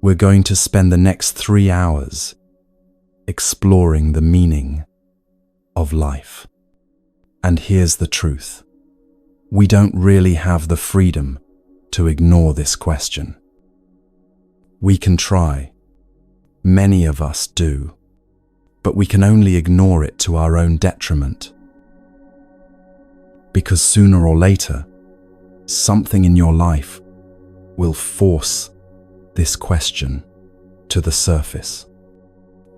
We're going to spend the next 3 hours exploring the meaning of life. And here's the truth. We don't really have the freedom to ignore this question. We can try. Many of us do. But we can only ignore it to our own detriment. Because sooner or later, something in your life will force this question to the surface.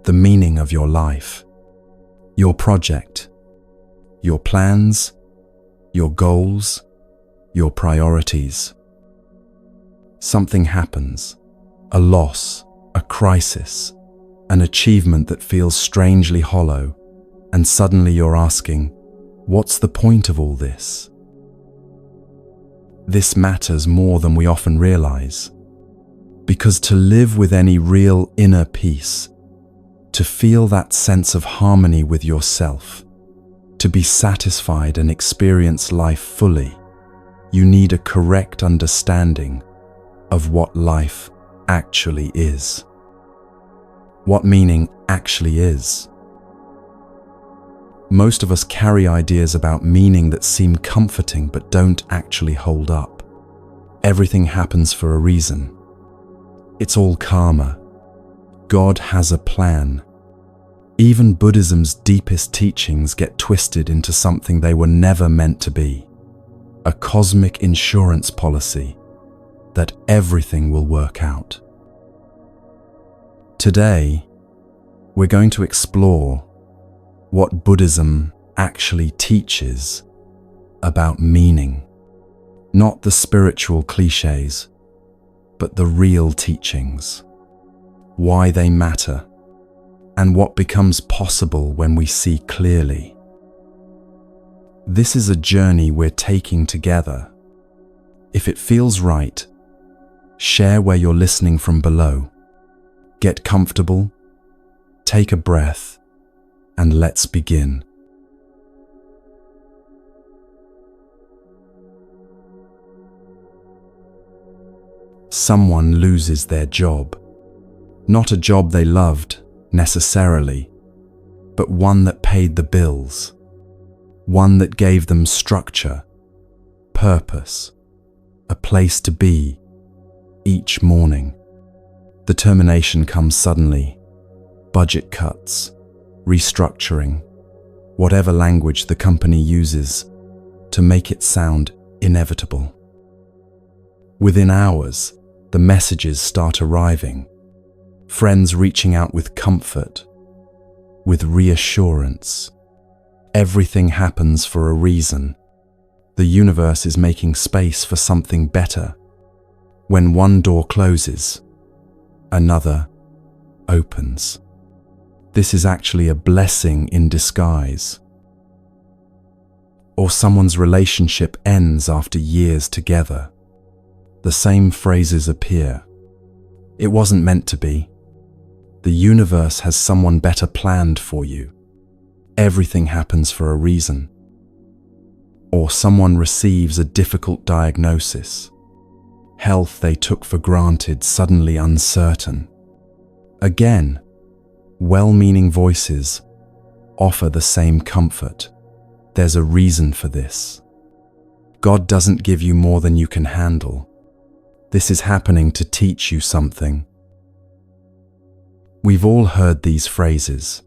The meaning of your life, your project, your plans, your goals, your priorities. Something happens, a loss, a crisis, an achievement that feels strangely hollow, and suddenly you're asking, what's the point of all this? This matters more than we often realize, because to live with any real inner peace, to feel that sense of harmony with yourself, to be satisfied and experience life fully, you need a correct understanding of what life actually is. What meaning actually is. Most of us carry ideas about meaning that seem comforting but don't actually hold up. Everything happens for a reason. It's all karma. God has a plan. Even Buddhism's deepest teachings get twisted into something they were never meant to be. A cosmic insurance policy that everything will work out. Today, we're going to explore what Buddhism actually teaches about meaning. Not the spiritual cliches, but the real teachings. Why they matter, and what becomes possible when we see clearly. This is a journey we're taking together. If it feels right, share where you're listening from below. Get comfortable, take a breath, and let's begin. Someone loses their job. Not a job they loved, necessarily, but one that paid the bills. One that gave them structure, purpose, a place to be each morning. The termination comes suddenly. Budget cuts, restructuring, whatever language the company uses to make it sound inevitable. Within hours, the messages start arriving. Friends reaching out with comfort, with reassurance. Everything happens for a reason. The universe is making space for something better. When one door closes, another opens. This is actually a blessing in disguise. Or someone's relationship ends after years together. The same phrases appear. It wasn't meant to be. The universe has someone better planned for you. Everything happens for a reason. Or someone receives a difficult diagnosis. Health they took for granted suddenly uncertain. Again, well-meaning voices offer the same comfort. There's a reason for this. God doesn't give you more than you can handle. This is happening to teach you something. We've all heard these phrases.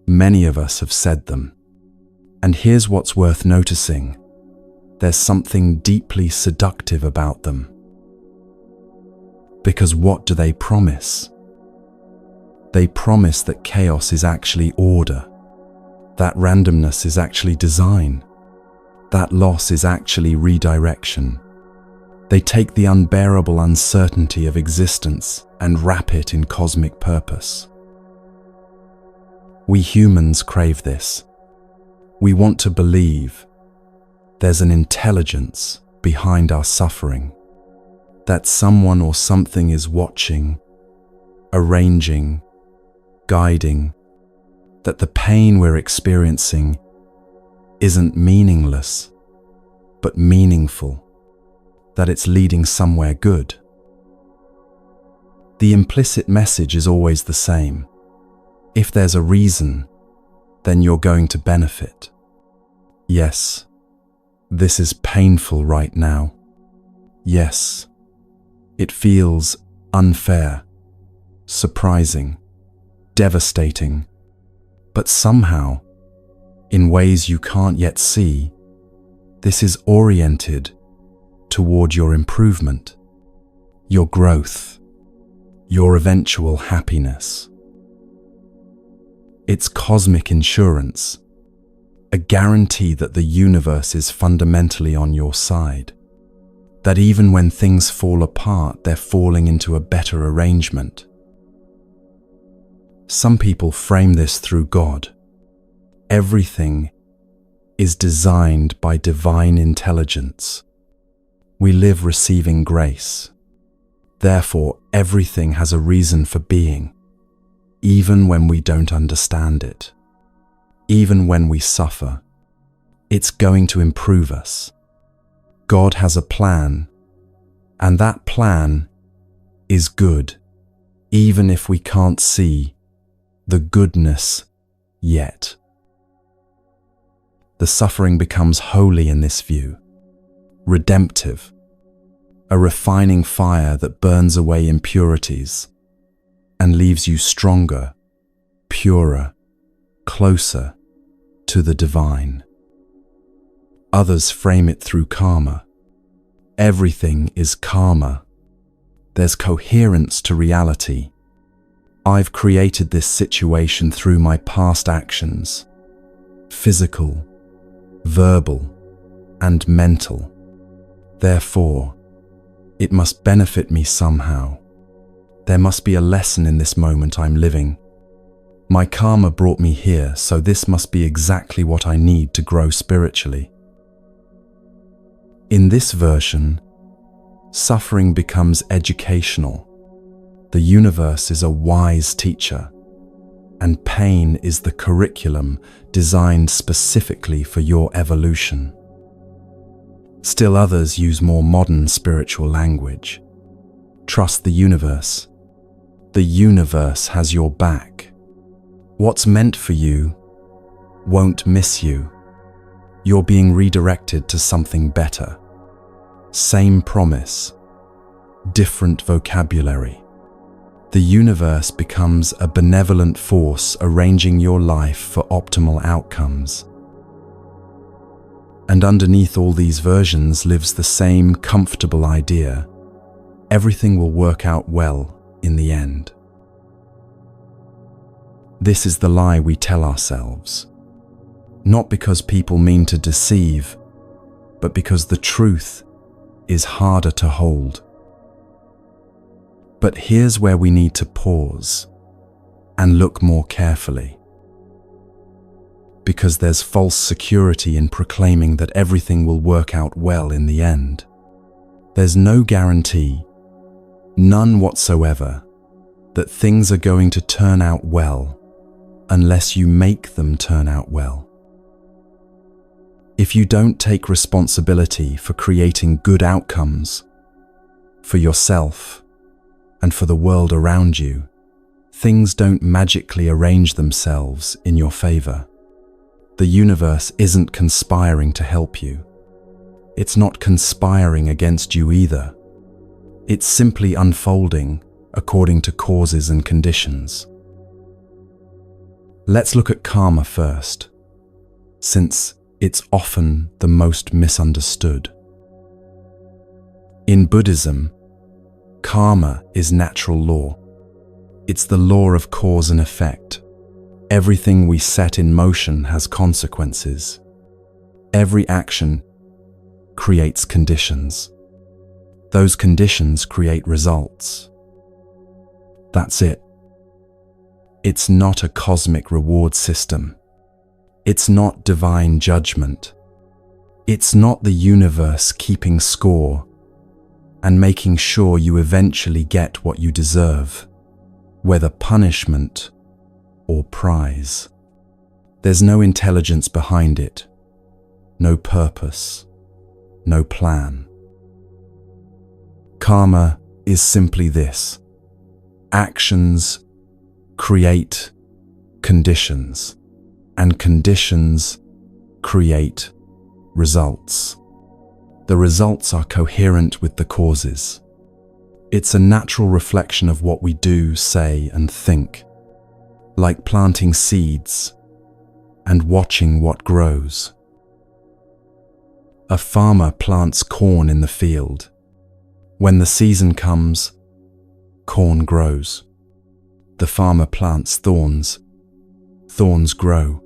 Many of us have said them. And here's what's worth noticing. There's something deeply seductive about them. Because what do they promise? They promise that chaos is actually order, that randomness is actually design, that loss is actually redirection. They take the unbearable uncertainty of existence and wrap it in cosmic purpose. We humans crave this. We want to believe there's an intelligence behind our suffering, that someone or something is watching, arranging, guiding, that the pain we're experiencing isn't meaningless, but meaningful, that it's leading somewhere good. The implicit message is always the same. If there's a reason, then you're going to benefit. Yes, this is painful right now. Yes, it feels unfair, surprising, devastating, but somehow, in ways you can't yet see, this is oriented toward your improvement, your growth, your eventual happiness. It's cosmic insurance, a guarantee that the universe is fundamentally on your side, that even when things fall apart, they're falling into a better arrangement. Some people frame this through God. Everything is designed by divine intelligence. We live receiving grace. Therefore, everything has a reason for being, even when we don't understand it. Even when we suffer, it's going to improve us. God has a plan, and that plan is good, even if we can't see the goodness yet. The suffering becomes holy in this view, redemptive, a refining fire that burns away impurities and leaves you stronger, purer, closer to the divine. Others frame it through karma. Everything is karma. There's coherence to reality. I've created this situation through my past actions, physical, verbal, and mental. Therefore, it must benefit me somehow. There must be a lesson in this moment I'm living. My karma brought me here, so this must be exactly what I need to grow spiritually. In this version, suffering becomes educational. The universe is a wise teacher, and pain is the curriculum designed specifically for your evolution. Still others use more modern spiritual language. Trust the universe. The universe has your back. What's meant for you won't miss you. You're being redirected to something better. Same promise, different vocabulary. The universe becomes a benevolent force arranging your life for optimal outcomes. And underneath all these versions lives the same comfortable idea: everything will work out well in the end. This is the lie we tell ourselves, not because people mean to deceive, but because the truth is harder to hold. But here's where we need to pause and look more carefully. Because there's false security in proclaiming that everything will work out well in the end. There's no guarantee, none whatsoever, that things are going to turn out well unless you make them turn out well. If you don't take responsibility for creating good outcomes for yourself and for the world around you, things don't magically arrange themselves in your favor. The universe isn't conspiring to help you. It's not conspiring against you either. It's simply unfolding according to causes and conditions. Let's look at karma first, since it's often the most misunderstood. In Buddhism, karma is natural law. It's the law of cause and effect. Everything we set in motion has consequences. Every action creates conditions. Those conditions create results. That's it. It's not a cosmic reward system. It's not divine judgment. It's not the universe keeping score and making sure you eventually get what you deserve, whether punishment or prize. There's no intelligence behind it, no purpose, no plan. Karma is simply this: Actions create conditions, and conditions create results. The results are coherent with the causes. It's a natural reflection of what we do, say, and think, like planting seeds and watching what grows. A farmer plants corn in the field. When the season comes, corn grows. The farmer plants thorns. Thorns grow.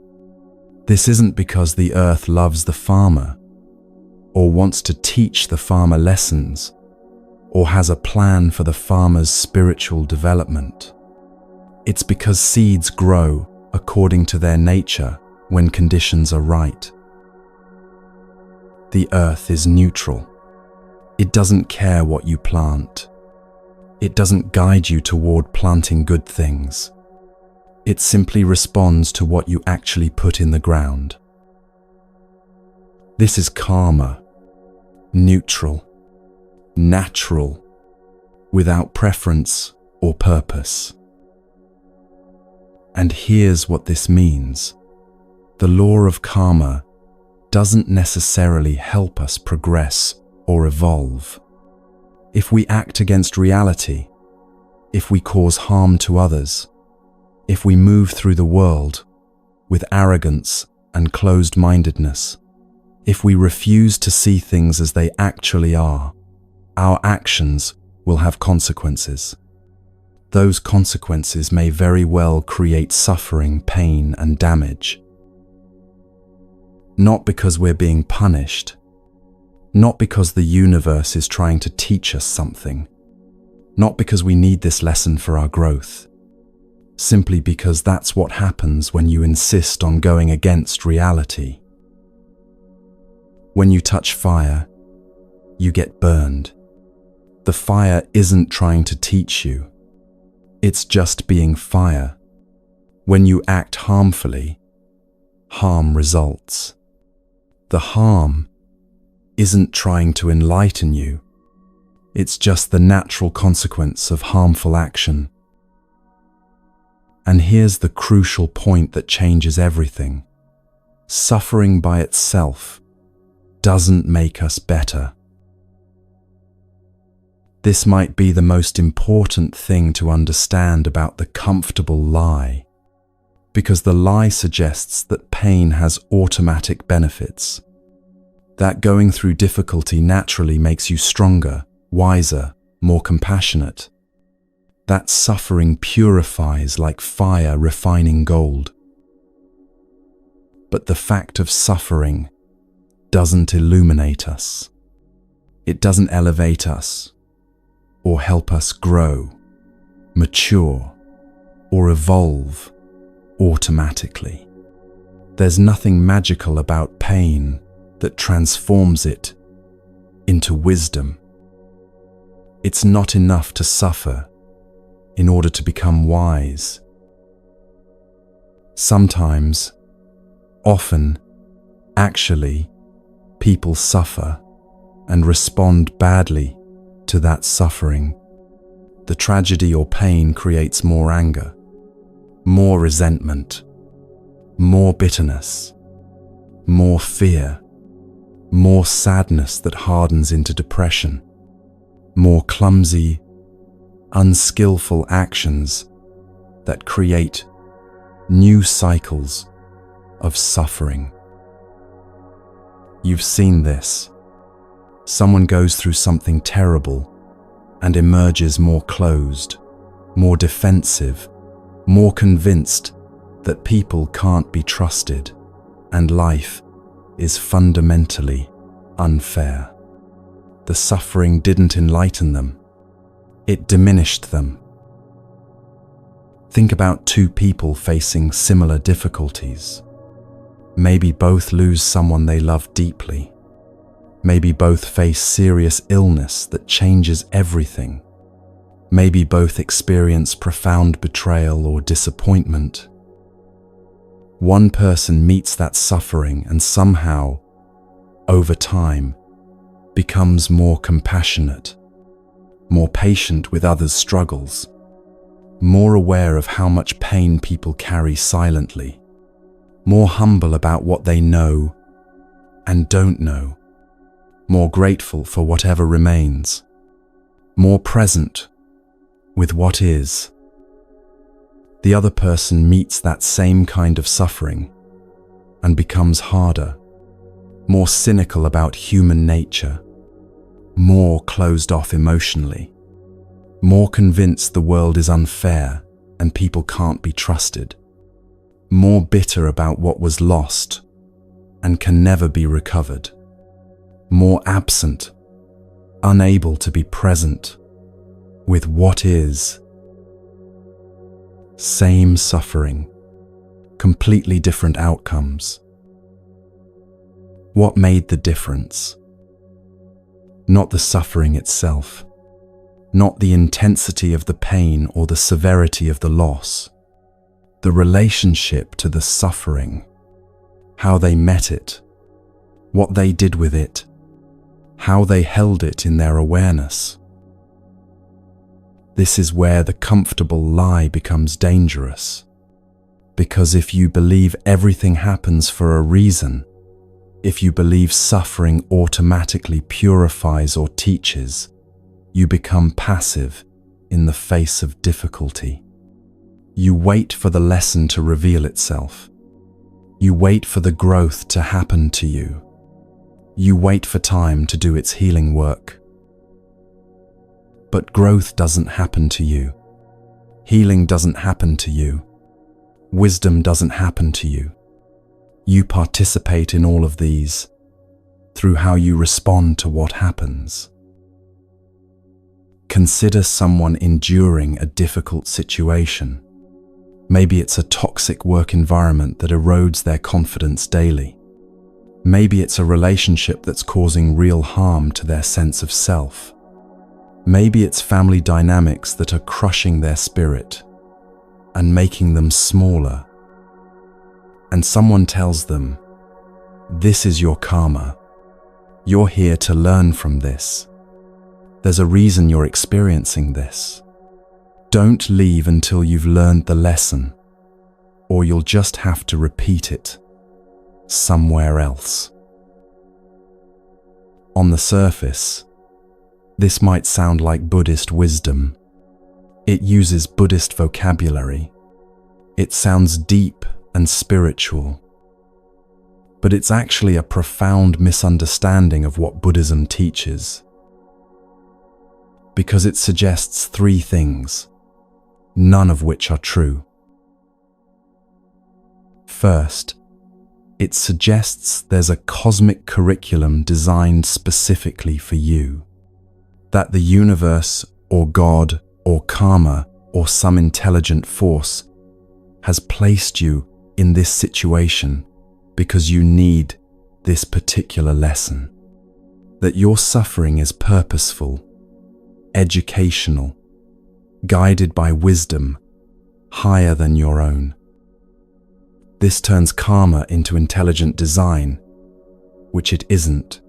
This isn't because the earth loves the farmer, or wants to teach the farmer lessons, or has a plan for the farmer's spiritual development. It's because seeds grow according to their nature when conditions are right. The earth is neutral. It doesn't care what you plant. It doesn't guide you toward planting good things. It simply responds to what you actually put in the ground. This is karma, neutral, natural, without preference or purpose. And here's what this means. The law of karma doesn't necessarily help us progress or evolve. If we act against reality, if we cause harm to others, if we move through the world with arrogance and closed-mindedness, if we refuse to see things as they actually are, our actions will have consequences. Those consequences may very well create suffering, pain, and damage. Not because we're being punished, not because the universe is trying to teach us something, not because we need this lesson for our growth, simply because that's what happens when you insist on going against reality. When you touch fire, you get burned. The fire isn't trying to teach you. It's just being fire. When you act harmfully, harm results. The harm isn't trying to enlighten you. It's just the natural consequence of harmful action. And here's the crucial point that changes everything. Suffering by itself doesn't make us better. This might be the most important thing to understand about the comfortable lie, because the lie suggests that pain has automatic benefits, that going through difficulty naturally makes you stronger, wiser, more compassionate, that suffering purifies like fire refining gold. But the fact of suffering doesn't illuminate us. It doesn't elevate us, or help us grow, mature, or evolve automatically. There's nothing magical about pain that transforms it into wisdom. It's not enough to suffer in order to become wise. Sometimes, often, actually, people suffer and respond badly to that suffering. The tragedy or pain creates more anger, more resentment, more bitterness, more fear, more sadness that hardens into depression, more clumsy, unskillful actions that create new cycles of suffering. You've seen this. Someone goes through something terrible and emerges more closed, more defensive, more convinced that people can't be trusted and life is fundamentally unfair. The suffering didn't enlighten them. It diminished them. Think about two people facing similar difficulties. Maybe both lose someone they love deeply. Maybe both face serious illness that changes everything. Maybe both experience profound betrayal or disappointment. One person meets that suffering and somehow, over time, becomes more compassionate, more patient with others' struggles, more aware of how much pain people carry silently, more humble about what they know and don't know, more grateful for whatever remains, more present with what is. The other person meets that same kind of suffering and becomes harder, more cynical about human nature, more closed off emotionally, more convinced the world is unfair and people can't be trusted, more bitter about what was lost and can never be recovered, more absent, unable to be present with what is. Same suffering, completely different outcomes. What made the difference? Not the suffering itself, not the intensity of the pain or the severity of the loss, the relationship to the suffering, how they met it, what they did with it, how they held it in their awareness. This is where the comfortable lie becomes dangerous, because if you believe everything happens for a reason, if you believe suffering automatically purifies or teaches, you become passive in the face of difficulty. You wait for the lesson to reveal itself. You wait for the growth to happen to you. You wait for time to do its healing work. But growth doesn't happen to you. Healing doesn't happen to you. Wisdom doesn't happen to you. You participate in all of these through how you respond to what happens. Consider someone enduring a difficult situation. Maybe it's a toxic work environment that erodes their confidence daily. Maybe it's a relationship that's causing real harm to their sense of self. Maybe it's family dynamics that are crushing their spirit and making them smaller. And someone tells them, "This is your karma. You're here to learn from this. There's a reason you're experiencing this. Don't leave until you've learned the lesson, or you'll just have to repeat it somewhere else." On the surface, this might sound like Buddhist wisdom. It uses Buddhist vocabulary. It sounds deep and spiritual. But it's actually a profound misunderstanding of what Buddhism teaches. Because it suggests three things, none of which are true. First, it suggests there's a cosmic curriculum designed specifically for you. That the universe, or God, or karma, or some intelligent force has placed you in this situation because you need this particular lesson. That your suffering is purposeful, educational, guided by wisdom higher than your own. This turns karma into intelligent design, which it isn't.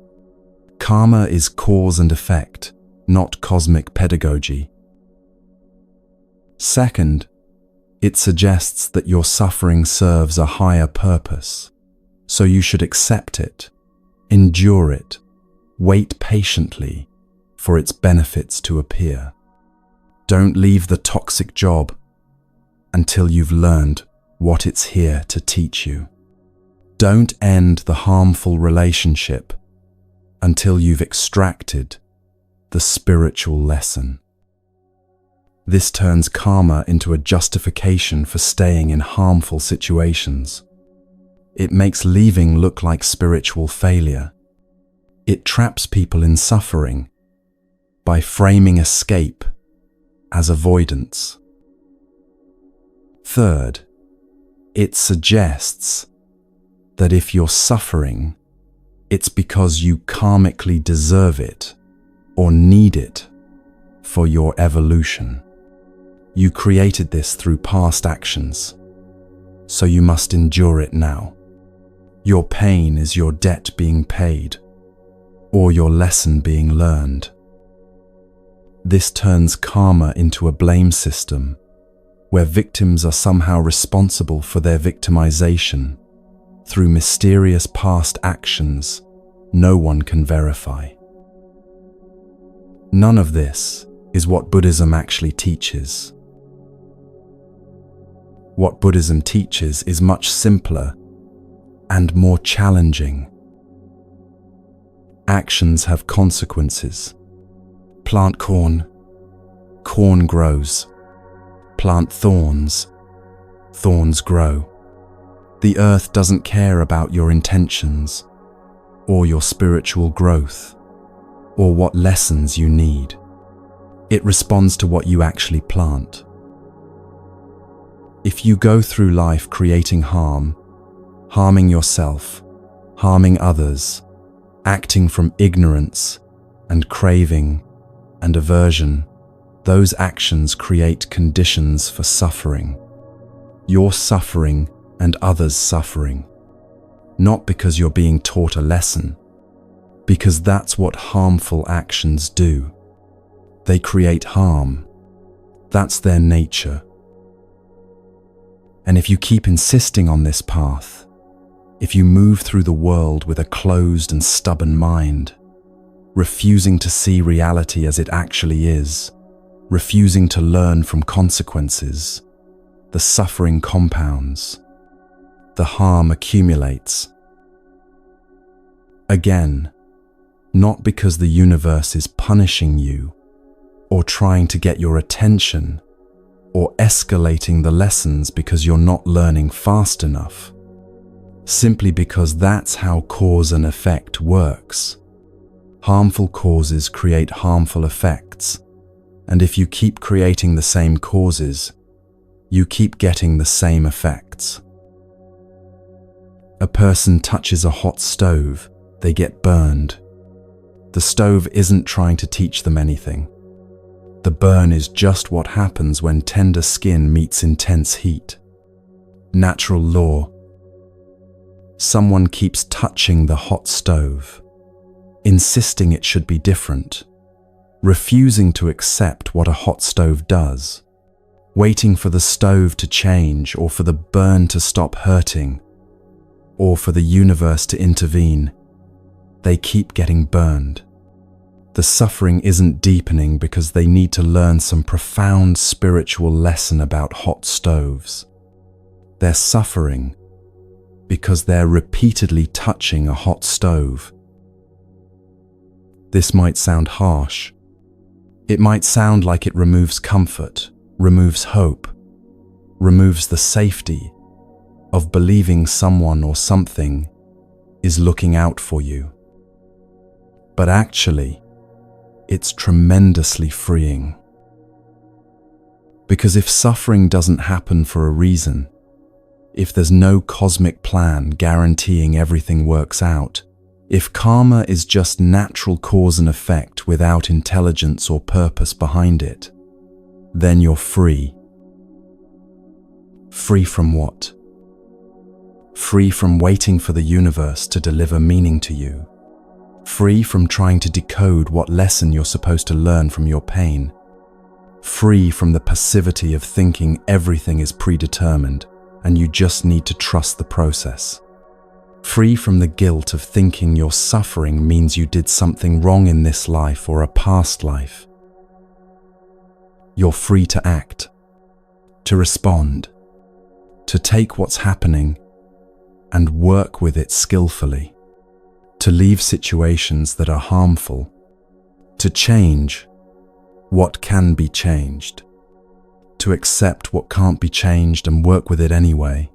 Karma is cause and effect, not cosmic pedagogy. Second, it suggests that your suffering serves a higher purpose, so you should accept it, endure it, wait patiently for its benefits to appear. Don't leave the toxic job until you've learned what it's here to teach you. Don't end the harmful relationship until you've extracted the spiritual lesson. This turns karma into a justification for staying in harmful situations. It makes leaving look like spiritual failure. It traps people in suffering by framing escape as avoidance. Third, it suggests that if you're suffering, it's because you karmically deserve it or need it for your evolution. You created this through past actions, so you must endure it now. Your pain is your debt being paid, or your lesson being learned. This turns karma into a blame system where victims are somehow responsible for their victimization through mysterious past actions no one can verify. None of this is what Buddhism actually teaches. What Buddhism teaches is much simpler and more challenging. Actions have consequences. Plant corn, corn grows. Plant thorns, thorns grow. The earth doesn't care about your intentions, or your spiritual growth, or what lessons you need. It responds to what you actually plant. If you go through life creating harm, harming yourself, harming others, acting from ignorance and craving and aversion, those actions create conditions for suffering. Your suffering and others' suffering. Not because you're being taught a lesson, because that's what harmful actions do. They create harm. That's their nature. And if you keep insisting on this path, if you move through the world with a closed and stubborn mind, refusing to see reality as it actually is, refusing to learn from consequences, the suffering compounds, the harm accumulates. Again, not because the universe is punishing you, or trying to get your attention, or escalating the lessons because you're not learning fast enough, simply because that's how cause and effect works. Harmful causes create harmful effects, and if you keep creating the same causes, you keep getting the same effects. A person touches a hot stove, they get burned. The stove isn't trying to teach them anything. The burn is just what happens when tender skin meets intense heat. Natural law. Someone keeps touching the hot stove, insisting it should be different, refusing to accept what a hot stove does, waiting for the stove to change or for the burn to stop hurting, or for the universe to intervene. They keep getting burned. The suffering isn't deepening because they need to learn some profound spiritual lesson about hot stoves. They're suffering because they're repeatedly touching a hot stove. This might sound harsh. It might sound like it removes comfort, removes hope, removes the safety of believing someone or something is looking out for you. But actually, it's tremendously freeing. Because if suffering doesn't happen for a reason, if there's no cosmic plan guaranteeing everything works out, if karma is just natural cause and effect without intelligence or purpose behind it, then you're free. Free from what? Free from waiting for the universe to deliver meaning to you. Free from trying to decode what lesson you're supposed to learn from your pain. Free from the passivity of thinking everything is predetermined and you just need to trust the process. Free from the guilt of thinking your suffering means you did something wrong in this life or a past life. You're free to act, to respond, to take what's happening and work with it skillfully, to leave situations that are harmful, to change what can be changed, to accept what can't be changed and work with it anyway.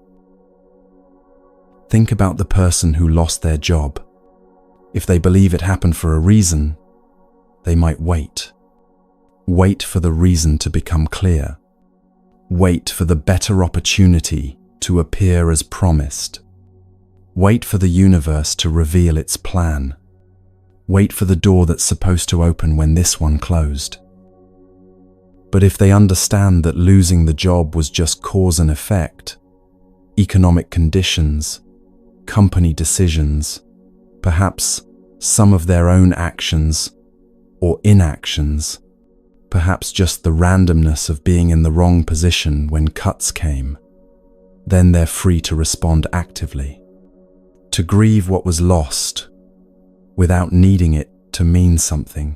Think about the person who lost their job. If they believe it happened for a reason, they might wait. Wait for the reason to become clear. Wait for the better opportunity to appear as promised. Wait for the universe to reveal its plan. Wait for the door that's supposed to open when this one closed. But if they understand that losing the job was just cause and effect, economic conditions, company decisions, perhaps some of their own actions or inactions, perhaps just the randomness of being in the wrong position when cuts came. Then they're free to respond actively, to grieve what was lost without needing it to mean something,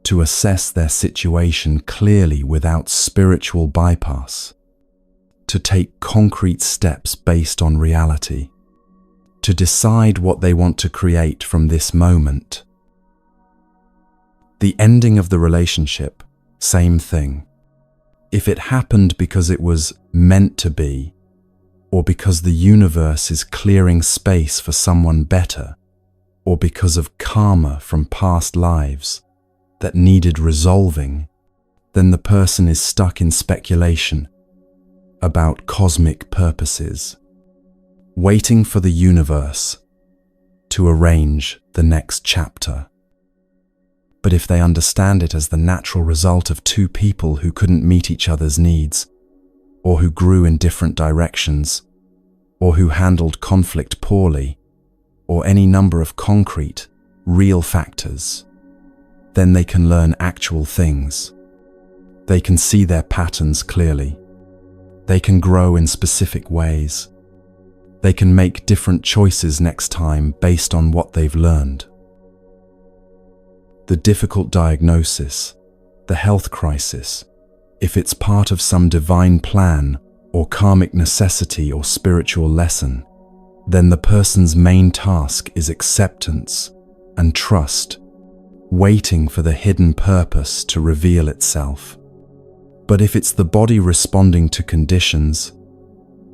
to assess their situation clearly without spiritual bypass, to take concrete steps based on reality, to decide what they want to create from this moment. The ending of the relationship, same thing. If it happened because it was meant to be, or because the universe is clearing space for someone better, or because of karma from past lives that needed resolving, then the person is stuck in speculation about cosmic purposes, waiting for the universe to arrange the next chapter. But if they understand it as the natural result of two people who couldn't meet each other's needs, or who grew in different directions, or who handled conflict poorly, or any number of concrete, real factors, then they can learn actual things. They can see their patterns clearly. They can grow in specific ways. They can make different choices next time based on what they've learned. The difficult diagnosis, the health crisis, if it's part of some divine plan or karmic necessity or spiritual lesson, then the person's main task is acceptance and trust, waiting for the hidden purpose to reveal itself. But if it's the body responding to conditions,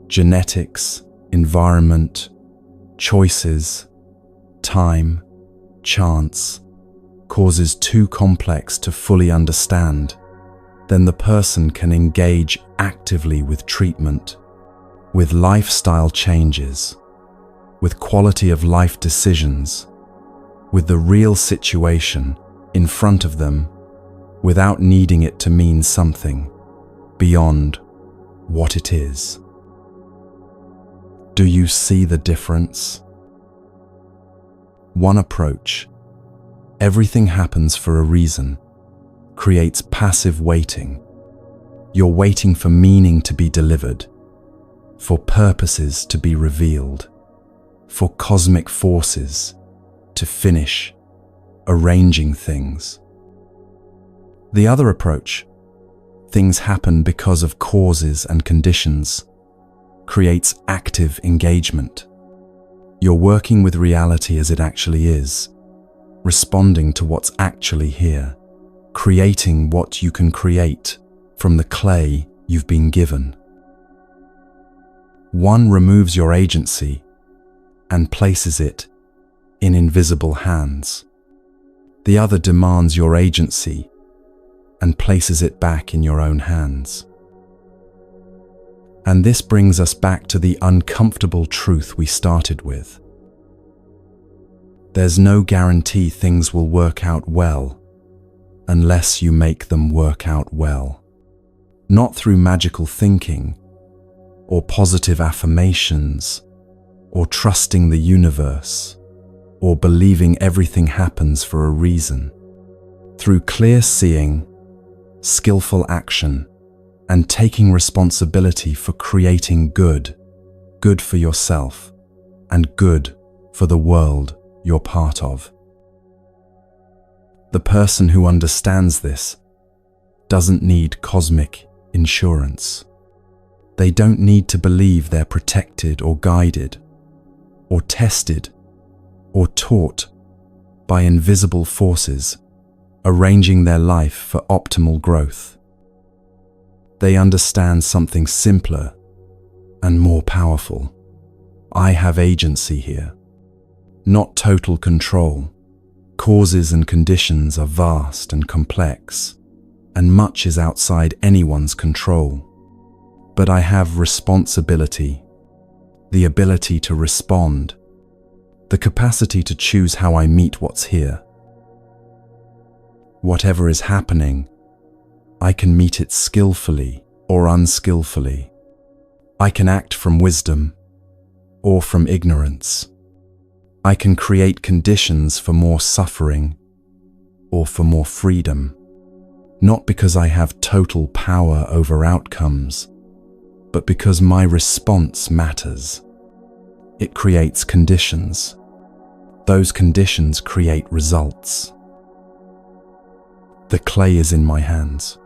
genetics, environment, choices, time, chance, causes too complex to fully understand, then the person can engage actively with treatment, with lifestyle changes, with quality of life decisions, with the real situation in front of them, without needing it to mean something beyond what it is. Do you see the difference? One approach, everything happens for a reason, creates passive waiting. You're waiting for meaning to be delivered, for purposes to be revealed, for cosmic forces to finish arranging things. The other approach, things happen because of causes and conditions, creates active engagement. You're working with reality as it actually is, responding to what's actually here, creating what you can create from the clay you've been given. One removes your agency and places it in invisible hands. The other demands your agency and places it back in your own hands. And this brings us back to the uncomfortable truth we started with. There's no guarantee things will work out well unless you make them work out well. Not through magical thinking, or positive affirmations, or trusting the universe, or believing everything happens for a reason. Through clear seeing, skillful action, and taking responsibility for creating good, good for yourself, and good for the world you're part of. The person who understands this doesn't need cosmic insurance. They don't need to believe they're protected or guided, or tested, or taught by invisible forces arranging their life for optimal growth. They understand something simpler and more powerful. I have agency here, not total control. Causes and conditions are vast and complex, and much is outside anyone's control. But I have responsibility, the ability to respond, the capacity to choose how I meet what's here. Whatever is happening, I can meet it skillfully or unskillfully. I can act from wisdom or from ignorance. I can create conditions for more suffering or for more freedom. not because I have total power over outcomes, but because my response matters. It creates conditions. Those conditions create results. The clay is in my hands.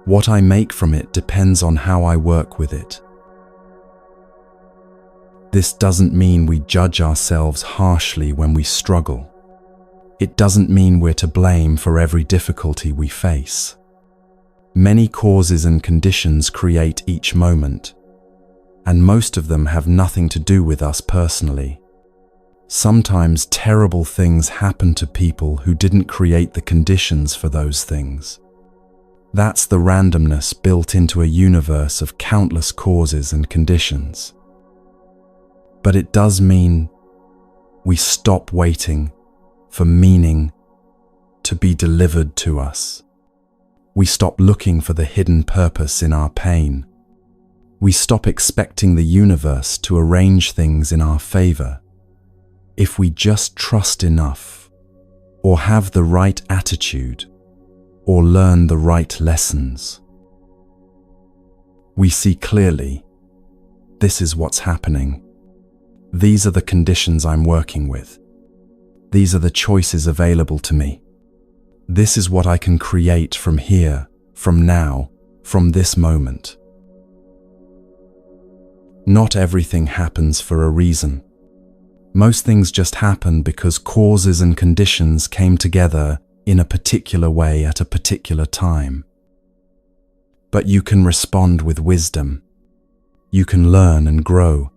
What I make from it depends on how I work with it. This doesn't mean we judge ourselves harshly when we struggle. It doesn't mean we're to blame for every difficulty we face. Many causes and conditions create each moment, and most of them have nothing to do with us personally. Sometimes terrible things happen to people who didn't create the conditions for those things. That's the randomness built into a universe of countless causes and conditions. But it does mean we stop waiting for meaning to be delivered to us. We stop looking for the hidden purpose in our pain. We stop expecting the universe to arrange things in our favor. If we just trust enough, or have the right attitude, or learn the right lessons, we see clearly, this is what's happening. These are the conditions I'm working with. These are the choices available to me. This is what I can create from here, from now, from this moment. Not everything happens for a reason. Most things just happen because causes and conditions came together in a particular way at a particular time. But you can respond with wisdom. You can learn and grow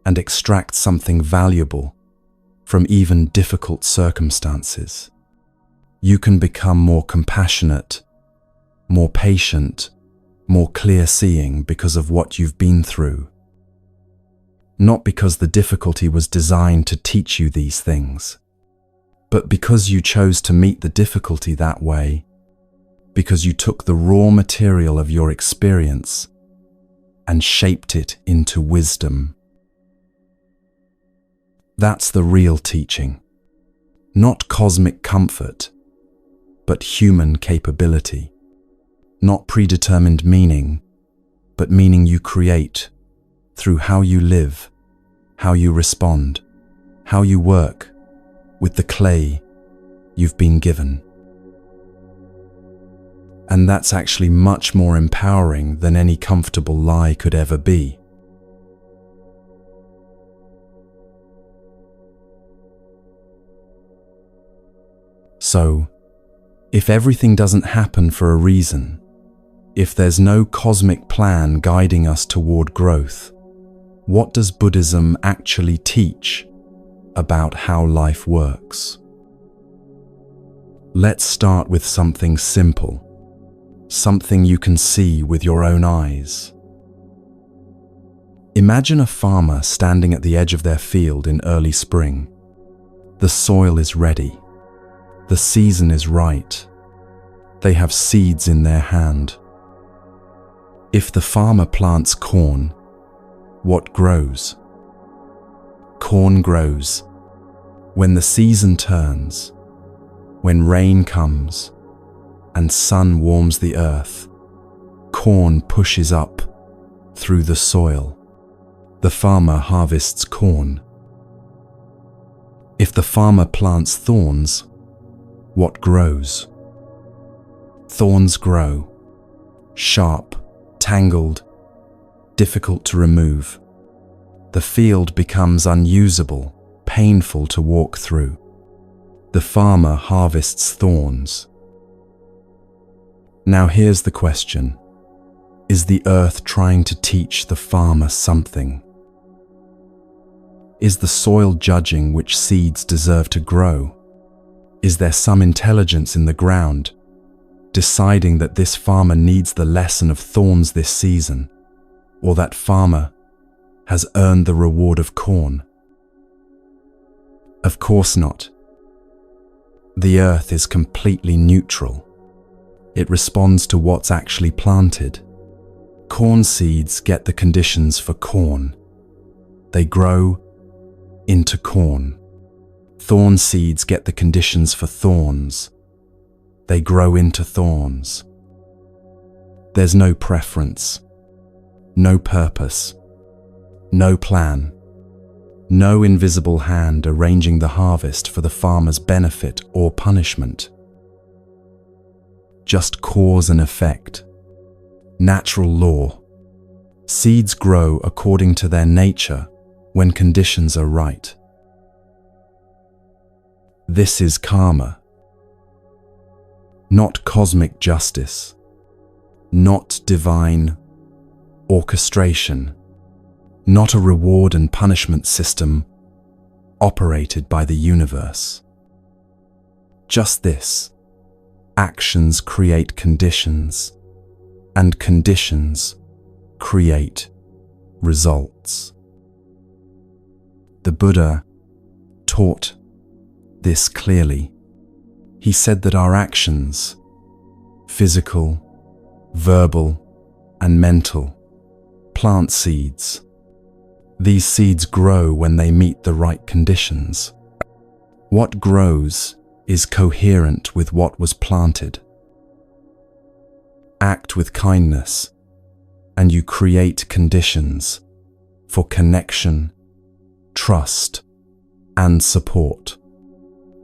and extract something valuable from even difficult circumstances. You can become more compassionate, more patient, more clear-seeing because of what you've been through. Not because the difficulty was designed to teach you these things, but because you chose to meet the difficulty that way, because you took the raw material of your experience and shaped it into wisdom. That's the real teaching. Not cosmic comfort, but human capability. Not predetermined meaning, but meaning you create through how you live, how you respond, how you work with the clay you've been given. And that's actually much more empowering than any comfortable lie could ever be. So, if everything doesn't happen for a reason, if there's no cosmic plan guiding us toward growth, what does Buddhism actually teach about how life works? Let's start with something simple, something you can see with your own eyes. Imagine a farmer standing at the edge of their field in early spring. The soil is ready. The season is right. They have seeds in their hand. If the farmer plants corn, what grows? Corn grows. When the season turns, when rain comes and sun warms the earth, corn pushes up through the soil. The farmer harvests corn. If the farmer plants thorns, what grows? Thorns grow, sharp, tangled, difficult to remove. The field becomes unusable, painful to walk through. The farmer harvests thorns. Now here's the question. Is the earth trying to teach the farmer something? Is the soil judging which seeds deserve to grow? Is there some intelligence in the ground, deciding that this farmer needs the lesson of thorns this season, or that farmer has earned the reward of corn? Of course not. The earth is completely neutral. It responds to what's actually planted. Corn seeds get the conditions for corn. They grow into corn. Thorn seeds get the conditions for thorns. they grow into thorns. There's no preference, no purpose, no plan, no invisible hand arranging the harvest for the farmer's benefit or punishment. Just cause and effect, natural law. Seeds grow according to their nature when conditions are right. This is karma, not cosmic justice, not divine orchestration, not a reward and punishment system operated by the universe. Just this: actions create conditions, and conditions create results. The Buddha taught this clearly. He said that our actions, physical, verbal, and mental, plant seeds. These seeds grow when they meet the right conditions. What grows is coherent with what was planted. Act with kindness, and you create conditions for connection, trust, and support.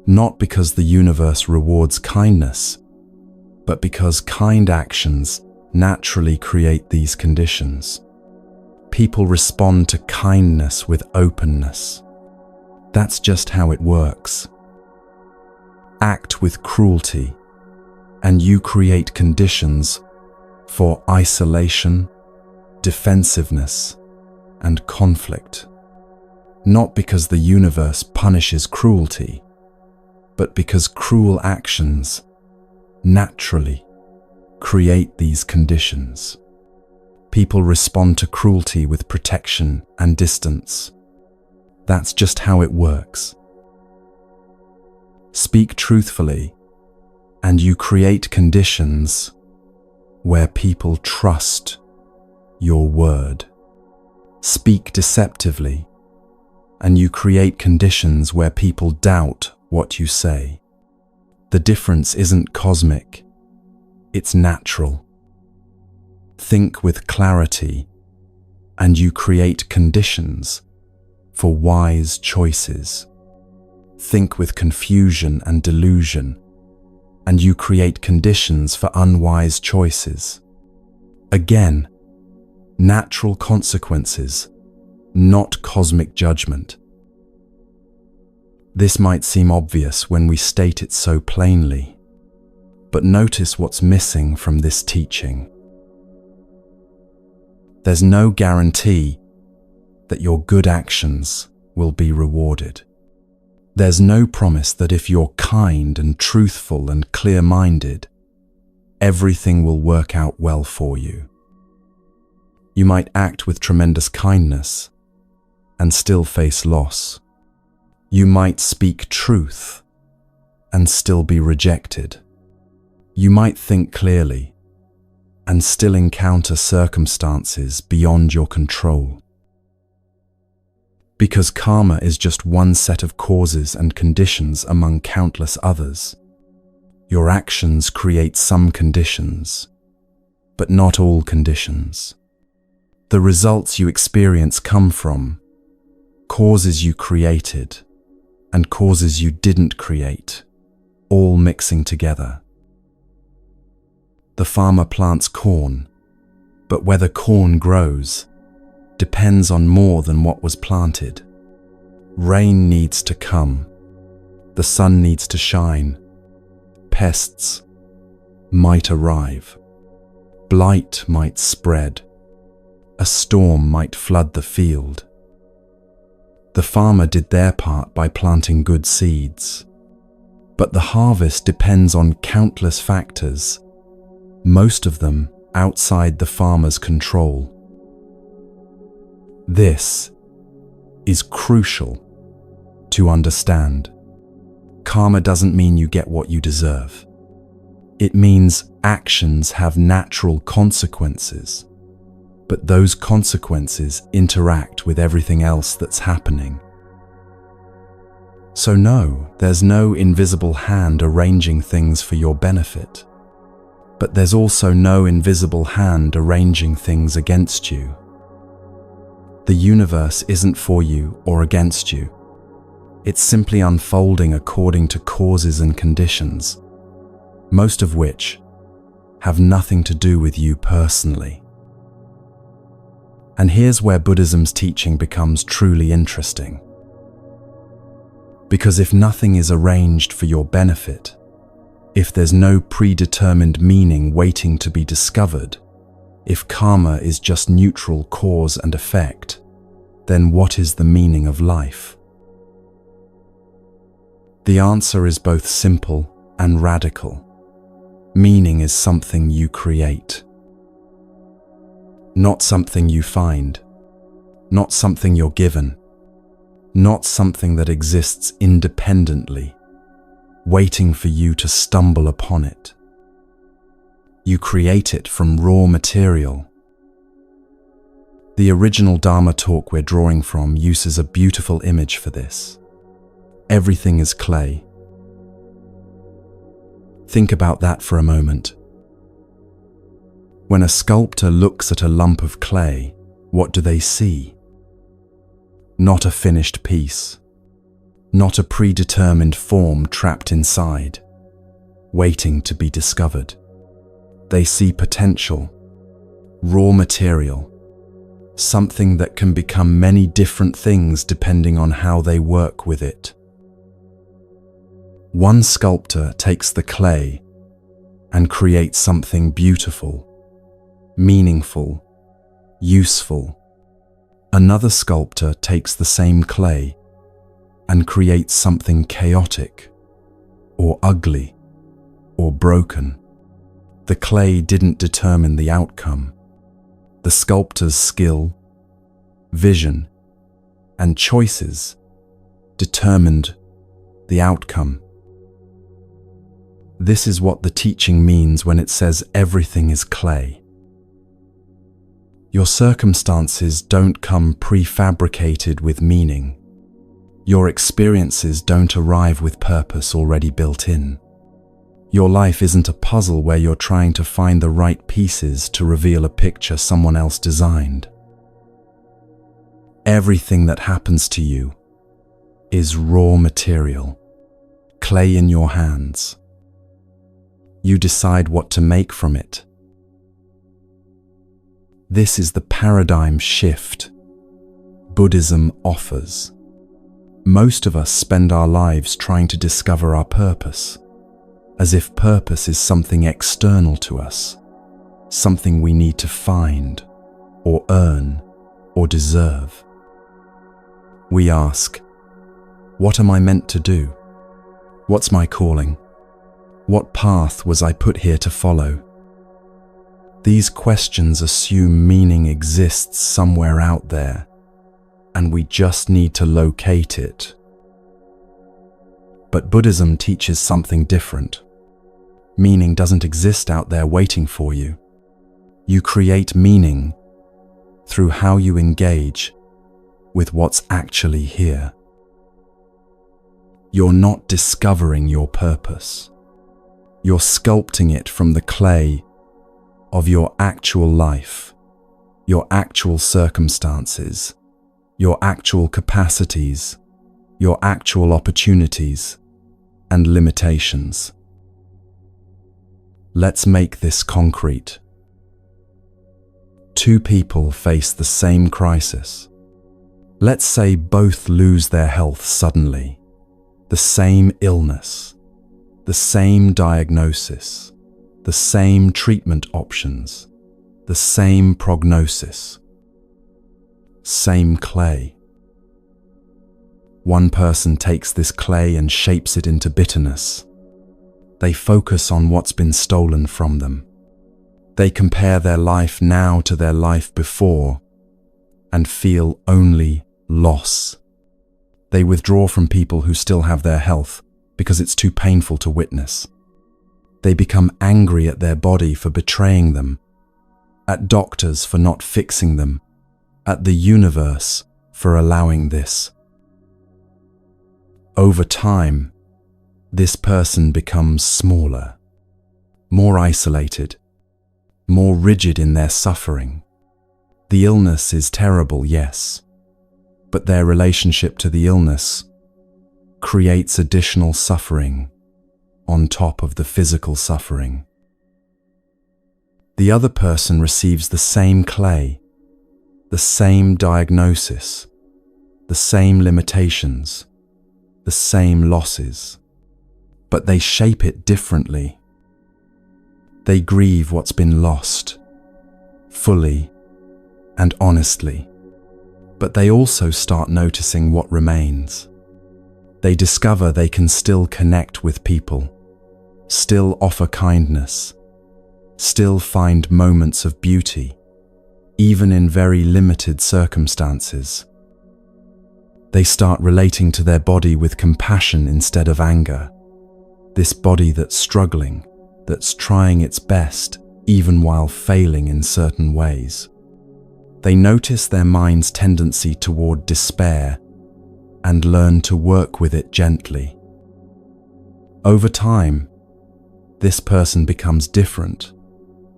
Not because the universe rewards kindness, but because kind actions naturally create these conditions. People respond to kindness with openness. That's just how it works. Act with cruelty, and you create conditions for isolation, defensiveness, and conflict. Not because the universe punishes cruelty, but because cruel actions naturally create these conditions. People respond to cruelty with protection and distance. That's just how it works. Speak truthfully, and you create conditions where people trust your word. Speak deceptively, and you create conditions where people doubt what you say. The difference isn't cosmic, it's natural. Think with clarity, and you create conditions for wise choices. Think with confusion and delusion, and you create conditions for unwise choices. Again, natural consequences, not cosmic judgment. This might seem obvious when we state it so plainly, but notice what's missing from this teaching. There's no guarantee that your good actions will be rewarded. There's no promise that if you're kind and truthful and clear-minded, everything will work out well for you. You might act with tremendous kindness and still face loss. You might speak truth and still be rejected. You might think clearly and still encounter circumstances beyond your control. Because karma is just one set of causes and conditions among countless others. Your actions create some conditions, but not all conditions. The results you experience come from causes you created and causes you didn't create, all mixing together. The farmer plants corn, but whether corn grows depends on more than what was planted. Rain needs to come, the sun needs to shine, pests might arrive, blight might spread, a storm might flood the field. The farmer did their part by planting good seeds, but the harvest depends on countless factors, most of them outside the farmer's control. This is crucial to understand. Karma doesn't mean you get what you deserve. It means actions have natural consequences, but those consequences interact with everything else that's happening. So no, there's no invisible hand arranging things for your benefit. But there's also no invisible hand arranging things against you. The universe isn't for you or against you. It's simply unfolding according to causes and conditions, most of which have nothing to do with you personally. And here's where Buddhism's teaching becomes truly interesting. Because if nothing is arranged for your benefit, if there's no predetermined meaning waiting to be discovered, if karma is just neutral cause and effect, then what is the meaning of life? The answer is both simple and radical. Meaning is something you create. Not something you find. Not something you're given. Not something that exists independently, waiting for you to stumble upon it. You create it from raw material. The original Dharma talk we're drawing from uses a beautiful image for this. Everything is clay. Think about that for a moment. When a sculptor looks at a lump of clay, what do they see? Not a finished piece. Not a predetermined form trapped inside, waiting to be discovered. They see potential, raw material, something that can become many different things depending on how they work with it. One sculptor takes the clay and creates something beautiful, meaningful, useful. Another sculptor takes the same clay and creates something chaotic, or ugly, or broken. The clay didn't determine the outcome. The sculptor's skill, vision, and choices determined the outcome. This is what the teaching means when it says everything is clay. Your circumstances don't come prefabricated with meaning. Your experiences don't arrive with purpose already built in. Your life isn't a puzzle where you're trying to find the right pieces to reveal a picture someone else designed. Everything that happens to you is raw material, clay in your hands. You decide what to make from it. This is the paradigm shift Buddhism offers. Most of us spend our lives trying to discover our purpose, as if purpose is something external to us, something we need to find, or earn, or deserve. We ask, what am I meant to do? What's my calling? What path was I put here to follow? These questions assume meaning exists somewhere out there, and we just need to locate it. But Buddhism teaches something different. Meaning doesn't exist out there waiting for you. You create meaning through how you engage with what's actually here. You're not discovering your purpose. You're sculpting it from the clay of your actual life, your actual circumstances, your actual capacities, your actual opportunities and limitations. Let's make this concrete. Two people face the same crisis. Let's say both lose their health suddenly. The same illness, the same diagnosis, the same treatment options, the same prognosis, same clay. One person takes this clay and shapes it into bitterness. They focus on what's been stolen from them. They compare their life now to their life before and feel only loss. They withdraw from people who still have their health because it's too painful to witness. They become angry at their body for betraying them, at doctors for not fixing them, at the universe for allowing this. Over time, this person becomes smaller, more isolated, more rigid in their suffering. The illness is terrible, yes, but their relationship to the illness creates additional suffering on top of the physical suffering. The other person receives the same clay, the same diagnosis, the same limitations, the same losses, but they shape it differently. They grieve what's been lost, fully and honestly, but they also start noticing what remains. They discover they can still connect with people, still offer kindness, still find moments of beauty, even in very limited circumstances. They start relating to their body with compassion instead of anger. This body that's struggling, that's trying its best, even while failing in certain ways. They notice their mind's tendency toward despair and learn to work with it gently. Over time, this person becomes different,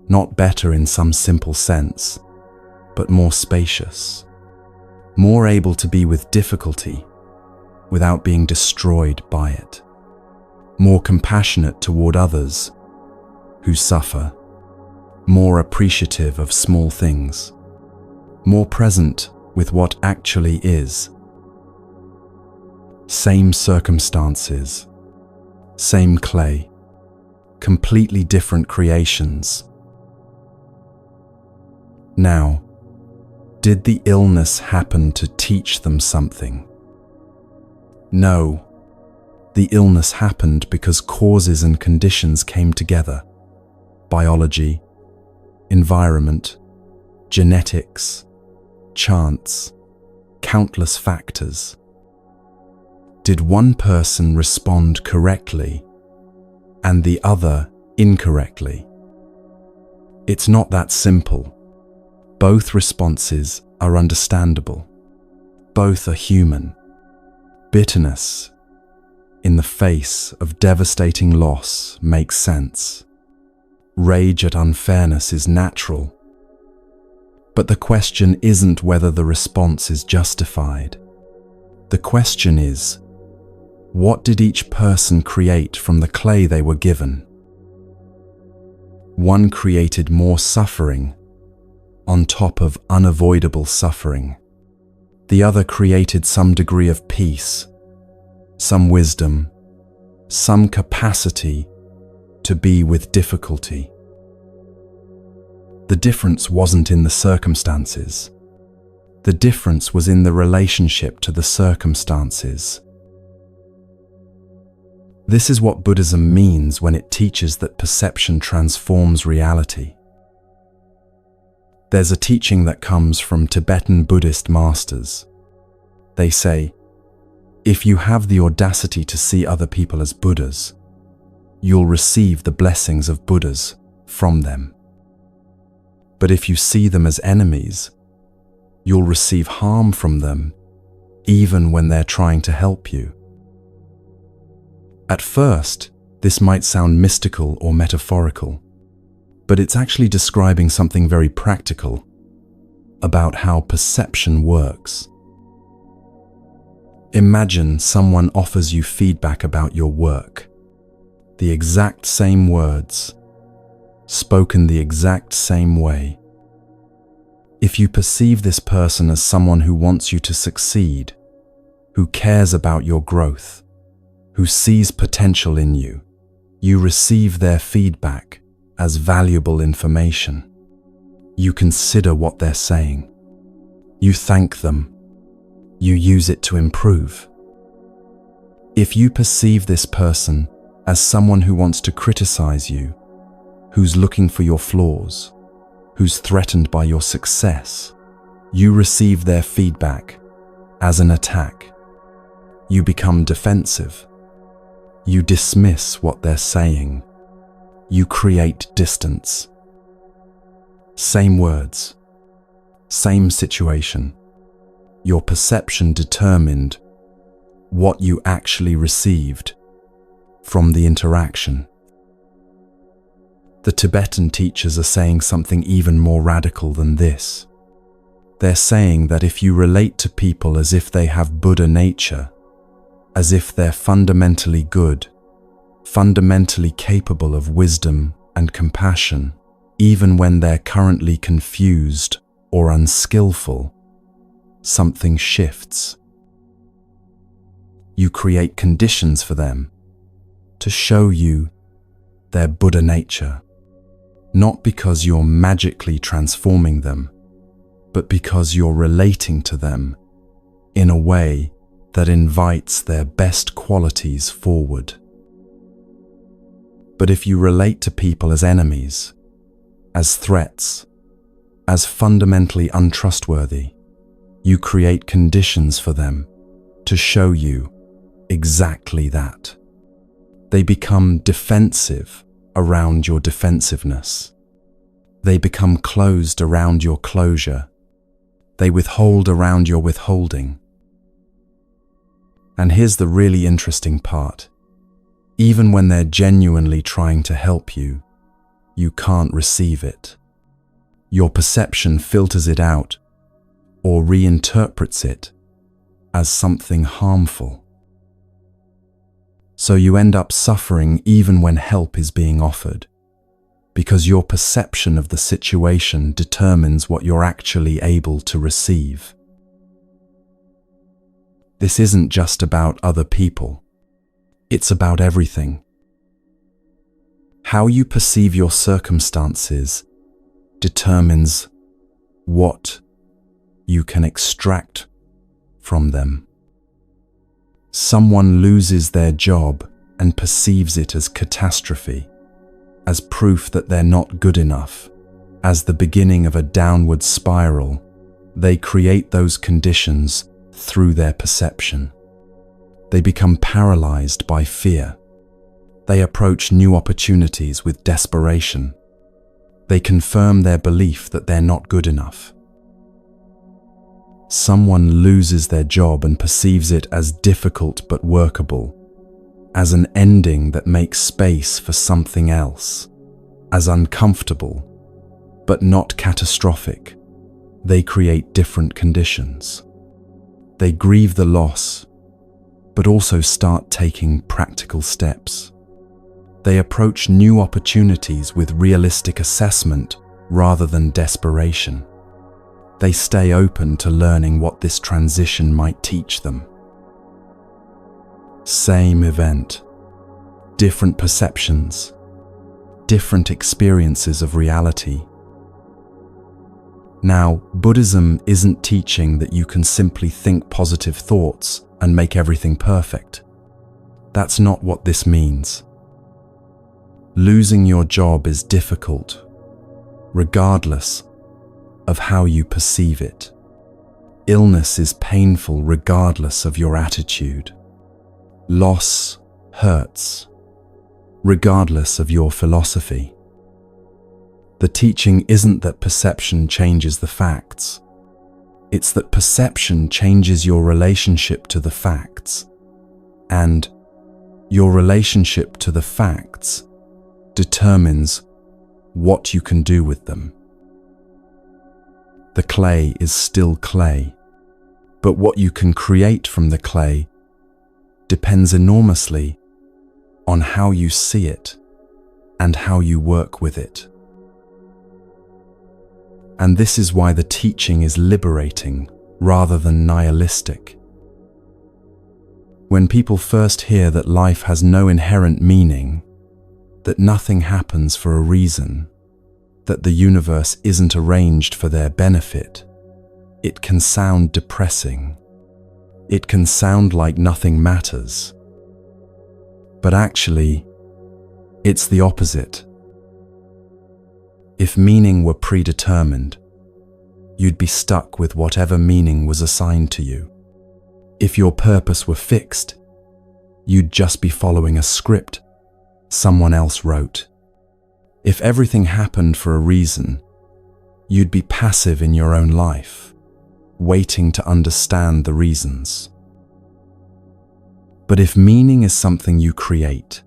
not better in some simple sense, but more spacious, more able to be with difficulty without being destroyed by it, more compassionate toward others who suffer, more appreciative of small things, more present with what actually is. Same circumstances, same clay, completely different creations. Now, did the illness happen to teach them something? No. The illness happened because causes and conditions came together. Biology, environment, genetics, chance, countless factors. Did one person respond correctly and the other incorrectly? It's not that simple. Both responses are understandable. Both are human. Bitterness in the face of devastating loss makes sense. Rage at unfairness is natural. But the question isn't whether the response is justified. The question is, what did each person create from the clay they were given? One created more suffering on top of unavoidable suffering. The other created some degree of peace, some wisdom, some capacity to be with difficulty. The difference wasn't in the circumstances. The difference was in the relationship to the circumstances. This is what Buddhism means when it teaches that perception transforms reality. There's a teaching that comes from Tibetan Buddhist masters. They say, if you have the audacity to see other people as Buddhas, you'll receive the blessings of Buddhas from them. But if you see them as enemies, you'll receive harm from them, even when they're trying to help you. At first, this might sound mystical or metaphorical, but it's actually describing something very practical about how perception works. Imagine someone offers you feedback about your work. The exact same words, spoken the exact same way. If you perceive this person as someone who wants you to succeed, who cares about your growth, who sees potential in you, you receive their feedback as valuable information. You consider what they're saying. You thank them. You use it to improve. If you perceive this person as someone who wants to criticize you, who's looking for your flaws, who's threatened by your success, you receive their feedback as an attack. You become defensive. You dismiss what they're saying. You create distance. Same words, same situation. Your perception determined what you actually received from the interaction. The Tibetan teachers are saying something even more radical than this. They're saying that if you relate to people as if they have Buddha nature, as if they're fundamentally good, fundamentally capable of wisdom and compassion, even when they're currently confused or unskillful, something shifts. You create conditions for them to show you their Buddha nature, not because you're magically transforming them, but because you're relating to them in a way that invites their best qualities forward. But if you relate to people as enemies, as threats, as fundamentally untrustworthy, you create conditions for them to show you exactly that. They become defensive around your defensiveness. They become closed around your closure. They withhold around your withholding. And here's the really interesting part. Even when they're genuinely trying to help you, you can't receive it. Your perception filters it out or reinterprets it as something harmful. So you end up suffering even when help is being offered, because your perception of the situation determines what you're actually able to receive. This isn't just about other people. It's about everything. How you perceive your circumstances determines what you can extract from them. Someone loses their job and perceives it as catastrophe, as proof that they're not good enough, as the beginning of a downward spiral. They create those conditions through their perception. They become paralyzed by fear. They approach new opportunities with desperation. They confirm their belief that they're not good enough. Someone loses their job and perceives it as difficult but workable, as an ending that makes space for something else, as uncomfortable but not catastrophic. They create different conditions. They grieve the loss, but also start taking practical steps. They approach new opportunities with realistic assessment rather than desperation. They stay open to learning what this transition might teach them. Same event, different perceptions, different experiences of reality. Now, Buddhism isn't teaching that you can simply think positive thoughts and make everything perfect. That's not what this means. Losing your job is difficult, regardless of how you perceive it. Illness is painful regardless of your attitude. Loss hurts, regardless of your philosophy. The teaching isn't that perception changes the facts. It's that perception changes your relationship to the facts, and your relationship to the facts determines what you can do with them. The clay is still clay, but what you can create from the clay depends enormously on how you see it and how you work with it. And this is why the teaching is liberating rather than nihilistic. When people first hear that life has no inherent meaning, that nothing happens for a reason, that the universe isn't arranged for their benefit, it can sound depressing. It can sound like nothing matters. But actually, it's the opposite. If meaning were predetermined, you'd be stuck with whatever meaning was assigned to you. If your purpose were fixed, you'd just be following a script someone else wrote. If everything happened for a reason, you'd be passive in your own life, waiting to understand the reasons. But if meaning is something you create,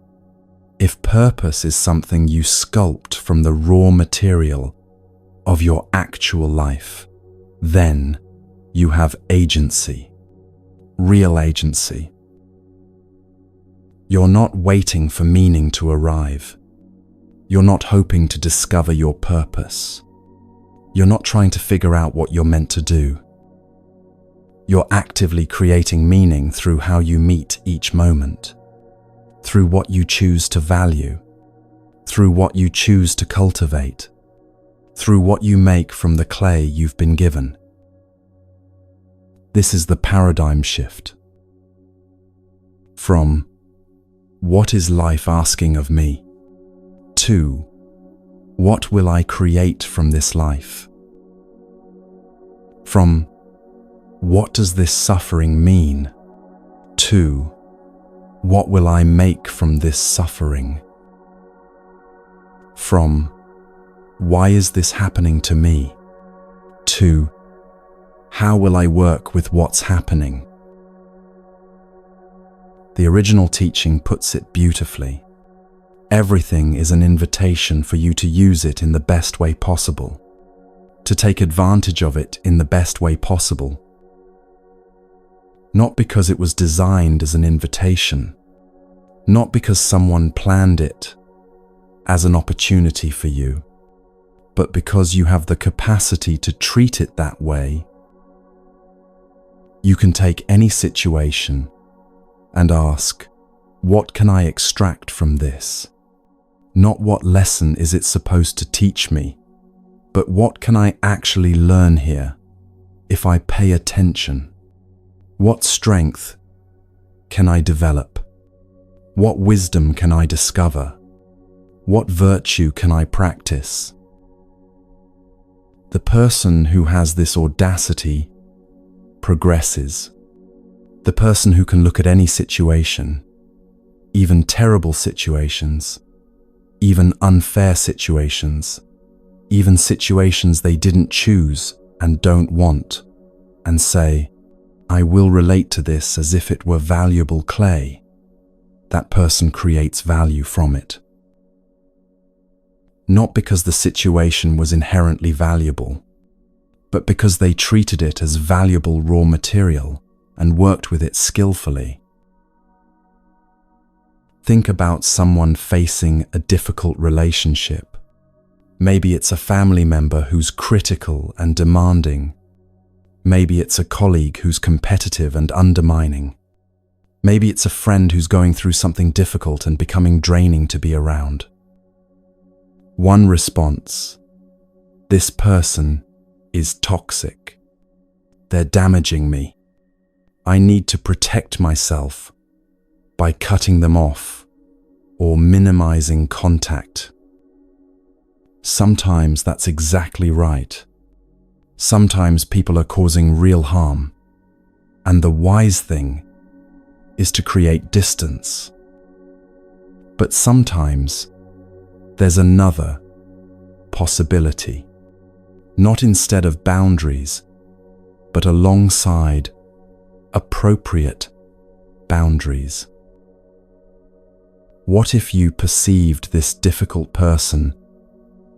if purpose is something you sculpt from the raw material of your actual life, then you have agency, real agency. You're not waiting for meaning to arrive. You're not hoping to discover your purpose. You're not trying to figure out what you're meant to do. You're actively creating meaning through how you meet each moment, through what you choose to value, through what you choose to cultivate, through what you make from the clay you've been given. This is the paradigm shift. From "What is life asking of me?" to "What will I create from this life?" From "What does this suffering mean?" to "What will I make from this suffering?" From "Why is this happening to me?" to "How will I work with what's happening?" The original teaching puts it beautifully. Everything is an invitation for you to use it in the best way possible, to take advantage of it in the best way possible. Not because it was designed as an invitation, not because someone planned it as an opportunity for you, but because you have the capacity to treat it that way. You can take any situation and ask, "What can I extract from this?" Not what lesson is it supposed to teach me, but what can I actually learn here if I pay attention? What strength can I develop? What wisdom can I discover? What virtue can I practice? The person who has this audacity progresses. The person who can look at any situation, even terrible situations, even unfair situations, even situations they didn't choose and don't want, and say, "I will relate to this as if it were valuable clay," that person creates value from it. Not because the situation was inherently valuable, but because they treated it as valuable raw material and worked with it skillfully. Think about someone facing a difficult relationship. Maybe it's a family member who's critical and demanding. Maybe it's a colleague who's competitive and undermining. Maybe it's a friend who's going through something difficult and becoming draining to be around. One response: this person is toxic. They're damaging me. I need to protect myself by cutting them off or minimizing contact. Sometimes that's exactly right. Sometimes people are causing real harm, and the wise thing is to create distance. But sometimes there's another possibility, not instead of boundaries, but alongside appropriate boundaries. What if you perceived this difficult person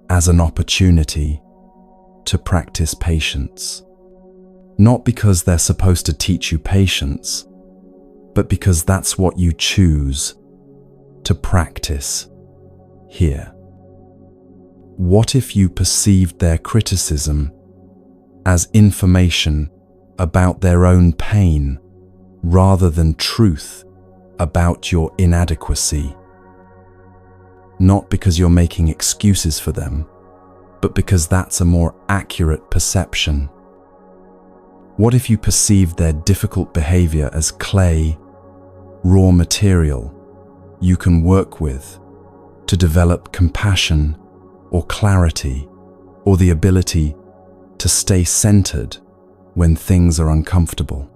as an opportunity to practice patience? Not because they're supposed to teach you patience, but because that's what you choose to practice here. What if you perceived their criticism as information about their own pain rather than truth about your inadequacy? Not because you're making excuses for them, but because that's a more accurate perception. What if you perceived their difficult behavior as clay, raw material you can work with to develop compassion or clarity or the ability to stay centered when things are uncomfortable?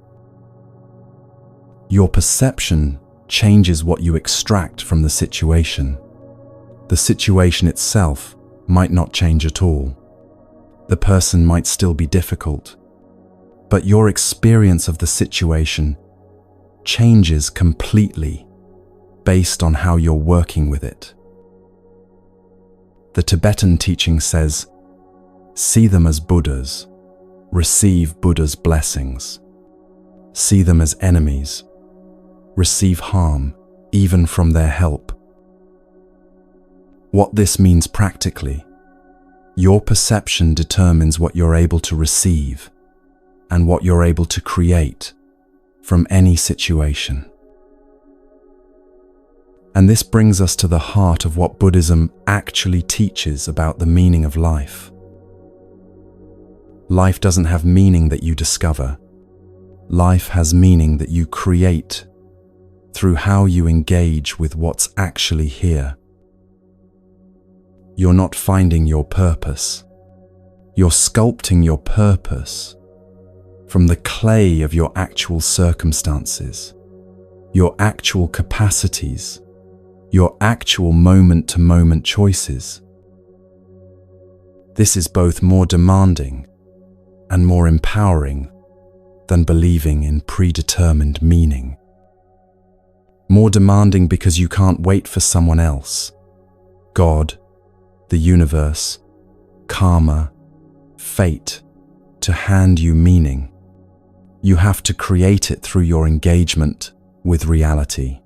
Your perception changes what you extract from the situation. The situation itself might not change at all. The person might still be difficult, but your experience of the situation changes completely based on how you're working with it. The Tibetan teaching says, see them as Buddhas, receive Buddha's blessings. See them as enemies, receive harm even from their help. What this means practically, your perception determines what you're able to receive and what you're able to create from any situation. And this brings us to the heart of what Buddhism actually teaches about the meaning of life. Life doesn't have meaning that you discover. Life has meaning that you create through how you engage with what's actually here. You're not finding your purpose. You're sculpting your purpose from the clay of your actual circumstances, your actual capacities, your actual moment-to-moment choices. This is both more demanding and more empowering than believing in predetermined meaning. More demanding because you can't wait for someone else, God, the universe, karma, fate, to hand you meaning. You have to create it through your engagement with reality.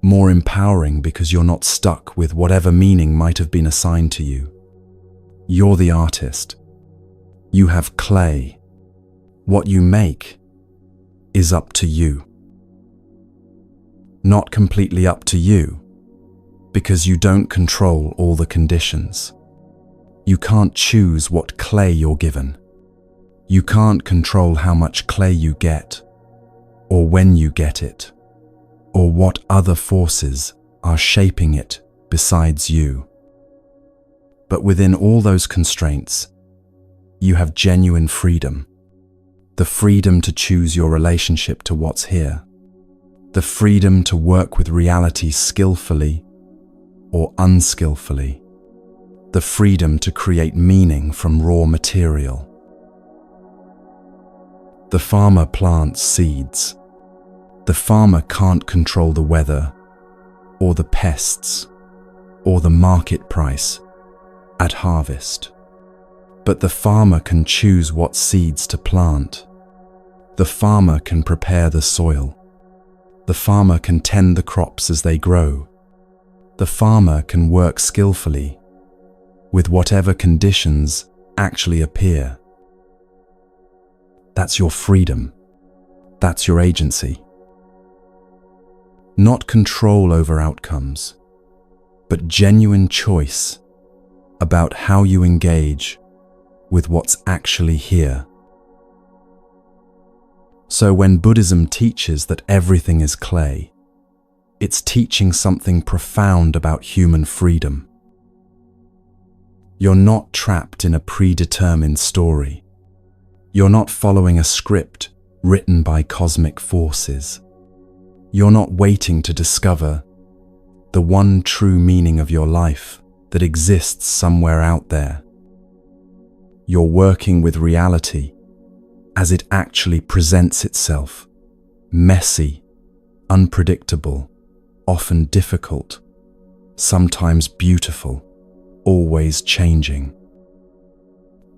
More empowering because you're not stuck with whatever meaning might have been assigned to you. You're the artist. You have clay. What you make is up to you. Not completely up to you, because you don't control all the conditions. You can't choose what clay you're given. You can't control how much clay you get, or when you get it, or what other forces are shaping it besides you. But within all those constraints, you have genuine freedom. The freedom to choose your relationship to what's here. The freedom to work with reality skillfully or unskillfully. The freedom to create meaning from raw material. The farmer plants seeds. The farmer can't control the weather, or the pests, or the market price at harvest. But the farmer can choose what seeds to plant. The farmer can prepare the soil. The farmer can tend the crops as they grow. The farmer can work skillfully with whatever conditions actually appear. That's your freedom. That's your agency. Not control over outcomes, but genuine choice about how you engage with what's actually here. So when Buddhism teaches that everything is clay, it's teaching something profound about human freedom. You're not trapped in a predetermined story. You're not following a script written by cosmic forces. You're not waiting to discover the one true meaning of your life that exists somewhere out there. You're working with reality as it actually presents itself, messy, unpredictable, often difficult, sometimes beautiful, always changing.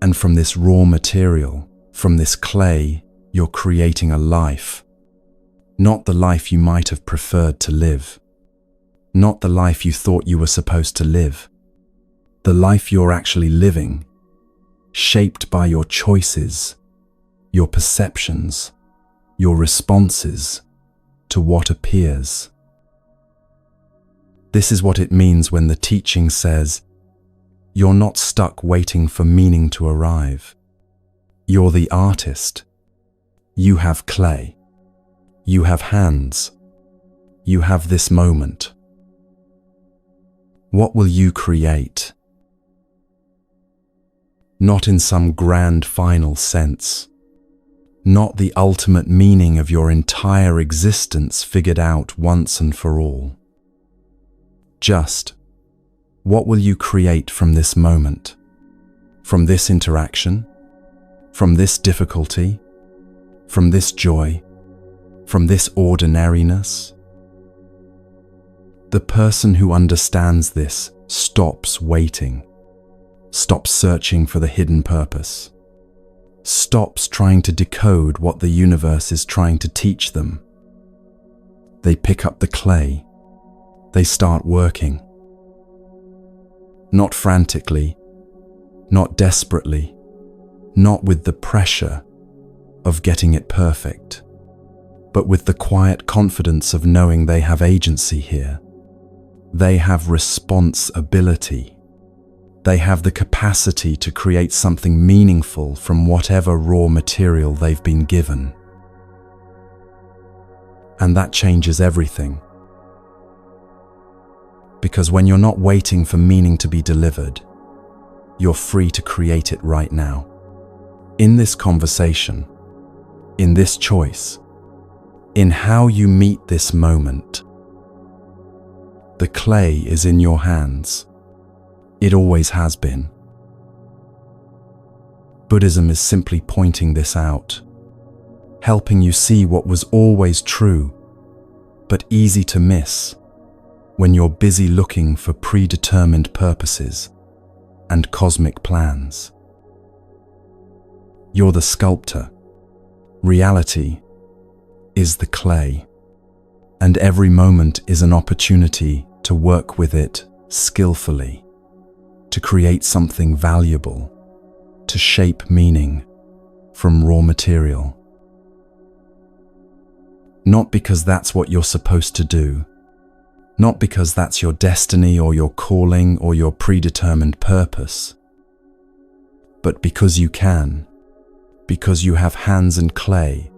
And from this raw material, from this clay, you're creating a life. Not the life you might have preferred to live. Not the life you thought you were supposed to live. The life you're actually living, shaped by your choices, your perceptions, your responses to what appears. This is what it means when the teaching says, you're not stuck waiting for meaning to arrive. You're the artist. You have clay. You have hands. You have this moment. What will you create? Not in some grand final sense. Not the ultimate meaning of your entire existence figured out once and for all. Just, what will you create from this moment? From this interaction? From this difficulty? From this joy? from this ordinariness? The person who understands this stops waiting, stops searching for the hidden purpose, stops trying to decode what the universe is trying to teach them. They pick up the clay. They start working. Not frantically, not desperately, not with the pressure of getting it perfect, but with the quiet confidence of knowing they have agency here. They have responsibility. They have the capacity to create something meaningful from whatever raw material they've been given. And that changes everything. Because when you're not waiting for meaning to be delivered, you're free to create it right now. In this conversation, in this choice, in how you meet this moment. The clay is in your hands. It always has been. Buddhism is simply pointing this out, helping you see what was always true, but easy to miss when you're busy looking for predetermined purposes and cosmic plans. You're the sculptor. Reality is the clay, and every moment is an opportunity to work with it skillfully, to create something valuable, to shape meaning from raw material. Not because that's what you're supposed to do, not because that's your destiny or your calling or your predetermined purpose, but because you can, because you have hands and clay,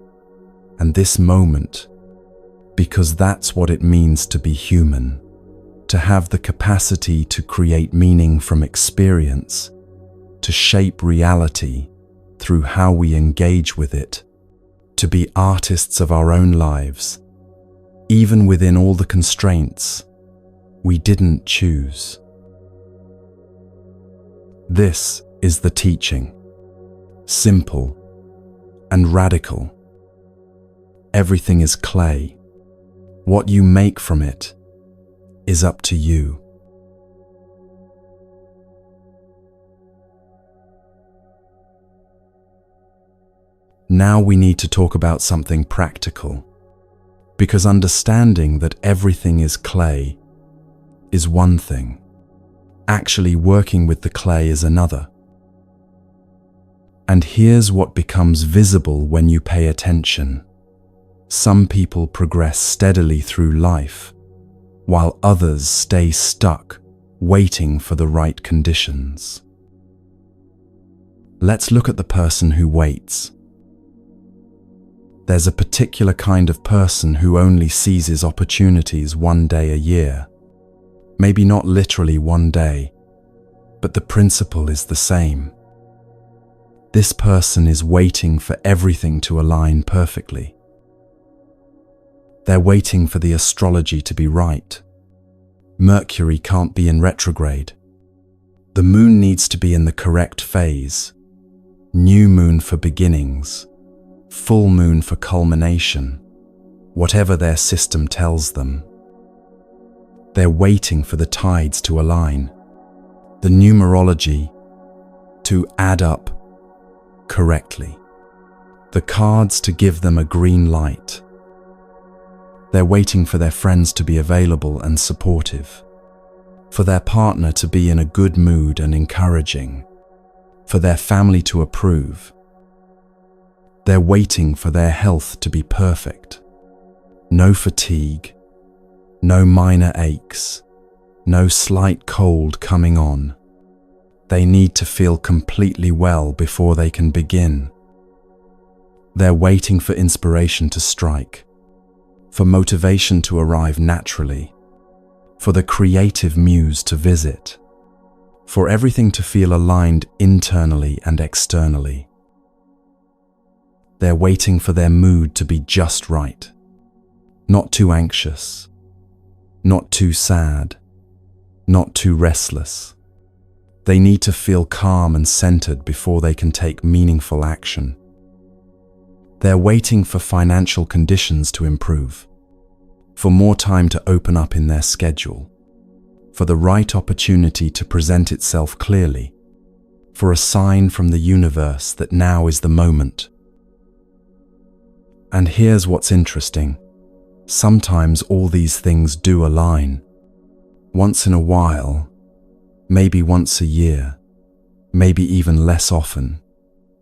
and this moment, because that's what it means to be human, to have the capacity to create meaning from experience, to shape reality through how we engage with it, to be artists of our own lives, even within all the constraints we didn't choose. This is the teaching, simple and radical. Everything is clay. What you make from it is up to you. Now we need to talk about something practical, because understanding that everything is clay is one thing. Actually working with the clay is another. And here's what becomes visible when you pay attention. Some people progress steadily through life, while others stay stuck, waiting for the right conditions. Let's look at the person who waits. There's a particular kind of person who only seizes opportunities one day a year. Maybe not literally one day, but the principle is the same. This person is waiting for everything to align perfectly. They're waiting for the astrology to be right. Mercury can't be in retrograde. The moon needs to be in the correct phase. New moon for beginnings. Full moon for culmination. Whatever their system tells them. They're waiting for the tides to align. The numerology to add up correctly. The cards to give them a green light. They're waiting for their friends to be available and supportive, for their partner to be in a good mood and encouraging, for their family to approve. They're waiting for their health to be perfect. No fatigue, no minor aches, no slight cold coming on. They need to feel completely well before they can begin. They're waiting for inspiration to strike, for motivation to arrive naturally, for the creative muse to visit, for everything to feel aligned internally and externally. They're waiting for their mood to be just right, not too anxious, not too sad, not too restless. They need to feel calm and centered before they can take meaningful action. They're waiting for financial conditions to improve, for more time to open up in their schedule, for the right opportunity to present itself clearly, for a sign from the universe that now is the moment. And here's what's interesting. Sometimes all these things do align. Once in a while, maybe once a year, maybe even less often,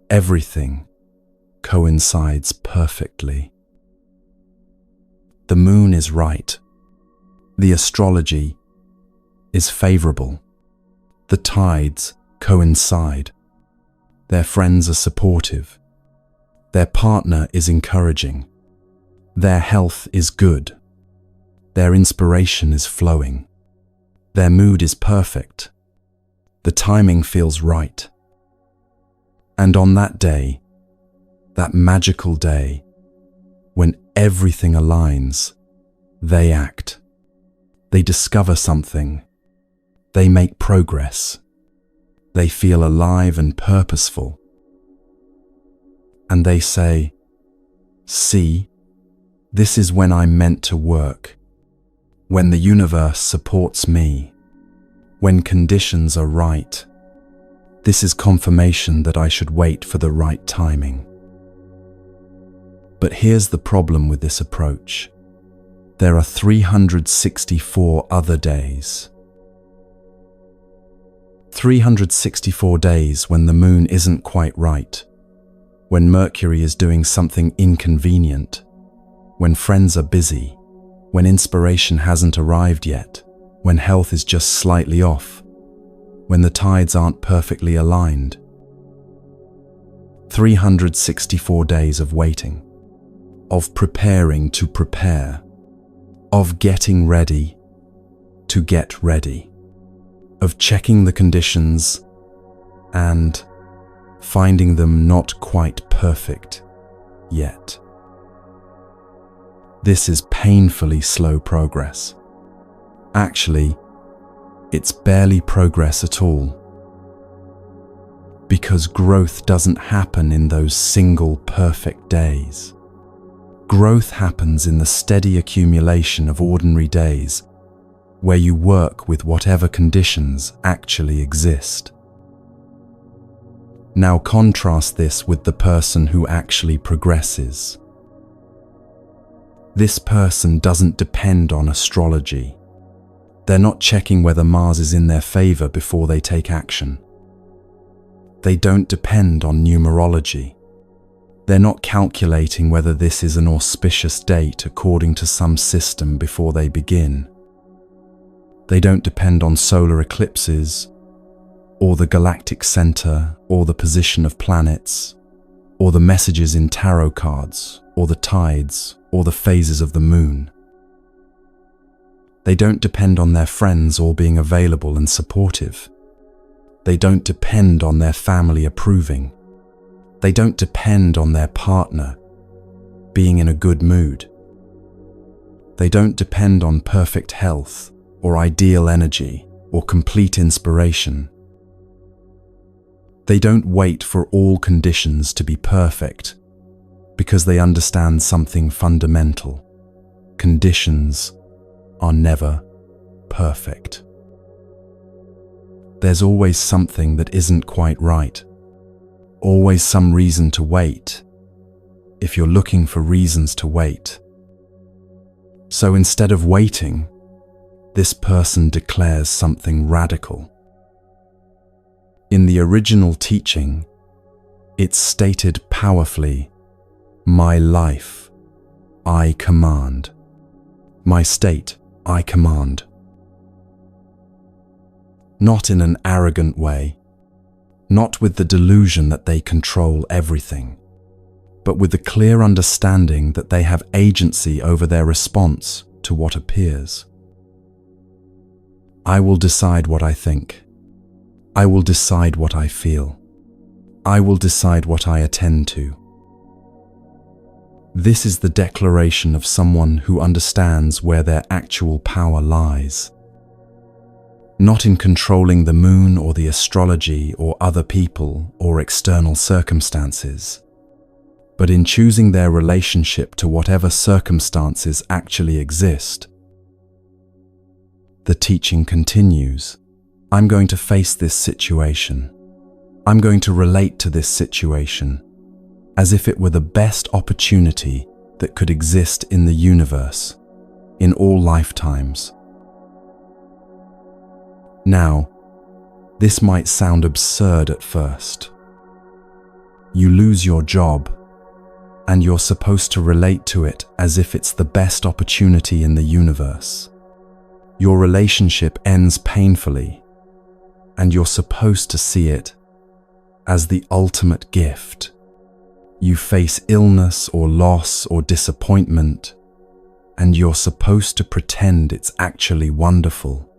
everything coincides perfectly. The moon is right. The astrology is favorable. The tides coincide. Their friends are supportive. Their partner is encouraging. Their health is good. Their inspiration is flowing. Their mood is perfect. The timing feels right. And on that day, that magical day, when everything aligns, they act. They discover something. They make progress. They feel alive and purposeful. And they say, "See, this is when I'm meant to work, when the universe supports me, when conditions are right. This is confirmation that I should wait for the right timing." But here's the problem with this approach. There are 364 other days. 364 days when the moon isn't quite right, when Mercury is doing something inconvenient, when friends are busy, when inspiration hasn't arrived yet, when health is just slightly off, when the tides aren't perfectly aligned. 364 days of waiting, of preparing to prepare, of getting ready to get ready, of checking the conditions and finding them not quite perfect yet. This is painfully slow progress. Actually, it's barely progress at all. Because growth doesn't happen in those single perfect days. Growth happens in the steady accumulation of ordinary days where you work with whatever conditions actually exist. Now contrast this with the person who actually progresses. This person doesn't depend on astrology. They're not checking whether Mars is in their favor before they take action. They don't depend on numerology. They're not calculating whether this is an auspicious date according to some system before they begin. They don't depend on solar eclipses, or the galactic center, or the position of planets, or the messages in tarot cards, or the tides, or the phases of the moon. They don't depend on their friends all being available and supportive. They don't depend on their family approving. They don't depend on their partner being in a good mood. They don't depend on perfect health or ideal energy or complete inspiration. They don't wait for all conditions to be perfect because they understand something fundamental. Conditions are never perfect. There's always something that isn't quite right. Always some reason to wait, if you're looking for reasons to wait. So instead of waiting, this person declares something radical. In the original teaching, it's stated powerfully, "My life, I command. My state, I command." Not in an arrogant way, not with the delusion that they control everything, but with the clear understanding that they have agency over their response to what appears. I will decide what I think. I will decide what I feel. I will decide what I attend to. This is the declaration of someone who understands where their actual power lies. Not in controlling the moon or the astrology or other people or external circumstances, but in choosing their relationship to whatever circumstances actually exist. The teaching continues. I'm going to face this situation. I'm going to relate to this situation as if it were the best opportunity that could exist in the universe, in all lifetimes. Now, this might sound absurd at first. You lose your job, and you're supposed to relate to it as if it's the best opportunity in the universe. Your relationship ends painfully, and you're supposed to see it as the ultimate gift. You face illness or loss or disappointment, and you're supposed to pretend it's actually wonderful.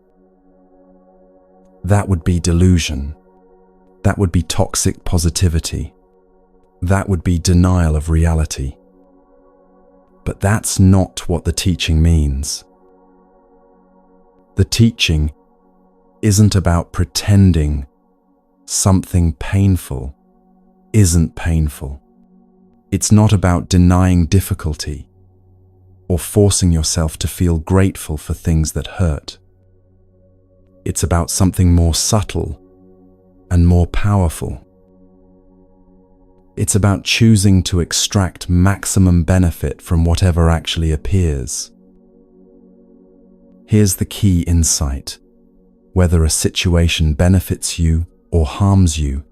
That would be delusion. That would be toxic positivity. That would be denial of reality. But that's not what the teaching means. The teaching isn't about pretending something painful isn't painful. It's not about denying difficulty or forcing yourself to feel grateful for things that hurt. It's about something more subtle and more powerful. It's about choosing to extract maximum benefit from whatever actually appears. Here's the key insight. Whether a situation benefits you or harms you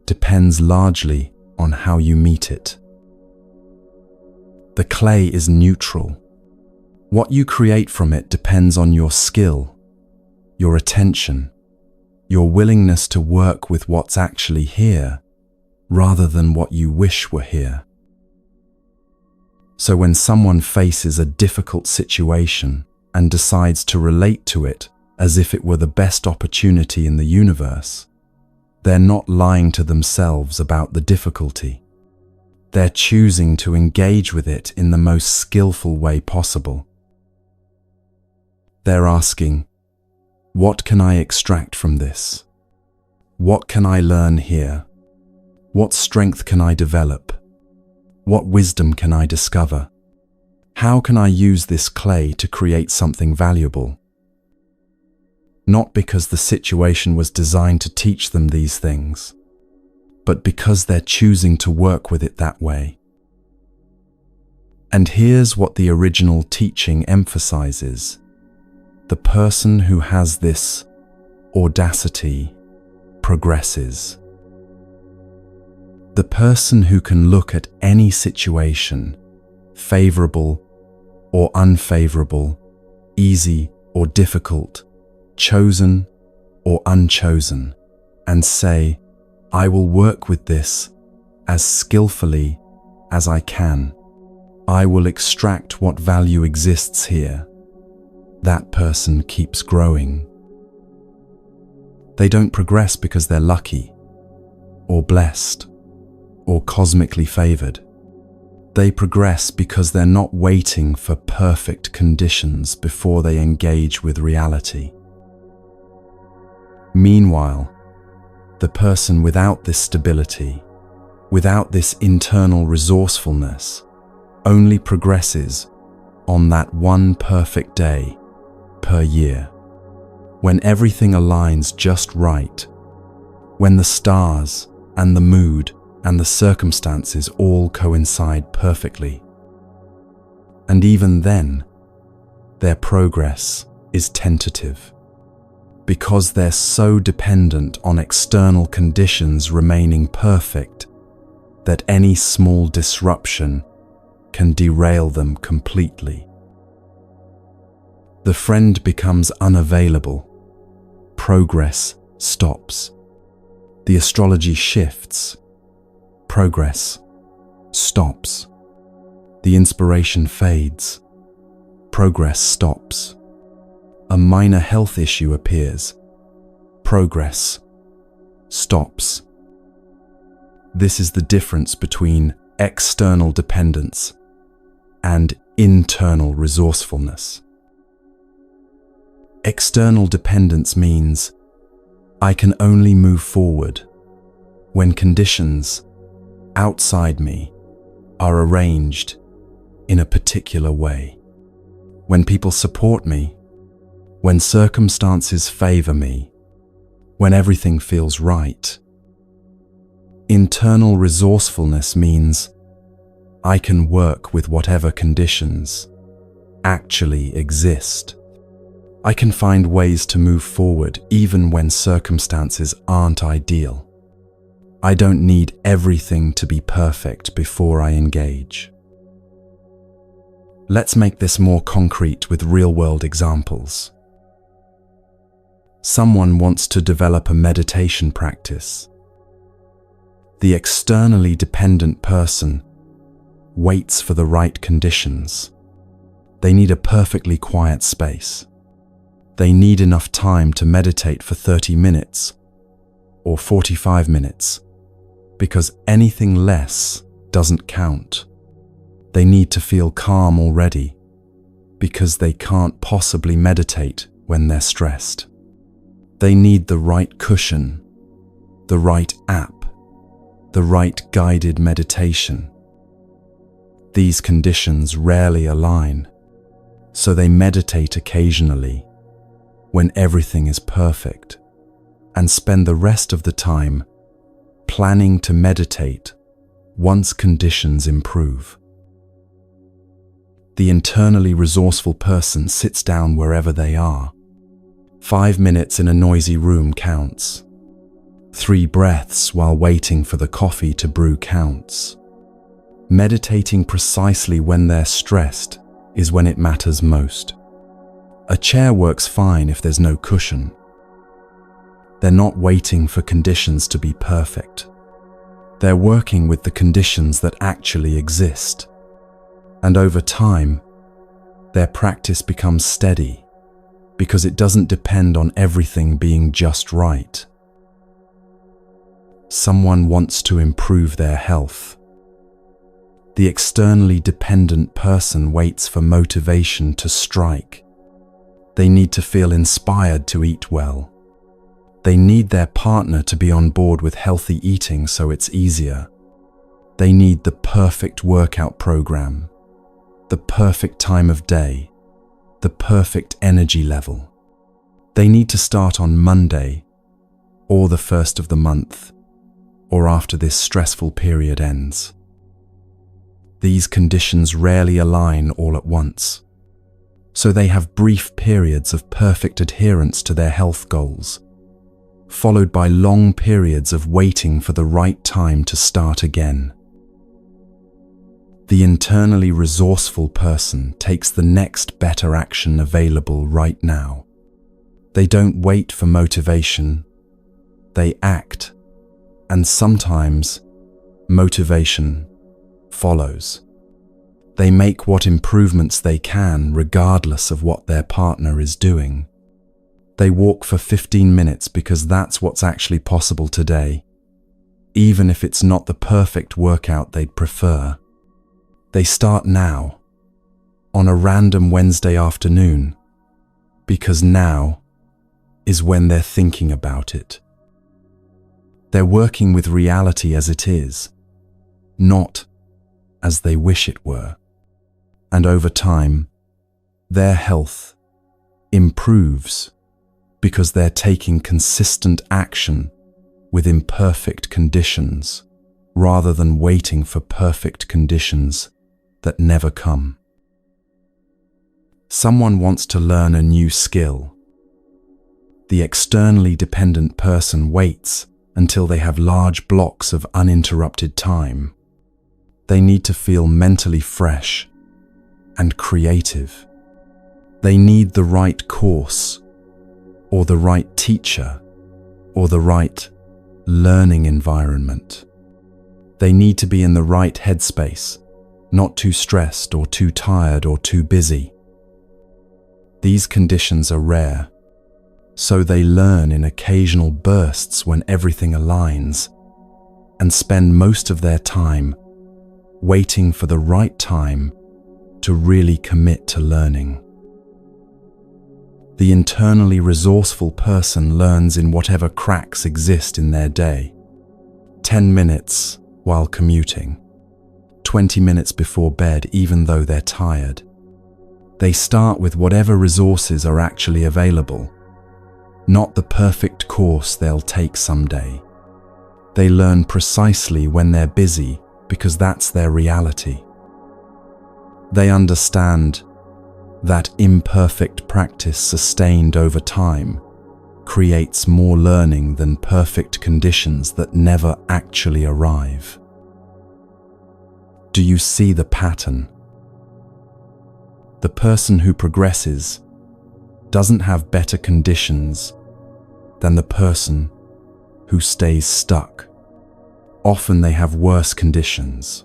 depends largely on how you meet it. The clay is neutral. What you create from it depends on your skill, your attention, your willingness to work with what's actually here, rather than what you wish were here. So when someone faces a difficult situation and decides to relate to it as if it were the best opportunity in the universe, they're not lying to themselves about the difficulty. They're choosing to engage with it in the most skillful way possible. They're asking, what can I extract from this? What can I learn here? What strength can I develop? What wisdom can I discover? How can I use this clay to create something valuable? Not because the situation was designed to teach them these things, but because they're choosing to work with it that way. And here's what the original teaching emphasizes. The person who has this audacity progresses. The person who can look at any situation, favorable or unfavorable, easy or difficult, chosen or unchosen, and say, I will work with this as skillfully as I can. I will extract what value exists here. That person keeps growing. They don't progress because they're lucky or blessed or cosmically favored. They progress because they're not waiting for perfect conditions before they engage with reality. Meanwhile, the person without this stability, without this internal resourcefulness, only progresses on that one perfect day per year, when everything aligns just right, when the stars and the mood and the circumstances all coincide perfectly. And even then, their progress is tentative, because they're so dependent on external conditions remaining perfect that any small disruption can derail them completely. The friend becomes unavailable. Progress stops. The astrology shifts. Progress stops. The inspiration fades. Progress stops. A minor health issue appears. Progress stops. This is the difference between external dependence and internal resourcefulness. External dependence means I can only move forward when conditions outside me are arranged in a particular way. When people support me, when circumstances favor me, when everything feels right. Internal resourcefulness means I can work with whatever conditions actually exist. I can find ways to move forward even when circumstances aren't ideal. I don't need everything to be perfect before I engage. Let's make this more concrete with real-world examples. Someone wants to develop a meditation practice. The externally dependent person waits for the right conditions. They need a perfectly quiet space. They need enough time to meditate for 30 minutes or 45 minutes, because anything less doesn't count. They need to feel calm already, because they can't possibly meditate when they're stressed. They need the right cushion, the right app, the right guided meditation. These conditions rarely align, so they meditate occasionally when everything is perfect and spend the rest of the time planning to meditate once conditions improve. The internally resourceful person sits down wherever they are. 5 minutes in a noisy room counts. 3 breaths while waiting for the coffee to brew counts. Meditating precisely when they're stressed is when it matters most. A chair works fine if there's no cushion. They're not waiting for conditions to be perfect. They're working with the conditions that actually exist. And over time, their practice becomes steady because it doesn't depend on everything being just right. Someone wants to improve their health. The externally dependent person waits for motivation to strike. They need to feel inspired to eat well. They need their partner to be on board with healthy eating so it's easier. They need the perfect workout program, the perfect time of day, the perfect energy level. They need to start on Monday or the first of the month or after this stressful period ends. These conditions rarely align all at once, so they have brief periods of perfect adherence to their health goals, followed by long periods of waiting for the right time to start again. The internally resourceful person takes the next better action available right now. They don't wait for motivation, they act, and sometimes motivation follows. They make what improvements they can regardless of what their partner is doing. They walk for 15 minutes because that's what's actually possible today, even if it's not the perfect workout they'd prefer. They start now, on a random Wednesday afternoon, because now is when they're thinking about it. They're working with reality as it is, not as they wish it were. And over time, their health improves because they're taking consistent action with imperfect conditions rather than waiting for perfect conditions that never come. Someone wants to learn a new skill. The externally dependent person waits until they have large blocks of uninterrupted time. They need to feel mentally fresh and creative. They need the right course, or the right teacher, or the right learning environment. They need to be in the right headspace, not too stressed or too tired or too busy. These conditions are rare, so they learn in occasional bursts when everything aligns, and spend most of their time waiting for the right time to really commit to learning. The internally resourceful person learns in whatever cracks exist in their day. 10 minutes while commuting, 20 minutes before bed even though they're tired. They start with whatever resources are actually available, not the perfect course they'll take someday. They learn precisely when they're busy because that's their reality. They understand that imperfect practice sustained over time creates more learning than perfect conditions that never actually arrive. Do you see the pattern? The person who progresses doesn't have better conditions than the person who stays stuck. Often they have worse conditions,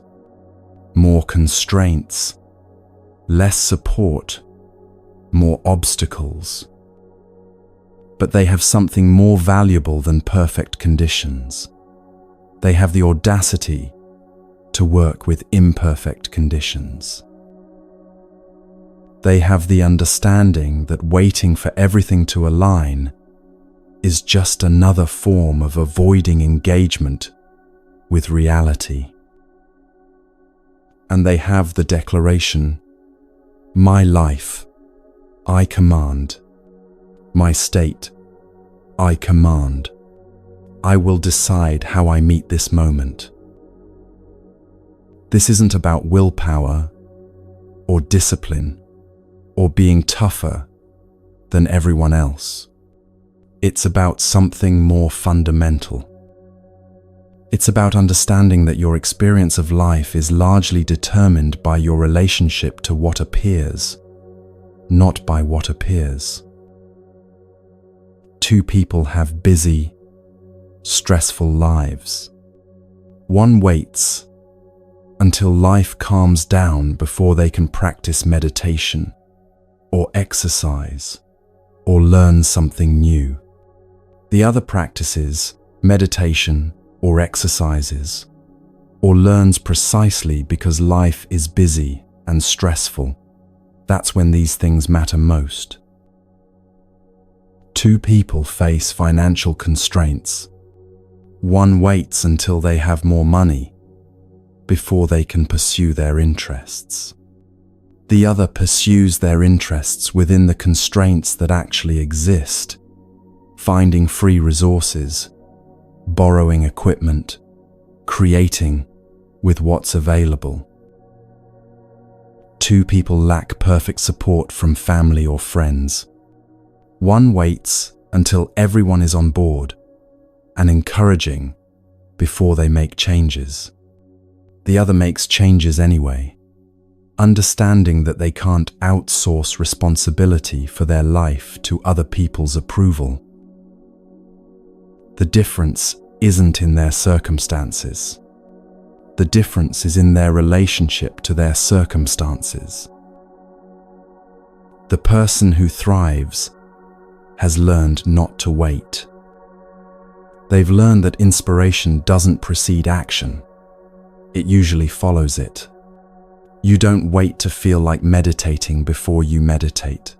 more constraints, less support, more obstacles. But they have something more valuable than perfect conditions. They have the audacity to work with imperfect conditions. They have the understanding that waiting for everything to align is just another form of avoiding engagement with reality. And they have the declaration, "My life, I command. My state, I command. I will decide how I meet this moment." This isn't about willpower or discipline or being tougher than everyone else. It's about something more fundamental. It's about understanding that your experience of life is largely determined by your relationship to what appears, not by what appears. Two people have busy, stressful lives. One waits until life calms down before they can practice meditation, or exercise, or learn something new. The other practices meditation or exercises, or learns precisely because life is busy and stressful. That's when these things matter most. Two people face financial constraints. One waits until they have more money before they can pursue their interests. The other pursues their interests within the constraints that actually exist, finding free resources, borrowing equipment, creating with what's available. Two people lack perfect support from family or friends. One waits until everyone is on board and encouraging before they make changes. The other makes changes anyway, understanding that they can't outsource responsibility for their life to other people's approval. The difference isn't in their circumstances. The difference is in their relationship to their circumstances. The person who thrives has learned not to wait. They've learned that inspiration doesn't precede action. It usually follows it. You don't wait to feel like meditating before you meditate.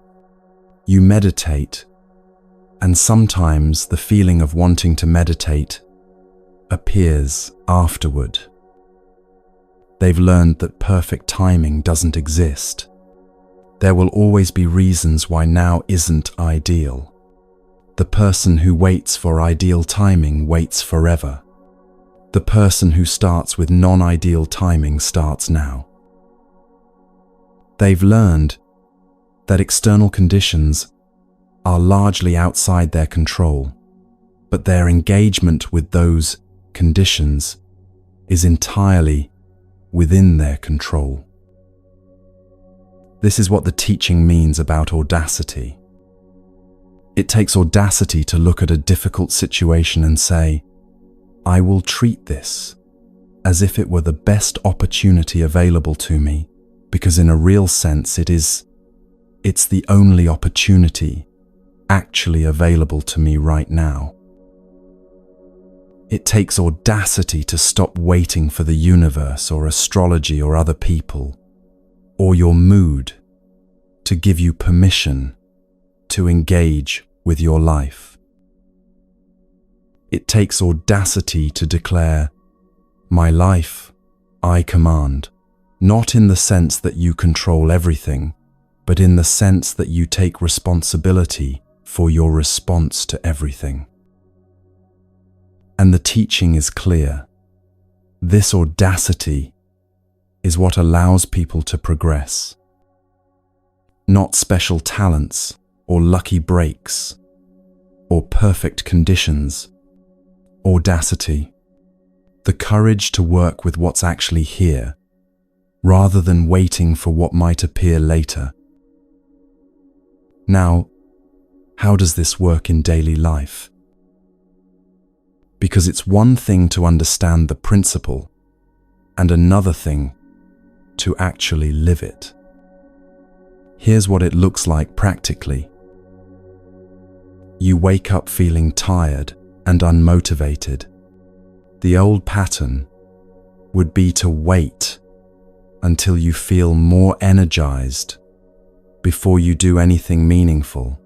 You meditate, and sometimes the feeling of wanting to meditate appears afterward. They've learned that perfect timing doesn't exist. There will always be reasons why now isn't ideal. The person who waits for ideal timing waits forever. The person who starts with non-ideal timing starts now. They've learned that external conditions are largely outside their control, but their engagement with those conditions is entirely within their control. This is what the teaching means about audacity. It takes audacity to look at a difficult situation and say, I will treat this as if it were the best opportunity available to me, because in a real sense it's the only opportunity actually available to me right now. It takes audacity to stop waiting for the universe or astrology or other people or your mood to give you permission to engage with your life. It takes audacity to declare, my life, I command. Not in the sense that you control everything, but in the sense that you take responsibility for your response to everything. And the teaching is clear. This audacity is what allows people to progress. Not special talents or lucky breaks or perfect conditions. Audacity. The courage to work with what's actually here, rather than waiting for what might appear later. Now, how does this work in daily life? Because it's one thing to understand the principle, and another thing to actually live it. Here's what it looks like practically. You wake up feeling tired and unmotivated. The old pattern would be to wait until you feel more energized before you do anything meaningful.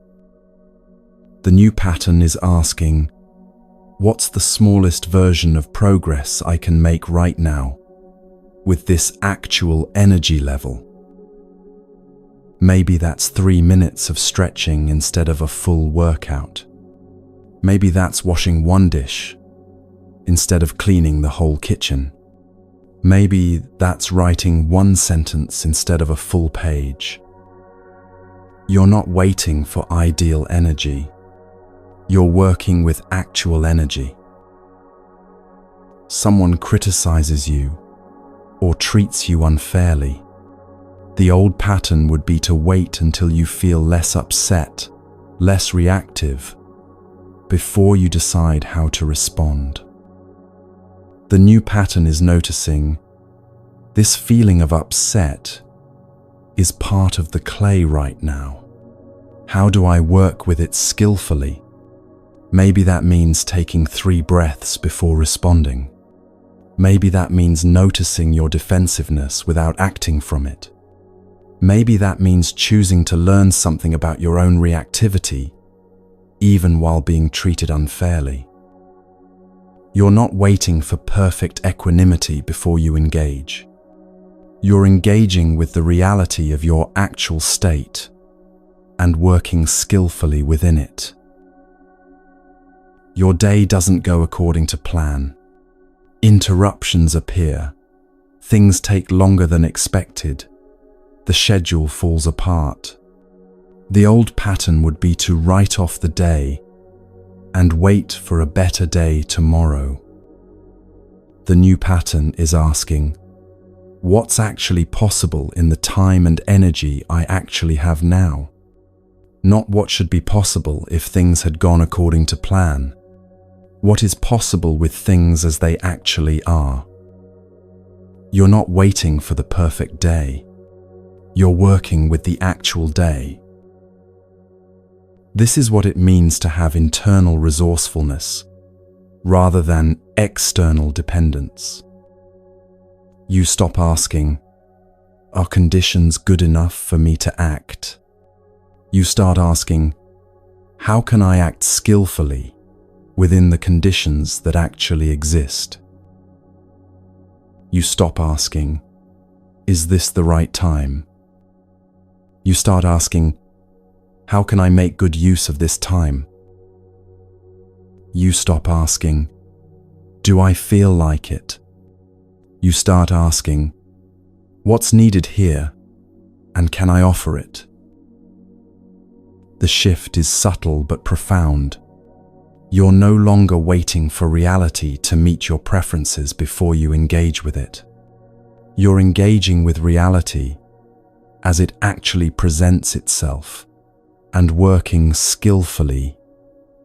The new pattern is asking, what's the smallest version of progress I can make right now with this actual energy level? Maybe that's 3 minutes of stretching instead of a full workout. Maybe that's washing one dish instead of cleaning the whole kitchen. Maybe that's writing one sentence instead of a full page. You're not waiting for ideal energy. You're working with actual energy. Someone criticizes you or treats you unfairly. The old pattern would be to wait until you feel less upset, less reactive, before you decide how to respond. The new pattern is noticing this feeling of upset is part of the clay right now. How do I work with it skillfully? Maybe that means taking 3 breaths before responding. Maybe that means noticing your defensiveness without acting from it. Maybe that means choosing to learn something about your own reactivity, even while being treated unfairly. You're not waiting for perfect equanimity before you engage. You're engaging with the reality of your actual state and working skillfully within it. Your day doesn't go according to plan. Interruptions appear. Things take longer than expected. The schedule falls apart. The old pattern would be to write off the day and wait for a better day tomorrow. The new pattern is asking, what's actually possible in the time and energy I actually have now? Not what should be possible if things had gone according to plan. What is possible with things as they actually are? You're not waiting for the perfect day. You're working with the actual day. This is what it means to have internal resourcefulness, rather than external dependence. You stop asking, are conditions good enough for me to act? You start asking, how can I act skillfully within the conditions that actually exist? You stop asking, is this the right time? You start asking, how can I make good use of this time? You stop asking, do I feel like it? You start asking, what's needed here, and can I offer it? The shift is subtle but profound. You're no longer waiting for reality to meet your preferences before you engage with it. You're engaging with reality as it actually presents itself and working skillfully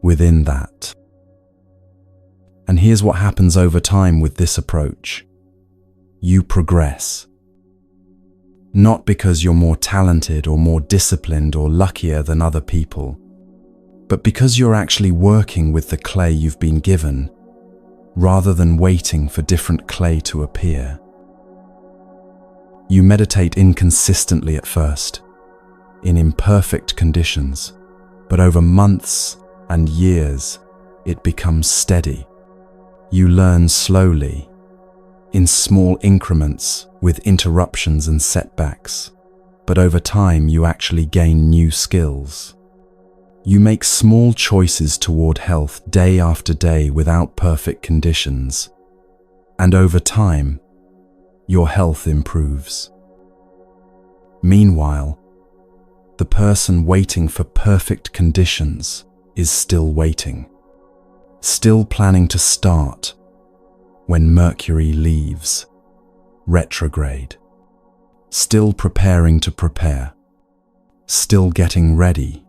within that. And here's what happens over time with this approach. You progress. Not because you're more talented or more disciplined or luckier than other people, but because you're actually working with the clay you've been given, rather than waiting for different clay to appear. You meditate inconsistently at first, in imperfect conditions, but over months and years, it becomes steady. You learn slowly, in small increments with interruptions and setbacks. But over time, you actually gain new skills. You make small choices toward health day after day without perfect conditions. And over time, your health improves. Meanwhile, the person waiting for perfect conditions is still waiting, still planning to start when Mercury leaves retrograde, still preparing to prepare, still getting ready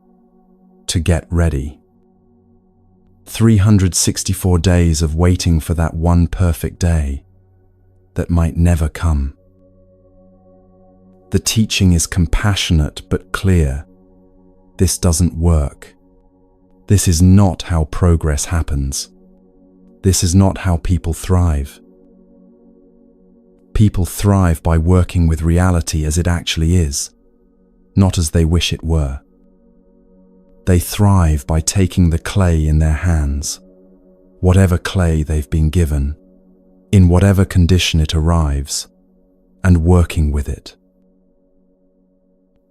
to get ready. 364 days of waiting for that one perfect day that might never come. The teaching is compassionate but clear. This doesn't work. This is not how progress happens. This is not how people thrive. People thrive by working with reality as it actually is, not as they wish it were. They thrive by taking the clay in their hands, whatever clay they've been given, in whatever condition it arrives, and working with it.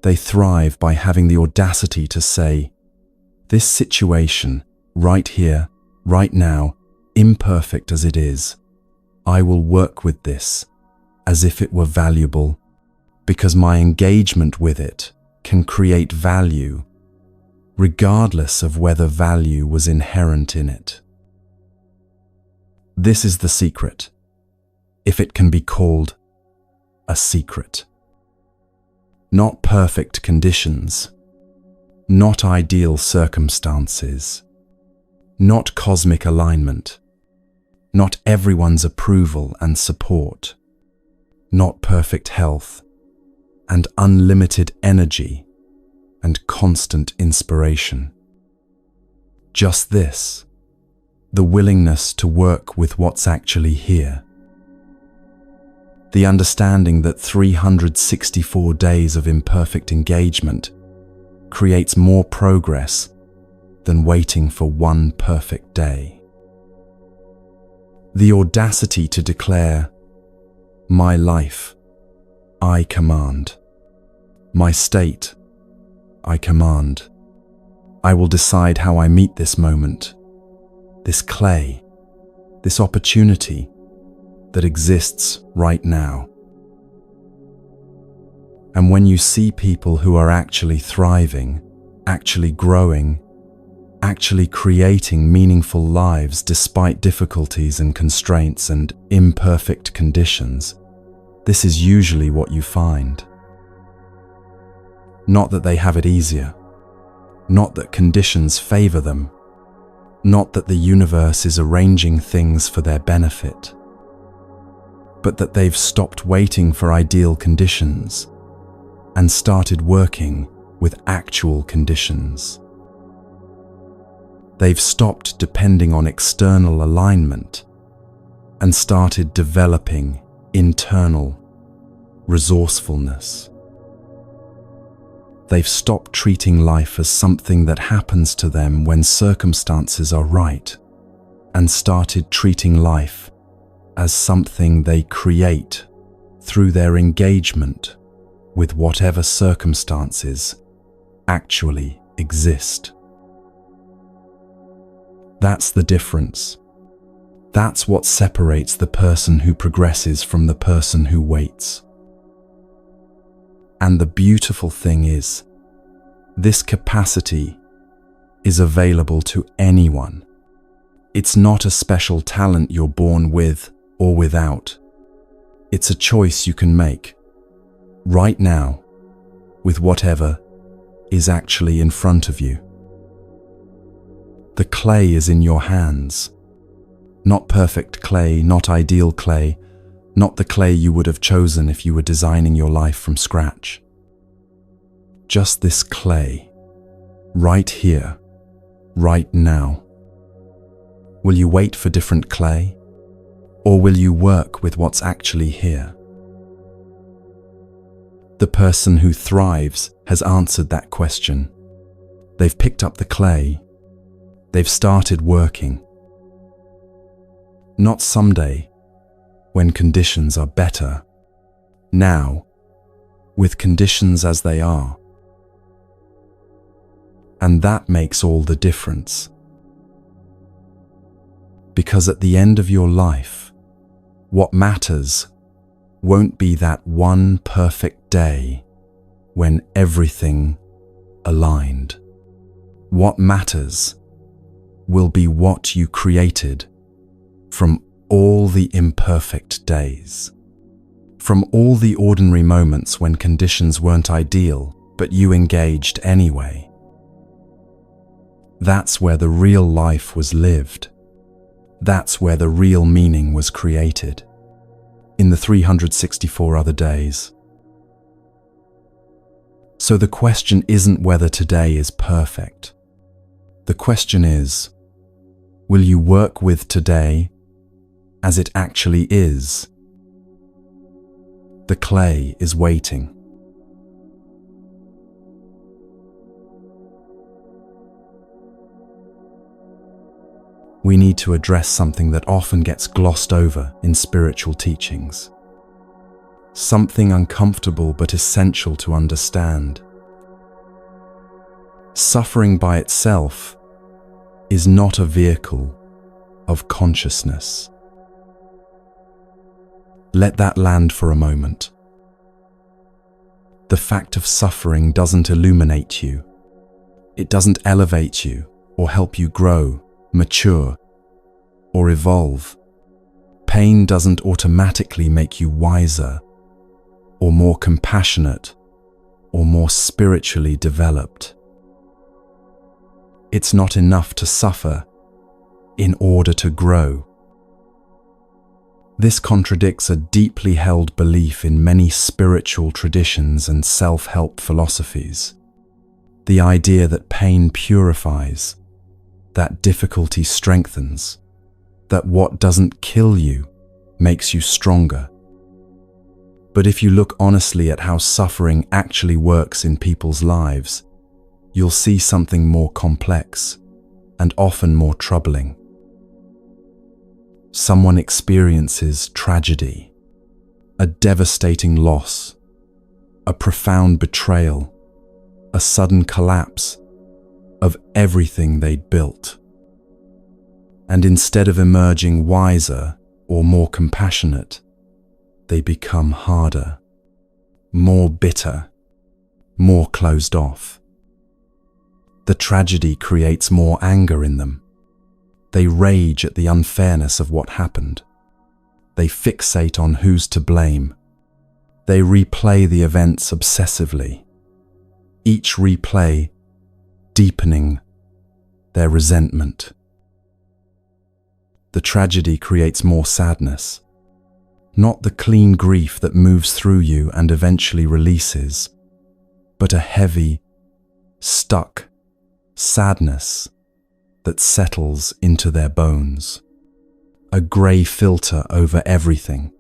They thrive by having the audacity to say, "This situation, right here, right now, imperfect as it is, I will work with this as if it were valuable, because my engagement with it can create value, regardless of whether value was inherent in it." This is the secret, if it can be called a secret. Not perfect conditions, not ideal circumstances, not cosmic alignment, not everyone's approval and support, not perfect health and unlimited energy and constant inspiration. Just this, the willingness to work with what's actually here. The understanding that 364 days of imperfect engagement creates more progress than waiting for one perfect day. The audacity to declare, "My life, I command. My state, I command. I will decide how I meet this moment, this clay, this opportunity that exists right now." And when you see people who are actually thriving, actually growing, actually creating meaningful lives despite difficulties and constraints and imperfect conditions, this is usually what you find. Not that they have it easier, not that conditions favor them, not that the universe is arranging things for their benefit, but that they've stopped waiting for ideal conditions and started working with actual conditions. They've stopped depending on external alignment and started developing internal resourcefulness. They've stopped treating life as something that happens to them when circumstances are right and started treating life as something they create through their engagement with whatever circumstances actually exist. That's the difference. That's what separates the person who progresses from the person who waits. And the beautiful thing is, this capacity is available to anyone. It's not a special talent you're born with or without. It's a choice you can make right now with whatever is actually in front of you. The clay is in your hands. Not perfect clay, not ideal clay, not the clay you would have chosen if you were designing your life from scratch. Just this clay, right here, right now. Will you wait for different clay, or will you work with what's actually here? The person who thrives has answered that question. They've picked up the clay. They've started working. Not someday, when conditions are better. Now, with conditions as they are. And that makes all the difference. Because at the end of your life, what matters won't be that one perfect day when everything aligned. What matters will be what you created from all the imperfect days, from all the ordinary moments when conditions weren't ideal, but you engaged anyway. That's where the real life was lived. That's where the real meaning was created, in the 364 other days. So the question isn't whether today is perfect. The question is, will you work with today as it actually is? The clay is waiting. We need to address something that often gets glossed over in spiritual teachings. Something uncomfortable but essential to understand. Suffering by itself is not a vehicle of consciousness. Let that land for a moment. The fact of suffering doesn't illuminate you. It doesn't elevate you or help you grow, mature, or evolve. Pain doesn't automatically make you wiser, or more compassionate, or more spiritually developed. It's not enough to suffer in order to grow. This contradicts a deeply held belief in many spiritual traditions and self-help philosophies. The idea that pain purifies, that difficulty strengthens, that what doesn't kill you makes you stronger. But if you look honestly at how suffering actually works in people's lives, you'll see something more complex and often more troubling. Someone experiences tragedy, a devastating loss, a profound betrayal, a sudden collapse of everything they'd built. And instead of emerging wiser or more compassionate, they become harder, more bitter, more closed off. The tragedy creates more anger in them. They rage at the unfairness of what happened. They fixate on who's to blame. They replay the events obsessively, each replay deepening their resentment. The tragedy creates more sadness, not the clean grief that moves through you and eventually releases, but a heavy, stuck sadness that settles into their bones. A grey filter over everything,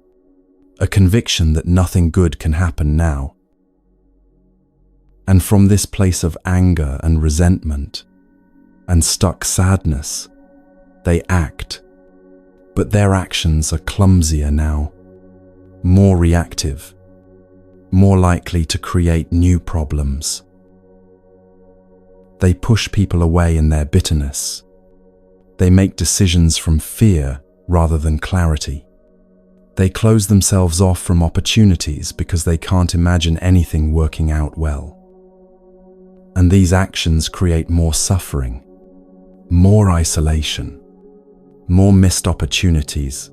a conviction that nothing good can happen now. And from this place of anger and resentment and stuck sadness, they act. But their actions are clumsier now, more reactive, more likely to create new problems. They push people away in their bitterness. They make decisions from fear rather than clarity. They close themselves off from opportunities because they can't imagine anything working out well. And these actions create more suffering, more isolation, more missed opportunities,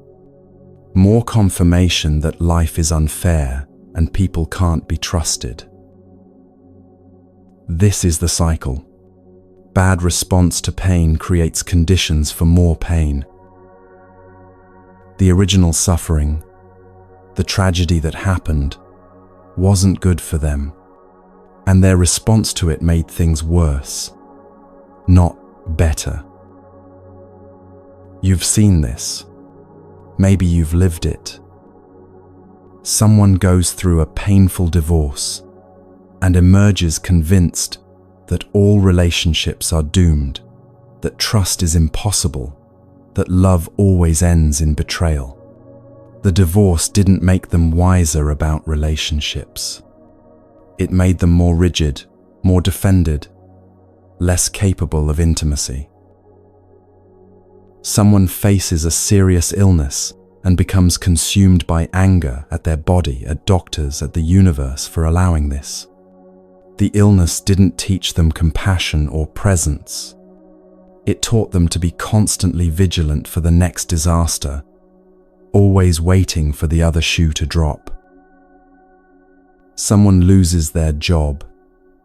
more confirmation that life is unfair and people can't be trusted. This is the cycle. Bad response to pain creates conditions for more pain. The original suffering, the tragedy that happened, wasn't good for them, and their response to it made things worse, not better. You've seen this. Maybe you've lived it. Someone goes through a painful divorce and emerges convinced that all relationships are doomed, that trust is impossible, that love always ends in betrayal. The divorce didn't make them wiser about relationships. It made them more rigid, more defended, less capable of intimacy. Someone faces a serious illness and becomes consumed by anger at their body, at doctors, at the universe for allowing this. The illness didn't teach them compassion or presence. It taught them to be constantly vigilant for the next disaster, always waiting for the other shoe to drop. Someone loses their job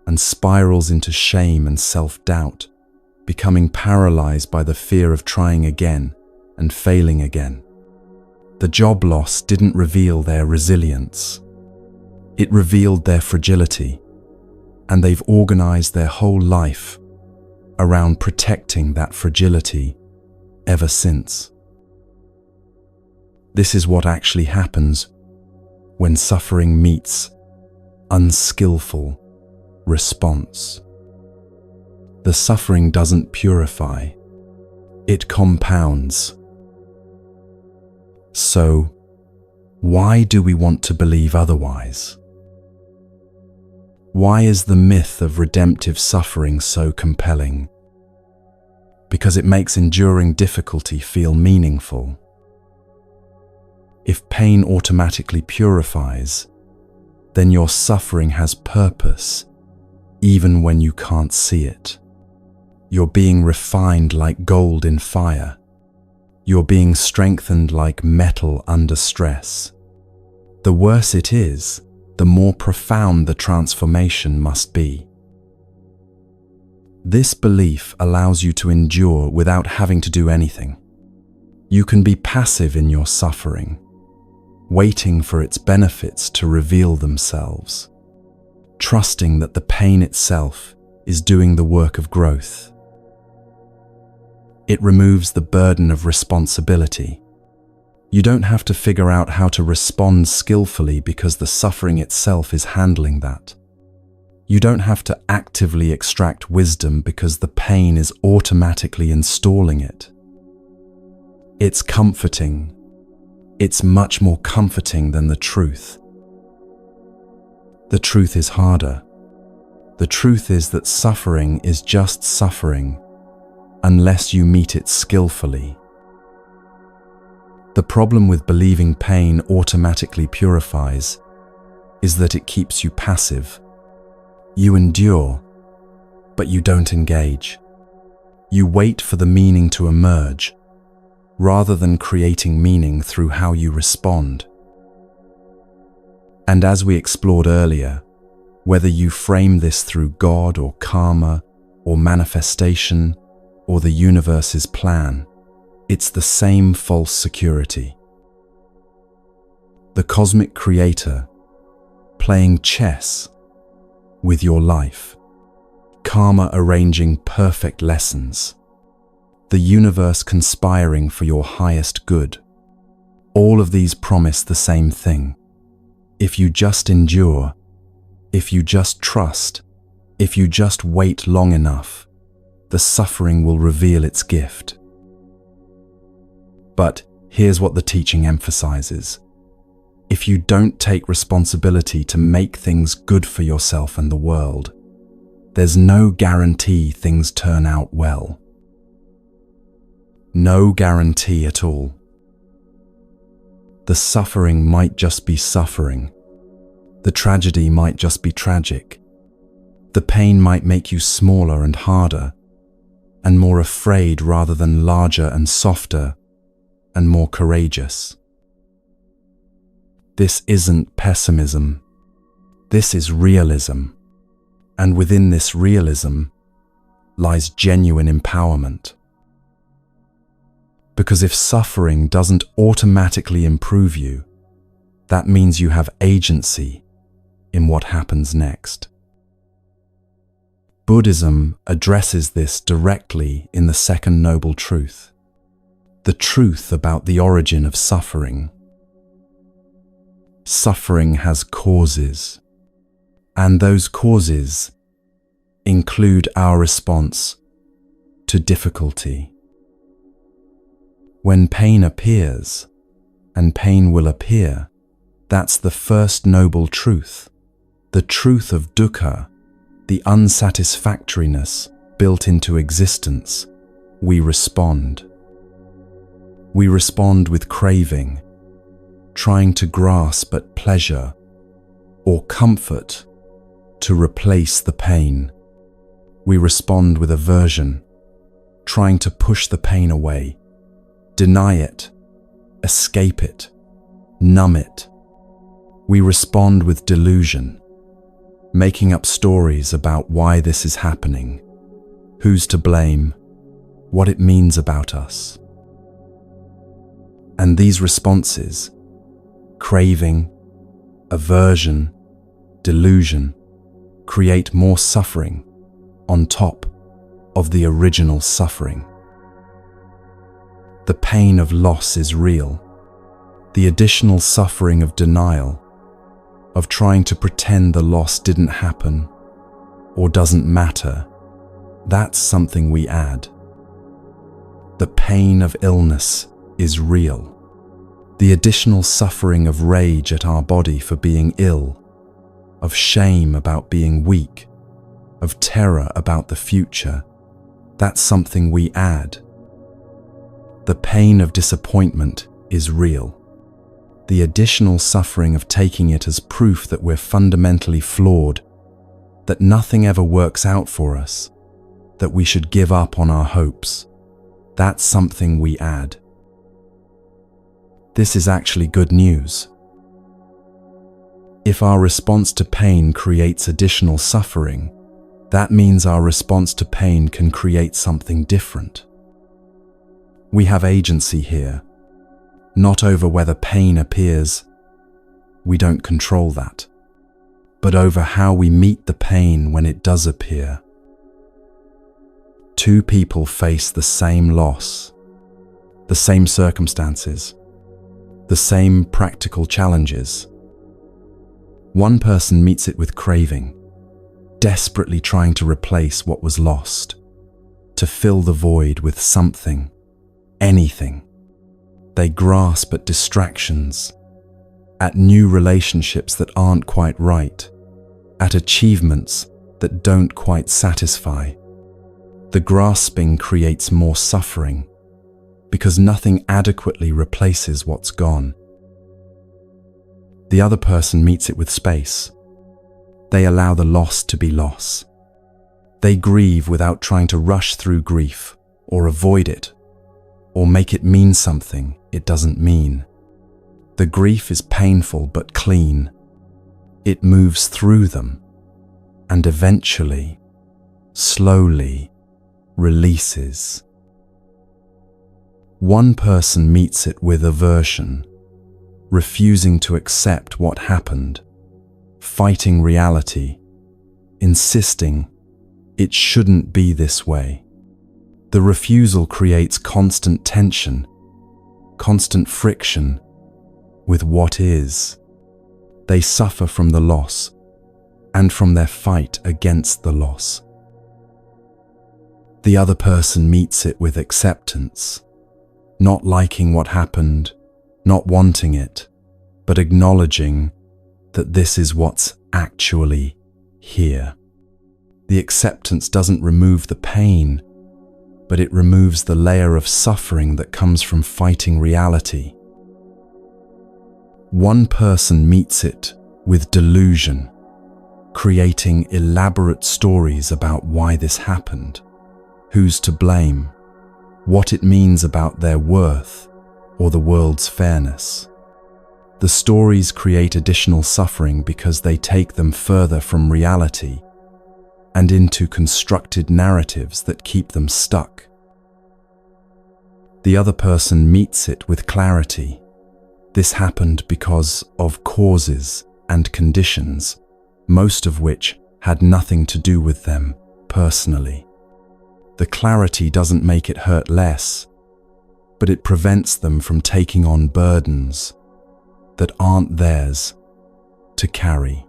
and spirals into shame and self-doubt, becoming paralyzed by the fear of trying again and failing again. The job loss didn't reveal their resilience. It revealed their fragility, and they've organized their whole life around protecting that fragility ever since. This is what actually happens when suffering meets unskillful response. The suffering doesn't purify, it compounds. So, why do we want to believe otherwise? Why is the myth of redemptive suffering so compelling? Because it makes enduring difficulty feel meaningful. If pain automatically purifies, then your suffering has purpose, even when you can't see it. You're being refined like gold in fire. You're being strengthened like metal under stress. The worse it is, the more profound the transformation must be. This belief allows you to endure without having to do anything. You can be passive in your suffering, waiting for its benefits to reveal themselves, trusting that the pain itself is doing the work of growth. It removes the burden of responsibility. You don't have to figure out how to respond skillfully because the suffering itself is handling that. You don't have to actively extract wisdom because the pain is automatically installing it. It's comforting. It's much more comforting than the truth. The truth is harder. The truth is that suffering is just suffering unless you meet it skillfully. The problem with believing pain automatically purifies is that it keeps you passive. You endure, but you don't engage. You wait for the meaning to emerge, rather than creating meaning through how you respond. And as we explored earlier, whether you frame this through God or karma or manifestation or the universe's plan, it's the same false security. The cosmic creator playing chess with your life, karma arranging perfect lessons, the universe conspiring for your highest good. All of these promise the same thing. If you just endure, if you just trust, if you just wait long enough, the suffering will reveal its gift. But here's what the teaching emphasizes. If you don't take responsibility to make things good for yourself and the world, there's no guarantee things turn out well. No guarantee at all. The suffering might just be suffering. The tragedy might just be tragic. The pain might make you smaller and harder, and more afraid rather than larger and softer, and more courageous. This isn't pessimism. This is realism. And within this realism lies genuine empowerment. Because if suffering doesn't automatically improve you, that means you have agency in what happens next. Buddhism addresses this directly in the second noble truth, the truth about the origin of suffering. Suffering has causes, and those causes include our response to difficulty. When pain appears, and pain will appear. That's the first noble truth. The truth of dukkha, the unsatisfactoriness built into existence. We respond. We respond with craving, trying to grasp at pleasure or comfort to replace the pain. We respond with aversion, trying to push the pain away, deny it, escape it, numb it. We respond with delusion, making up stories about why this is happening, who's to blame, what it means about us. And these responses, craving, aversion, delusion, create more suffering on top of the original suffering. The pain of loss is real. The additional suffering of denial, of trying to pretend the loss didn't happen or doesn't matter, that's something we add. The pain of illness is real. The additional suffering of rage at our body for being ill, of shame about being weak, of terror about the future, that's something we add. The pain of disappointment is real. The additional suffering of taking it as proof that we're fundamentally flawed, that nothing ever works out for us, that we should give up on our hopes, that's something we add. This is actually good news. If our response to pain creates additional suffering, that means our response to pain can create something different. We have agency here, not over whether pain appears. We don't control that, but over how we meet the pain when it does appear. Two people face the same loss, the same circumstances, the same practical challenges. One person meets it with craving, desperately trying to replace what was lost, to fill the void with something, anything. They grasp at distractions, at new relationships that aren't quite right, at achievements that don't quite satisfy. The grasping creates more suffering because nothing adequately replaces what's gone. The other person meets it with space. They allow the loss to be loss. They grieve without trying to rush through grief or avoid it or make it mean something it doesn't mean. The grief is painful but clean. It moves through them and eventually, slowly, releases. One person meets it with aversion, refusing to accept what happened, fighting reality, insisting it shouldn't be this way. The refusal creates constant tension, constant friction with what is. They suffer from the loss and from their fight against the loss. The other person meets it with acceptance, not liking what happened, not wanting it, but acknowledging that this is what's actually here. The acceptance doesn't remove the pain, but it removes the layer of suffering that comes from fighting reality. One person meets it with delusion, creating elaborate stories about why this happened, who's to blame, what it means about their worth or the world's fairness. The stories create additional suffering because they take them further from reality and into constructed narratives that keep them stuck. The other person meets it with clarity. This happened because of causes and conditions, most of which had nothing to do with them personally. The clarity doesn't make it hurt less, but it prevents them from taking on burdens that aren't theirs to carry.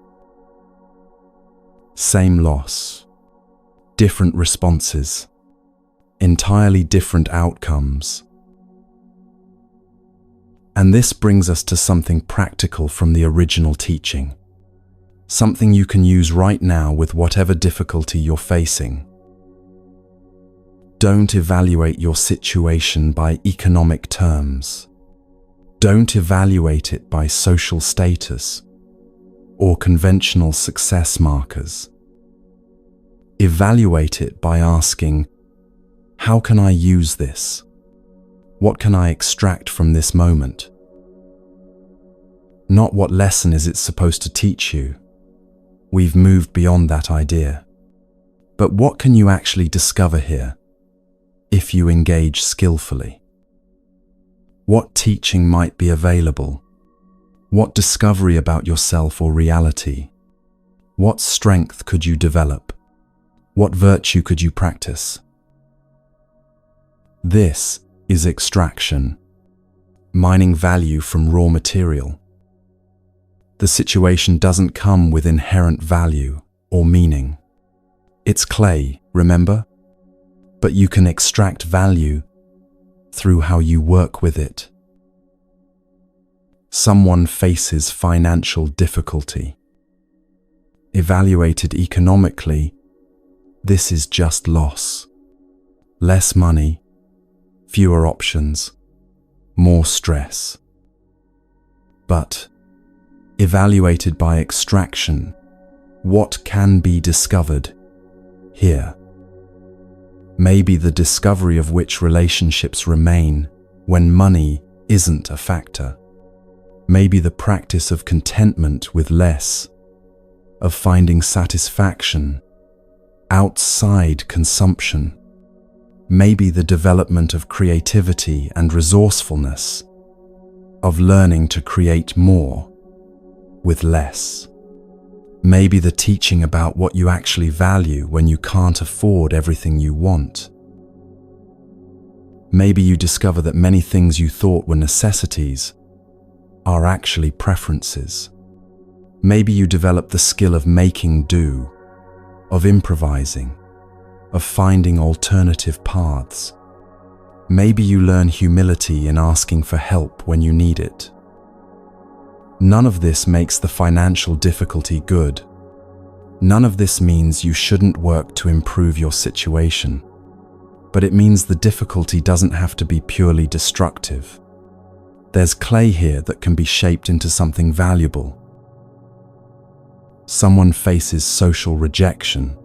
Same loss, different responses, entirely different outcomes. And this brings us to something practical from the original teaching. Something you can use right now with whatever difficulty you're facing. Don't evaluate your situation by economic terms. Don't evaluate it by social status or conventional success markers. Evaluate it by asking, how can I use this? What can I extract from this moment? Not what lesson is it supposed to teach you. We've moved beyond that idea. But what can you actually discover here if you engage skillfully? What teaching might be available? What discovery about yourself or reality? What strength could you develop? What virtue could you practice? This is extraction, mining value from raw material. The situation doesn't come with inherent value or meaning. It's clay, remember? But you can extract value through how you work with it. Someone faces financial difficulty. Evaluated economically, this is just loss. Less money, fewer options, more stress. But evaluated by extraction, what can be discovered here? Maybe the discovery of which relationships remain when money isn't a factor. Maybe the practice of contentment with less, of finding satisfaction outside consumption. Maybe the development of creativity and resourcefulness, of learning to create more with less. Maybe the teaching about what you actually value when you can't afford everything you want. Maybe you discover that many things you thought were necessities are actually preferences. Maybe you develop the skill of making do, of improvising, of finding alternative paths. Maybe you learn humility in asking for help when you need it. None of this makes the financial difficulty good. None of this means you shouldn't work to improve your situation. But it means the difficulty doesn't have to be purely destructive. There's clay here that can be shaped into something valuable. Someone faces social rejection.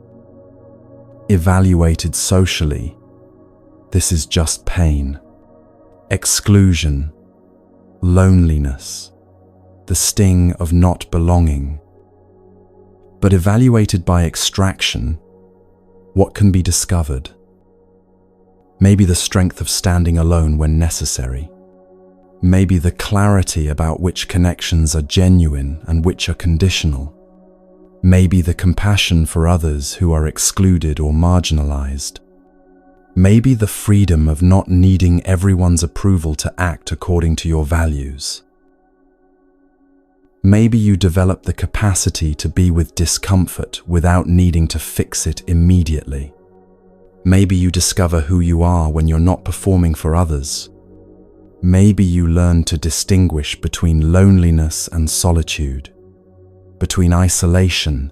Evaluated socially, this is just pain, exclusion, loneliness, the sting of not belonging. But evaluated by extraction, what can be discovered? Maybe the strength of standing alone when necessary. Maybe the clarity about which connections are genuine and which are conditional. Maybe the compassion for others who are excluded or marginalized. Maybe the freedom of not needing everyone's approval to act according to your values. Maybe you develop the capacity to be with discomfort without needing to fix it immediately. Maybe you discover who you are when you're not performing for others. Maybe you learn to distinguish between loneliness and solitude, between isolation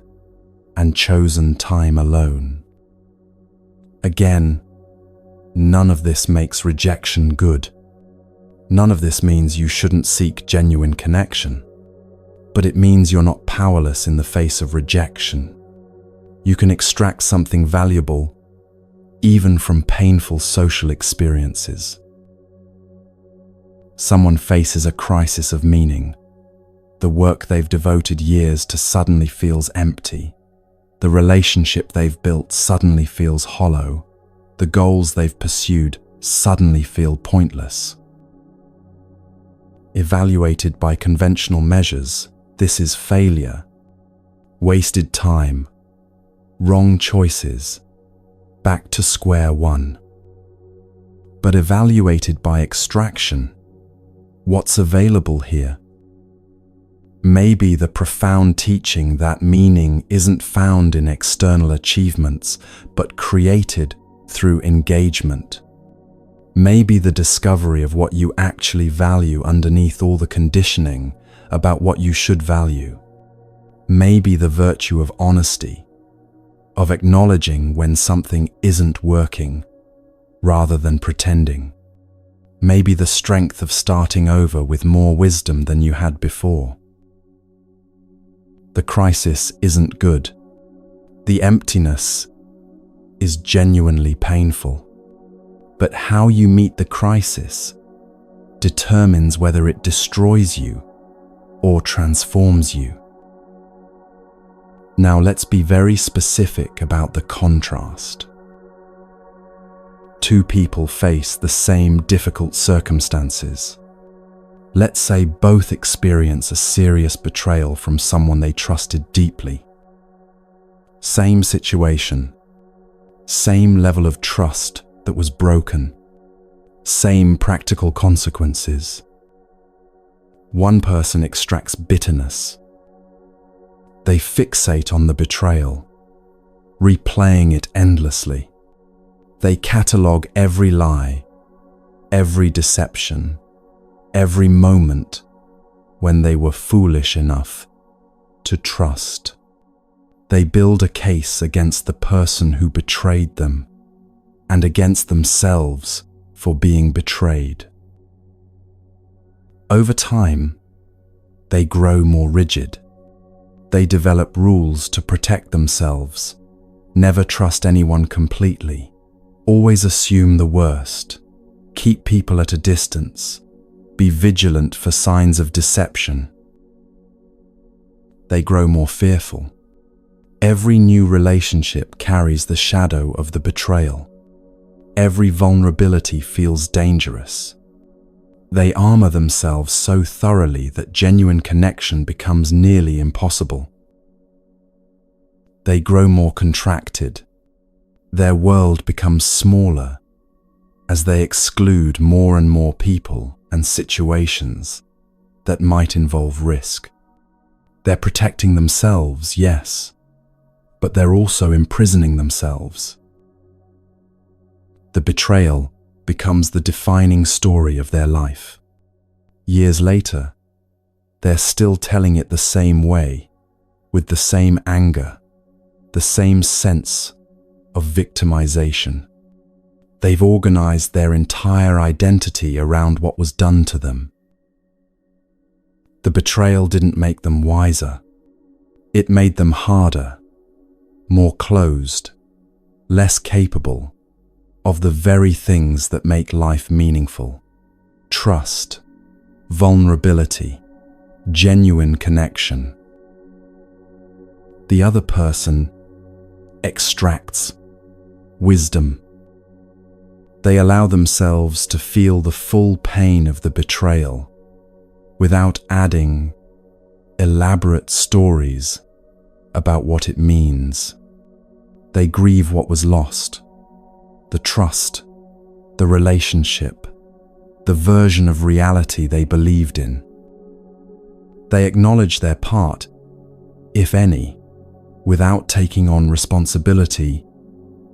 and chosen time alone. Again, none of this makes rejection good. None of this means you shouldn't seek genuine connection. But it means you're not powerless in the face of rejection. You can extract something valuable even from painful social experiences. Someone faces a crisis of meaning. The work they've devoted years to suddenly feels empty. The relationship they've built suddenly feels hollow. The goals they've pursued suddenly feel pointless. Evaluated by conventional measures, this is failure, wasted time, wrong choices, back to square one. But evaluated by extraction, what's available here? Maybe the profound teaching that meaning isn't found in external achievements, but created through engagement. Maybe the discovery of what you actually value underneath all the conditioning about what you should value. Maybe the virtue of honesty, of acknowledging when something isn't working rather than pretending. Maybe the strength of starting over with more wisdom than you had before. The crisis isn't good. The emptiness is genuinely painful. But how you meet the crisis determines whether it destroys you or transforms you. Now let's be very specific about the contrast. Two people face the same difficult circumstances. Let's say both experience a serious betrayal from someone they trusted deeply. Same situation, same level of trust that was broken, same practical consequences. One person extracts bitterness. They fixate on the betrayal, replaying it endlessly. They catalogue every lie, every deception, every moment when they were foolish enough to trust. They build a case against the person who betrayed them and against themselves for being betrayed. Over time, they grow more rigid. They develop rules to protect themselves, never trust anyone completely, always assume the worst, keep people at a distance, be vigilant for signs of deception. They grow more fearful. Every new relationship carries the shadow of the betrayal. Every vulnerability feels dangerous. They armor themselves so thoroughly that genuine connection becomes nearly impossible. They grow more contracted. Their world becomes smaller as they exclude more and more people and situations that might involve risk. They're protecting themselves, yes, but they're also imprisoning themselves. The betrayal becomes the defining story of their life. Years later, they're still telling it the same way, with the same anger, the same sense of victimization. They've organized their entire identity around what was done to them. The betrayal didn't make them wiser. It made them harder, more closed, less capable of the very things that make life meaningful: trust, vulnerability, genuine connection. The other person extracts wisdom. They allow themselves to feel the full pain of the betrayal without adding elaborate stories about what it means. They grieve what was lost: the trust, the relationship, the version of reality they believed in. They acknowledge their part, if any, without taking on responsibility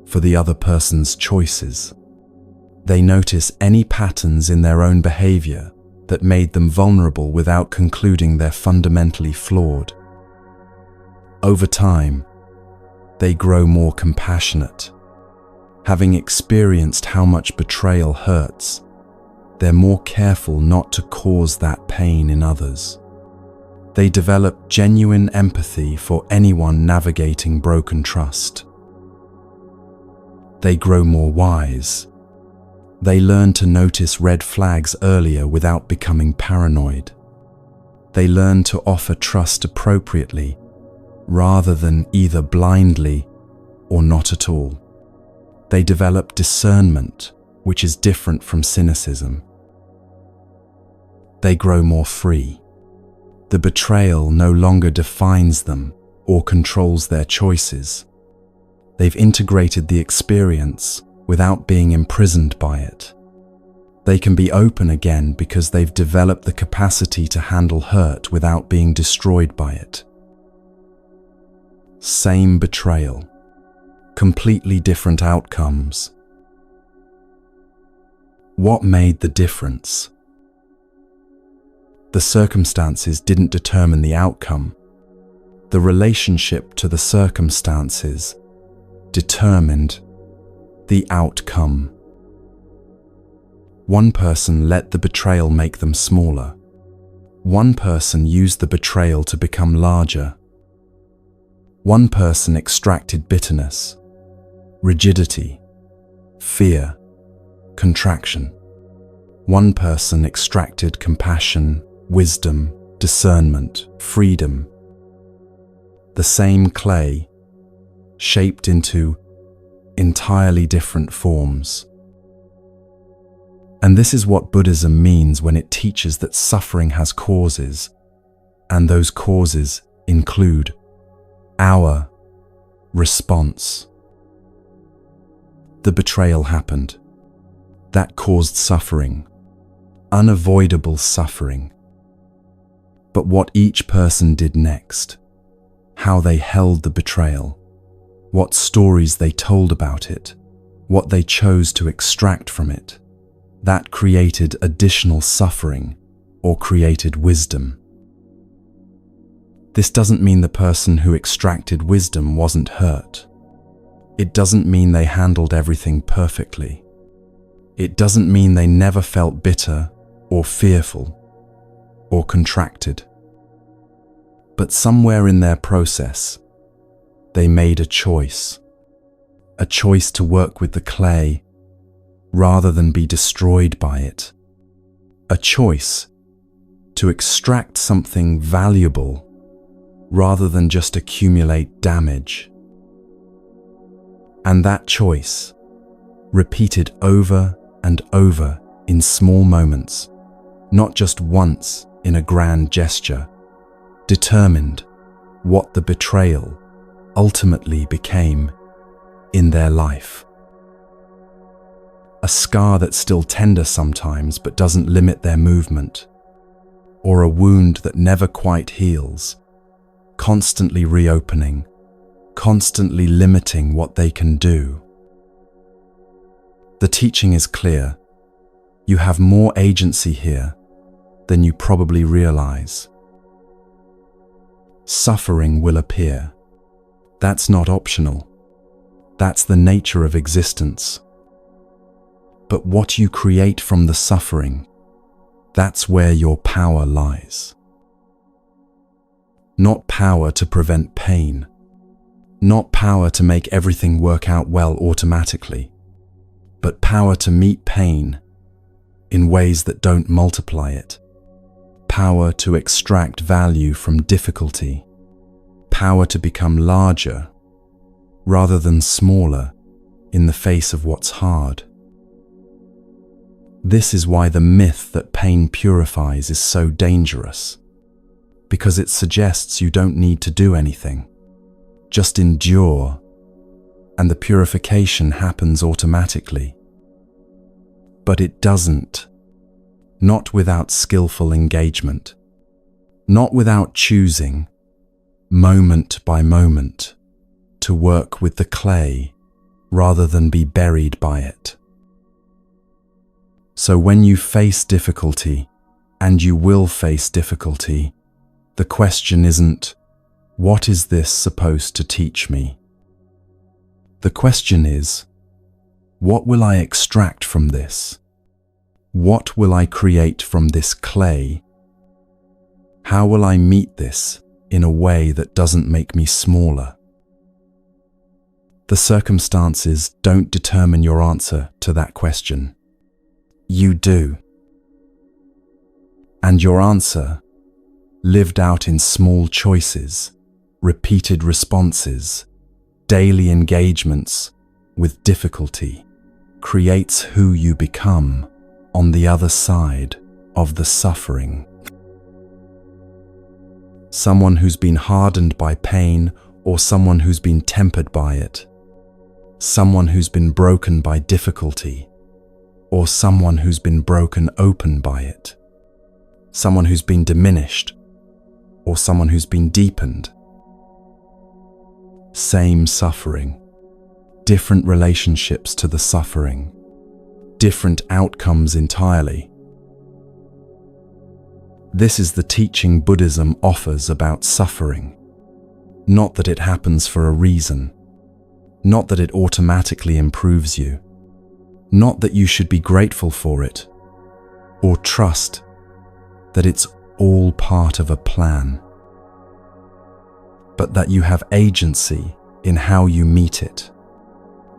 for the other person's choices. They notice any patterns in their own behavior that made them vulnerable without concluding they're fundamentally flawed. Over time, they grow more compassionate. Having experienced how much betrayal hurts, they're more careful not to cause that pain in others. They develop genuine empathy for anyone navigating broken trust. They grow more wise. They learn to notice red flags earlier without becoming paranoid. They learn to offer trust appropriately rather than either blindly or not at all. They develop discernment, which is different from cynicism. They grow more free. The betrayal no longer defines them or controls their choices. They've integrated the experience without being imprisoned by it. They can be open again because they've developed the capacity to handle hurt without being destroyed by it. Same betrayal, completely different outcomes. What made the difference? The circumstances didn't determine the outcome. The relationship to the circumstances determined the outcome. One person let the betrayal make them smaller. One person used the betrayal to become larger. One person extracted bitterness, rigidity, fear, contraction. One person extracted compassion, wisdom, discernment, freedom. The same clay, shaped into entirely different forms. And this is what Buddhism means when it teaches that suffering has causes, and those causes include our response. The betrayal happened. That caused suffering, unavoidable suffering. But what each person did next, how they held the betrayal, what stories they told about it, what they chose to extract from it, that created additional suffering or created wisdom. This doesn't mean the person who extracted wisdom wasn't hurt. It doesn't mean they handled everything perfectly. It doesn't mean they never felt bitter or fearful or contracted. But somewhere in their process, they made a choice to work with the clay rather than be destroyed by it, a choice to extract something valuable rather than just accumulate damage. And that choice, repeated over and over in small moments, not just once in a grand gesture, determined what the betrayal ultimately became in their life. A scar that's still tender sometimes but doesn't limit their movement, or a wound that never quite heals, constantly reopening, constantly limiting what they can do. The teaching is clear. You have more agency here than you probably realize. Suffering will appear. That's not optional. That's the nature of existence. But what you create from the suffering, that's where your power lies. Not power to prevent pain. Not power to make everything work out well automatically, but power to meet pain in ways that don't multiply it. Power to extract value from difficulty. Power to become larger rather than smaller in the face of what's hard. This is why the myth that pain purifies is so dangerous, because it suggests you don't need to do anything. Just endure, and the purification happens automatically. But it doesn't. Not without skillful engagement. Not without choosing, moment by moment, to work with the clay rather than be buried by it. So when you face difficulty, and you will face difficulty, the question isn't, what is this supposed to teach me? The question is, what will I extract from this? What will I create from this clay? How will I meet this in a way that doesn't make me smaller? The circumstances don't determine your answer to that question. You do. And your answer, lived out in small choices, repeated responses, daily engagements with difficulty, creates who you become on the other side of the suffering. Someone who's been hardened by pain, or someone who's been tempered by it. Someone who's been broken by difficulty, or someone who's been broken open by it. Someone who's been diminished, or someone who's been deepened. Same suffering, different relationships to the suffering, different outcomes entirely. This is the teaching Buddhism offers about suffering. Not that it happens for a reason. Not that it automatically improves you. Not that you should be grateful for it, or trust that it's all part of a plan, but that you have agency in how you meet it.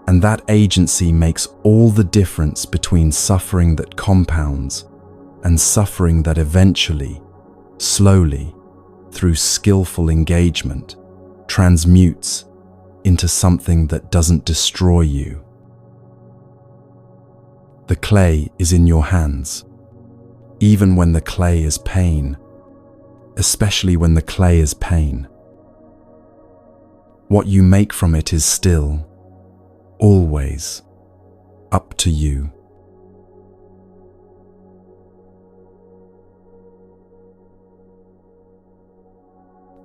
And that agency makes all the difference between suffering that compounds and suffering that eventually, slowly, through skillful engagement, transmutes into something that doesn't destroy you. The clay is in your hands, even when the clay is pain, especially when the clay is pain. What you make from it is still, always, up to you.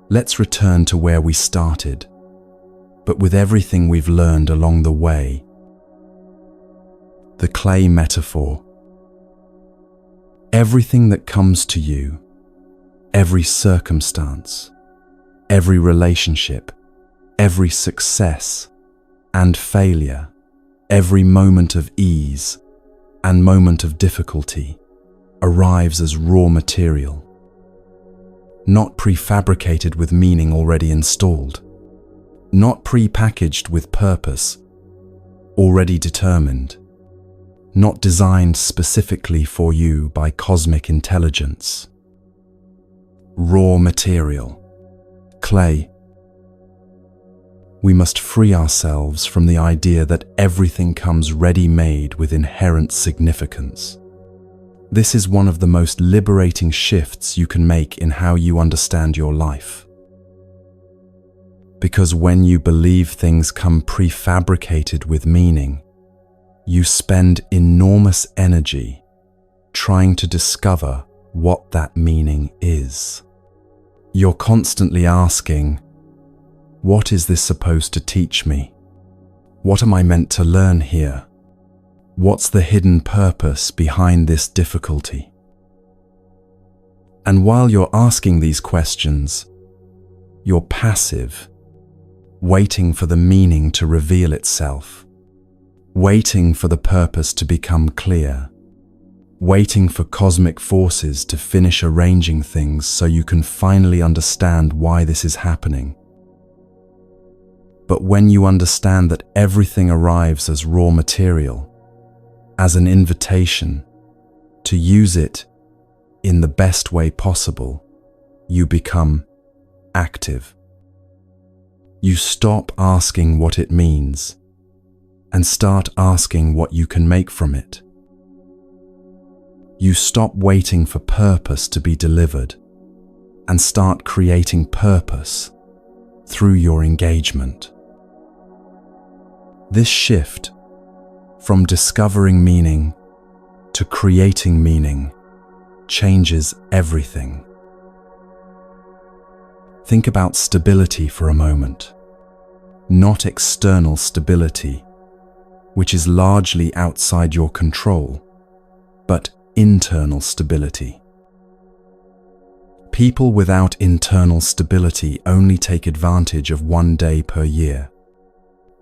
Let's return to where we started, but with everything we've learned along the way. The clay metaphor. Everything that comes to you, every circumstance, every relationship, every success and failure, every moment of ease and moment of difficulty arrives as raw material, not prefabricated with meaning already installed, not prepackaged with purpose already determined, not designed specifically for you by cosmic intelligence. Raw material, clay. We must free ourselves from the idea that everything comes ready-made with inherent significance. This is one of the most liberating shifts you can make in how you understand your life. Because when you believe things come prefabricated with meaning, you spend enormous energy trying to discover what that meaning is. You're constantly asking, what is this supposed to teach me? What am I meant to learn here? What's the hidden purpose behind this difficulty? And while you're asking these questions, you're passive, waiting for the meaning to reveal itself, waiting for the purpose to become clear, waiting for cosmic forces to finish arranging things so you can finally understand why this is happening. But when you understand that everything arrives as raw material, as an invitation to use it in the best way possible, you become active. You stop asking what it means and start asking what you can make from it. You stop waiting for purpose to be delivered and start creating purpose through your engagement. This shift from discovering meaning to creating meaning changes everything. Think about stability for a moment. Not external stability, which is largely outside your control, but internal stability. People without internal stability only take advantage of one day per year.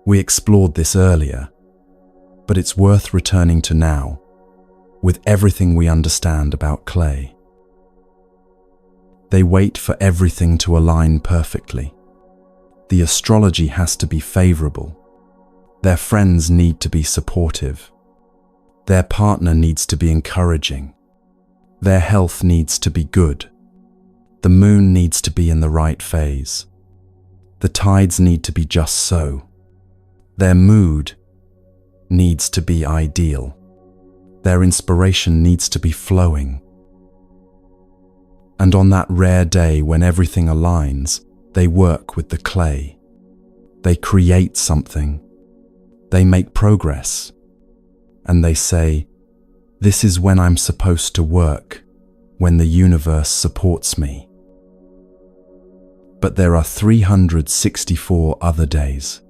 We explored this earlier, but it's worth returning to now, with everything we understand about clay. They wait for everything to align perfectly. The astrology has to be favorable. Their friends need to be supportive. Their partner needs to be encouraging. Their health needs to be good. The moon needs to be in the right phase. The tides need to be just so. Their mood needs to be ideal. Their inspiration needs to be flowing. And on that rare day when everything aligns, they work with the clay. They create something. They make progress. And they say, this is when I'm supposed to work, when the universe supports me. But there are 364 other days.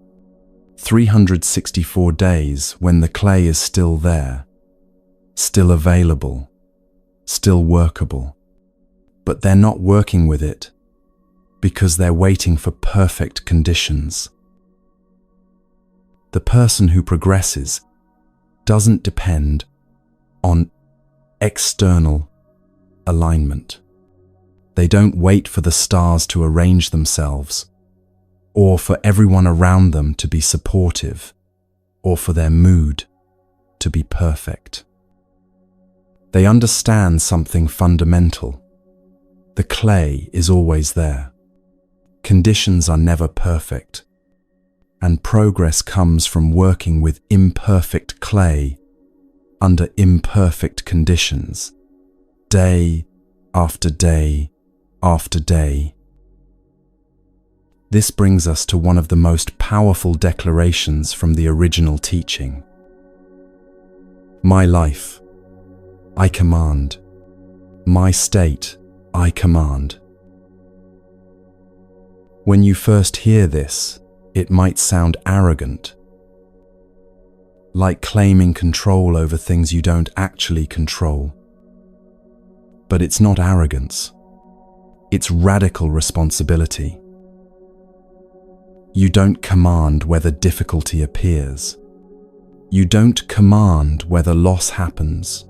364 days when the clay is still there, still available, still workable. But they're not working with it because they're waiting for perfect conditions. The person who progresses doesn't depend on external alignment. They don't wait for the stars to arrange themselves, or for everyone around them to be supportive, or for their mood to be perfect. They understand something fundamental. The clay is always there. Conditions are never perfect, and progress comes from working with imperfect clay under imperfect conditions, day after day after day. This brings us to one of the most powerful declarations from the original teaching. My life, I command. My state, I command. When you first hear this, it might sound arrogant, like claiming control over things you don't actually control. But it's not arrogance. It's radical responsibility. You don't command whether difficulty appears. You don't command whether loss happens,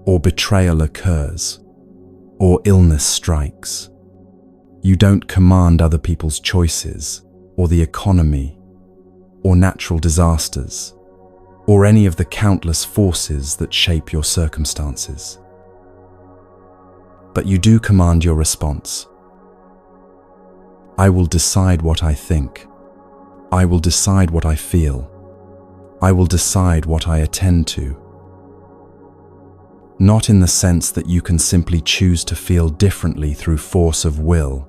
or betrayal occurs, or illness strikes. You don't command other people's choices, or the economy, or natural disasters, or any of the countless forces that shape your circumstances. But you do command your response. I will decide what I think. I will decide what I feel. I will decide what I attend to. Not in the sense that you can simply choose to feel differently through force of will.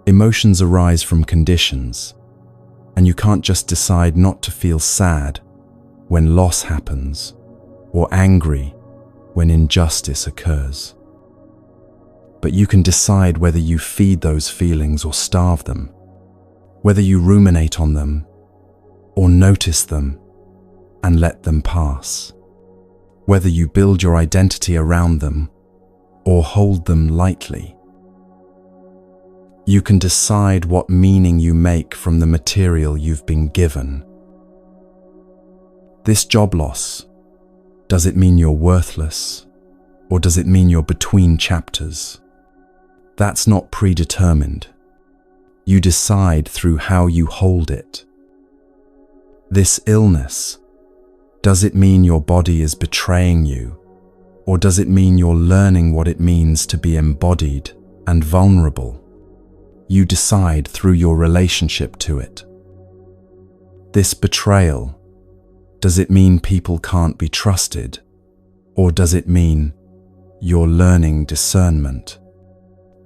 Emotions arise from conditions, and you can't just decide not to feel sad when loss happens, or angry when injustice occurs. But you can decide whether you feed those feelings or starve them, whether you ruminate on them or notice them and let them pass, whether you build your identity around them or hold them lightly. You can decide what meaning you make from the material you've been given. This job loss, does it mean you're worthless, or does it mean you're between chapters? That's not predetermined. You decide through how you hold it. This illness, does it mean your body is betraying you, or does it mean you're learning what it means to be embodied and vulnerable? You decide through your relationship to it. This betrayal, does it mean people can't be trusted, or does it mean you're learning discernment?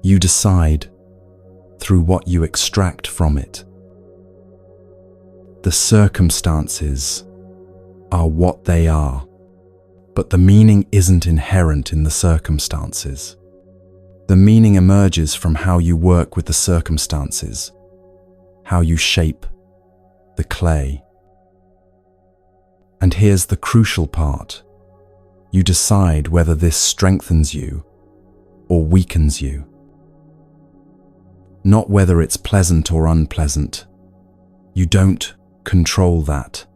You decide through what you extract from it. The circumstances are what they are, but the meaning isn't inherent in the circumstances. The meaning emerges from how you work with the circumstances, how you shape the clay. And here's the crucial part. You decide whether this strengthens you or weakens you. Not whether it's pleasant or unpleasant. You don't control that.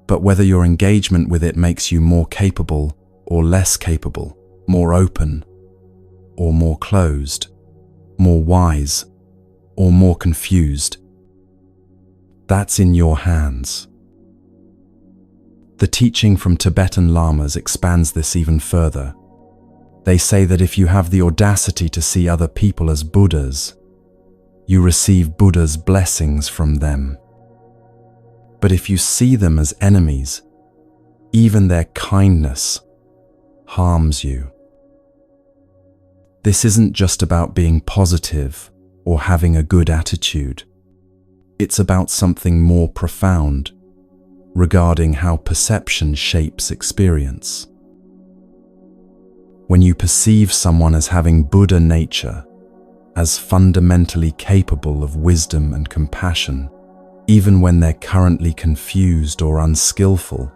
But whether your engagement with it makes you more capable or less capable, more open or more closed, more wise or more confused. That's in your hands. The teaching from Tibetan lamas expands this even further. They say that if you have the audacity to see other people as Buddhas, you receive Buddha's blessings from them. But if you see them as enemies, even their kindness harms you. This isn't just about being positive or having a good attitude. It's about something more profound regarding how perception shapes experience. When you perceive someone as having Buddha nature, as fundamentally capable of wisdom and compassion, even when they're currently confused or unskillful,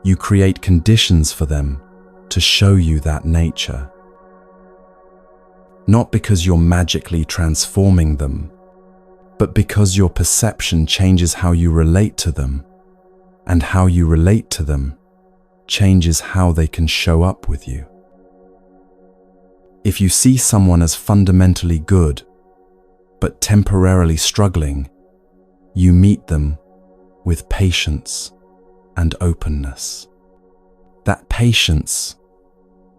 You create conditions for them to show you that nature. Not because you're magically transforming them, but because your perception changes how you relate to them, and how you relate to them changes how they can show up with you. If you see someone as fundamentally good, but temporarily struggling, you meet them with patience and openness. That patience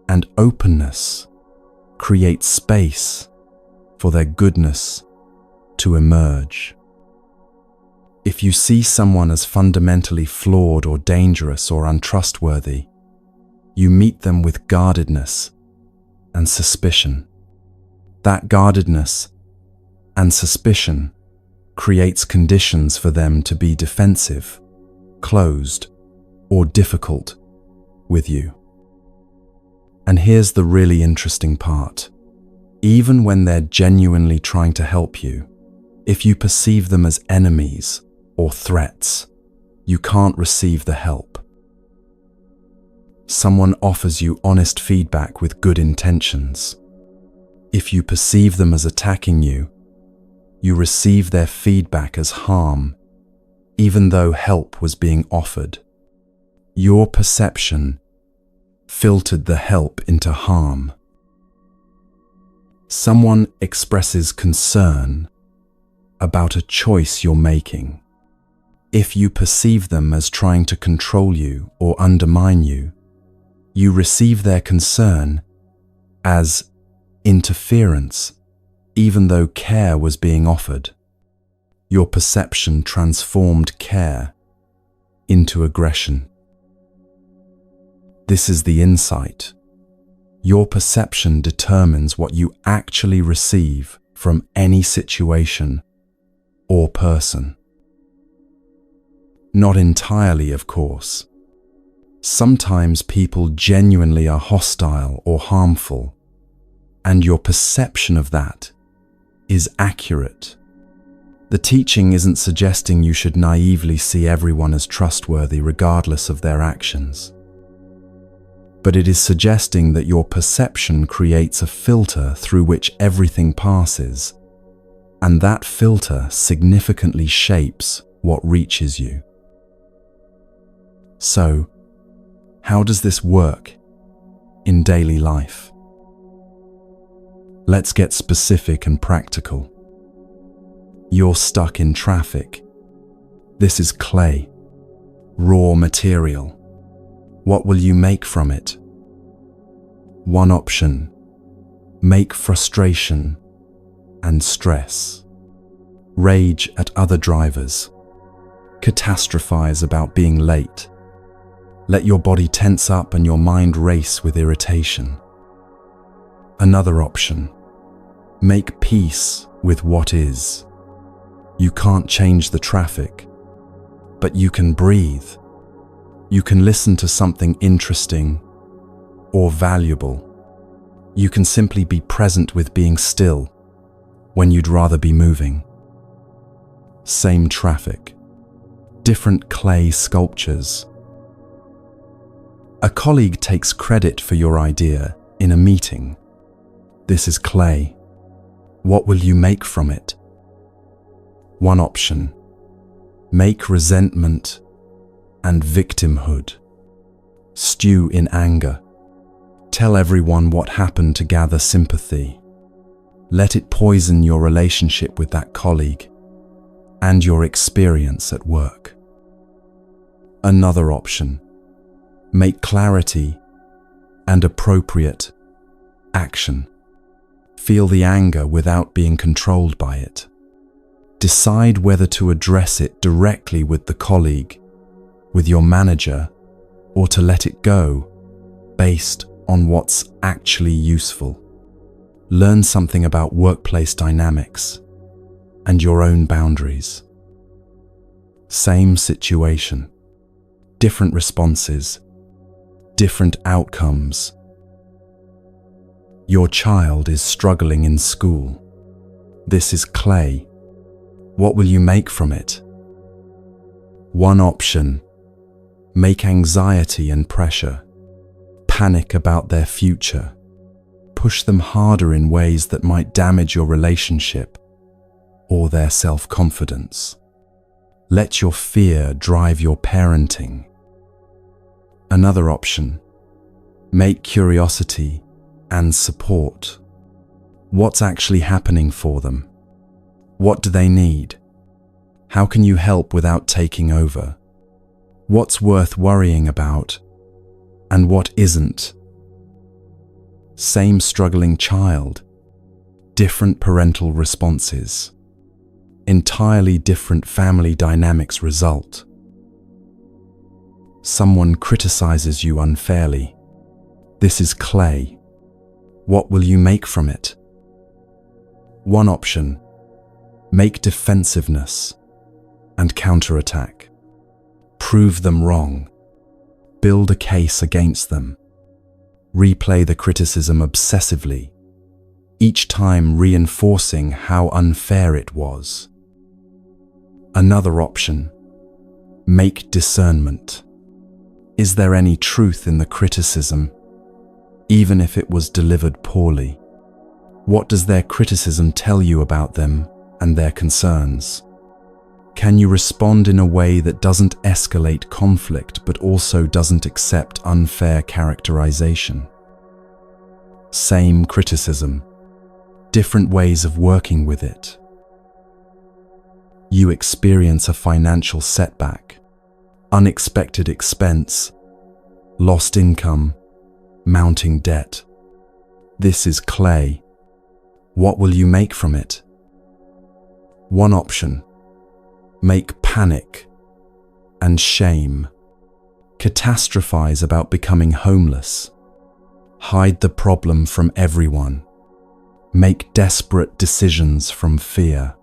and openness create space for their goodness to emerge. If you see someone as fundamentally flawed or dangerous or untrustworthy, you meet them with guardedness and suspicion. That guardedness and suspicion creates conditions for them to be defensive, closed, or difficult with you. And here's the really interesting part. Even when they're genuinely trying to help you, if you perceive them as enemies or threats, you can't receive the help. Someone offers you honest feedback with good intentions. If you perceive them as attacking you, you receive their feedback as harm, even though help was being offered. Your perception filtered the help into harm. Someone expresses concern about a choice you're making. If you perceive them as trying to control you or undermine you, you receive their concern as interference, even though care was being offered. Your perception transformed care into aggression. This is the insight. Your perception determines what you actually receive from any situation or person. Not entirely, of course. Sometimes people genuinely are hostile or harmful, and your perception of that is accurate. The teaching isn't suggesting you should naively see everyone as trustworthy regardless of their actions. But it is suggesting that your perception creates a filter through which everything passes, and that filter significantly shapes what reaches you. So, how does this work in daily life? Let's get specific and practical. You're stuck in traffic. This is clay, raw material. What will you make from it? One option: make frustration and stress. Rage at other drivers. Catastrophize about being late. Let your body tense up and your mind race with irritation. Another option: make peace with what is. You can't change the traffic, but you can breathe. You can listen to something interesting or valuable. You can simply be present with being still when you'd rather be moving. Same traffic, different clay sculptures. A colleague takes credit for your idea in a meeting. This is clay. What will you make from it? One option: make resentment and victimhood. Stew in anger. Tell everyone what happened to gather sympathy. Let it poison your relationship with that colleague and your experience at work. Another option: make clarity and appropriate action. Feel the anger without being controlled by it. Decide whether to address it directly with the colleague, with your manager, or to let it go based on what's actually useful. Learn something about workplace dynamics and your own boundaries. Same situation, different responses, different outcomes. Your child is struggling in school. This is clay. What will you make from it? One option: make anxiety and pressure, panic about their future, push them harder in ways that might damage your relationship or their self-confidence. Let your fear drive your parenting. Another option, make curiosity and support. What's actually happening for them? What do they need? How can you help without taking over? What's worth worrying about and what isn't? Same struggling child, different parental responses. Entirely different family dynamics result. Someone criticizes you unfairly. This is clay. What will you make from it? One option, make defensiveness and counterattack. Prove them wrong. Build a case against them. Replay the criticism obsessively, each time reinforcing how unfair it was. Another option, make discernment. Is there any truth in the criticism, even if it was delivered poorly? What does their criticism tell you about them and their concerns? Can you respond in a way that doesn't escalate conflict but also doesn't accept unfair characterization? Same criticism, different ways of working with it. You experience a financial setback, unexpected expense, lost income, mounting debt. This is clay. What will you make from it? One option, make panic and shame. Catastrophize about becoming homeless. Hide the problem from everyone. Make desperate decisions from fear.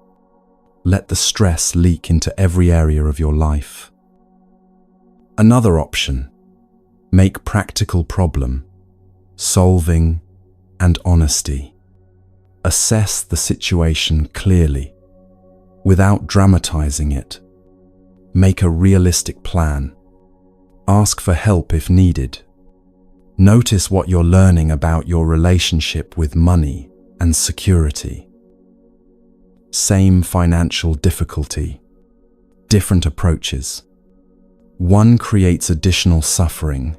Let the stress leak into every area of your life. Another option, make practical problem, solving and honesty. Assess the situation clearly, without dramatizing it. Make a realistic plan. Ask for help if needed. Notice what you're learning about your relationship with money and security. Same financial difficulty, different approaches. One creates additional suffering,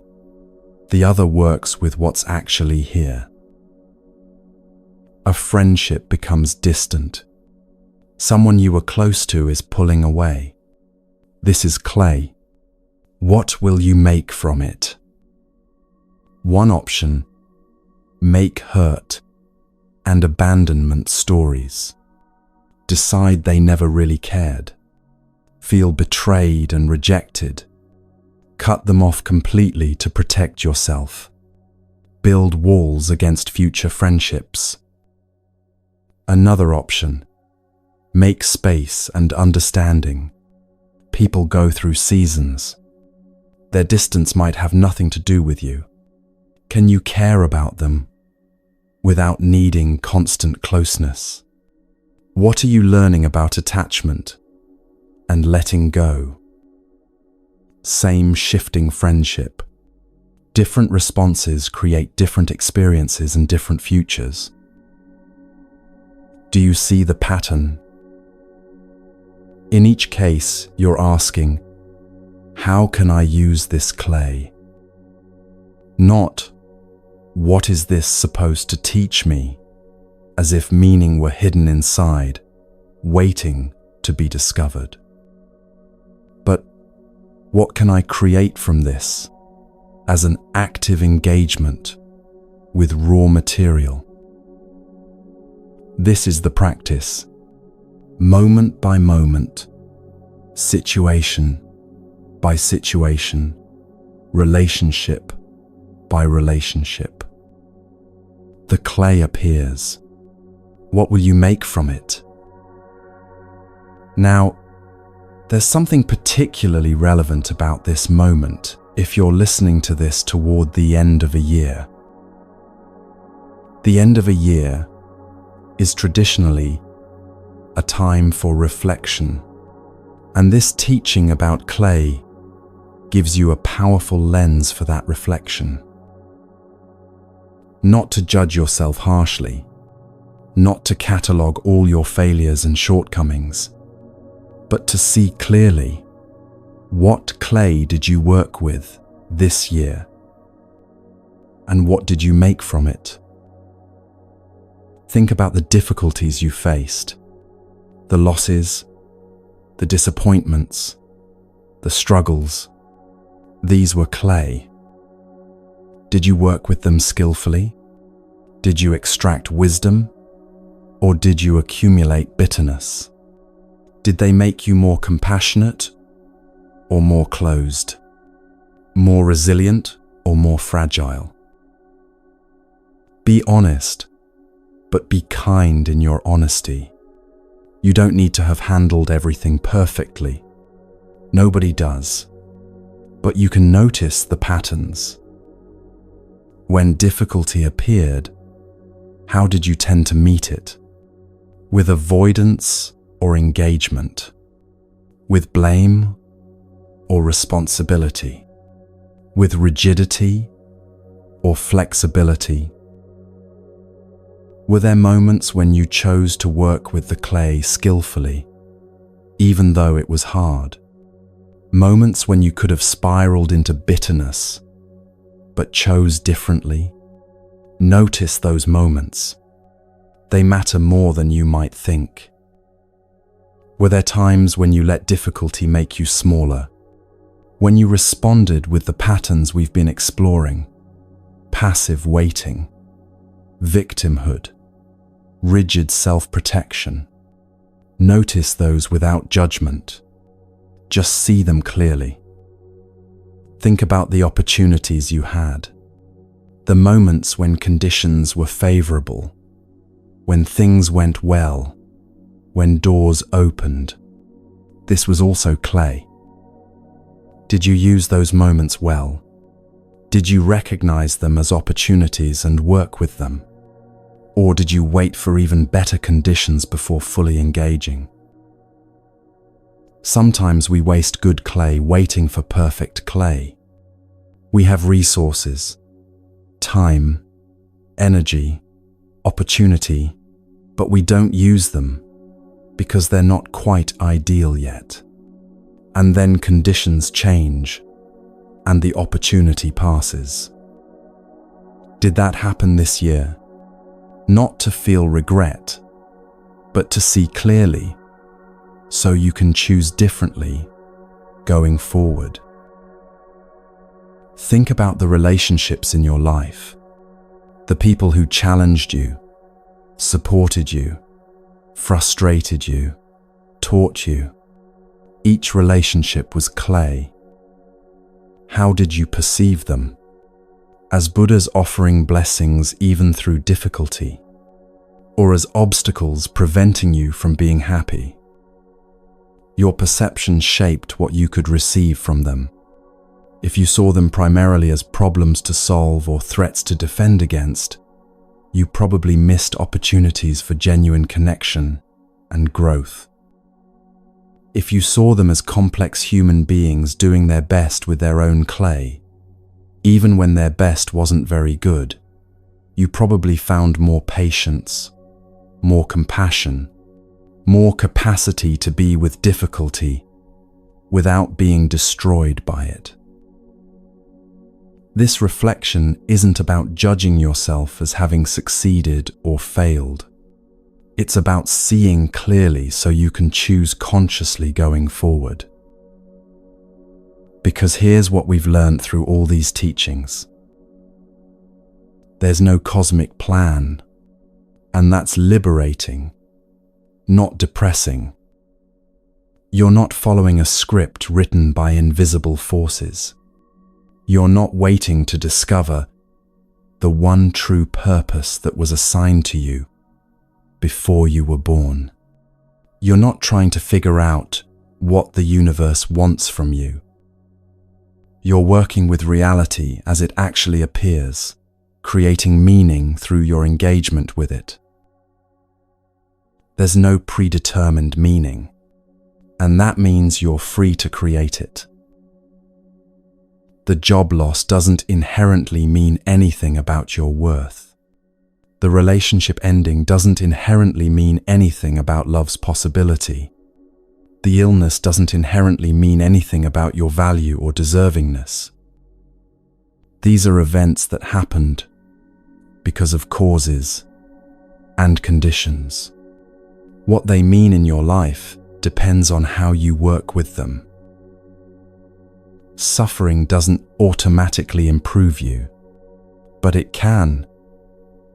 the other works with what's actually here. A friendship becomes distant. Someone you were close to is pulling away. This is clay. What will you make from it? One option, make hurt and abandonment stories. Decide they never really cared. Feel betrayed and rejected. Cut them off completely to protect yourself. Build walls against future friendships. Another option, make space and understanding. People go through seasons. Their distance might have nothing to do with you. Can you care about them without needing constant closeness? What are you learning about attachment and letting go? Same shifting friendship. Different responses create different experiences and different futures. Do you see the pattern? In each case, you're asking, how can I use this clay? Not, what is this supposed to teach me? As if meaning were hidden inside, waiting to be discovered. But what can I create from this as an active engagement with raw material? This is the practice, moment by moment, situation by situation, relationship by relationship. The clay appears. What will you make from it? Now, there's something particularly relevant about this moment if you're listening to this toward the end of a year. The end of a year is traditionally a time for reflection, and this teaching about clay gives you a powerful lens for that reflection. Not to judge yourself harshly, not to catalogue all your failures and shortcomings, but to see clearly, what clay did you work with this year? And what did you make from it? Think about the difficulties you faced, the losses, the disappointments, the struggles. These were clay. Did you work with them skillfully? Did you extract wisdom? Or did you accumulate bitterness? Did they make you more compassionate or more closed? More resilient or more fragile? Be honest, but be kind in your honesty. You don't need to have handled everything perfectly. Nobody does. But you can notice the patterns. When difficulty appeared, how did you tend to meet it? With avoidance or engagement? With blame or responsibility? With rigidity or flexibility? Were there moments when you chose to work with the clay skillfully, even though it was hard? Moments when you could have spiraled into bitterness, but chose differently? Notice those moments. They matter more than you might think. Were there times when you let difficulty make you smaller? When you responded with the patterns we've been exploring? Passive waiting, victimhood, rigid self-protection. Notice those without judgment. Just see them clearly. Think about the opportunities you had, the moments when conditions were favorable, when things went well, when doors opened. This was also clay. Did you use those moments well? Did you recognize them as opportunities and work with them? Or did you wait for even better conditions before fully engaging? Sometimes we waste good clay waiting for perfect clay. We have resources, time, energy, opportunity, but we don't use them because they're not quite ideal yet. And then conditions change and the opportunity passes. Did that happen this year? Not to feel regret, but to see clearly, so you can choose differently going forward. Think about the relationships in your life, the people who challenged you, supported you, frustrated you, taught you. Each relationship was clay. How did you perceive them? As Buddhas offering blessings even through difficulty, or as obstacles preventing you from being happy? Your perception shaped what you could receive from them. If you saw them primarily as problems to solve or threats to defend against, you probably missed opportunities for genuine connection and growth. If you saw them as complex human beings doing their best with their own clay, even when their best wasn't very good, you probably found more patience, more compassion, more capacity to be with difficulty without being destroyed by it. This reflection isn't about judging yourself as having succeeded or failed. It's about seeing clearly so you can choose consciously going forward. Because here's what we've learned through all these teachings. There's no cosmic plan, and that's liberating, not depressing. You're not following a script written by invisible forces. You're not waiting to discover the one true purpose that was assigned to you before you were born. You're not trying to figure out what the universe wants from you. You're working with reality as it actually appears, creating meaning through your engagement with it. There's no predetermined meaning, and that means you're free to create it. The job loss doesn't inherently mean anything about your worth. The relationship ending doesn't inherently mean anything about love's possibility. The illness doesn't inherently mean anything about your value or deservingness. These are events that happened because of causes and conditions. What they mean in your life depends on how you work with them. Suffering doesn't automatically improve you, but it can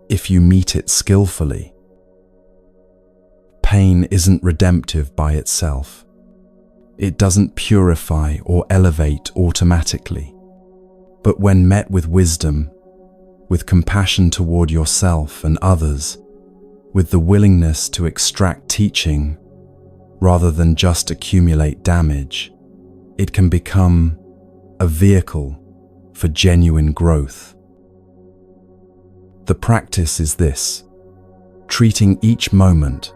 if you meet it skillfully. Pain isn't redemptive by itself. It doesn't purify or elevate automatically. But when met with wisdom, with compassion toward yourself and others, with the willingness to extract teaching rather than just accumulate damage, it can become a vehicle for genuine growth. The practice is this: treating each moment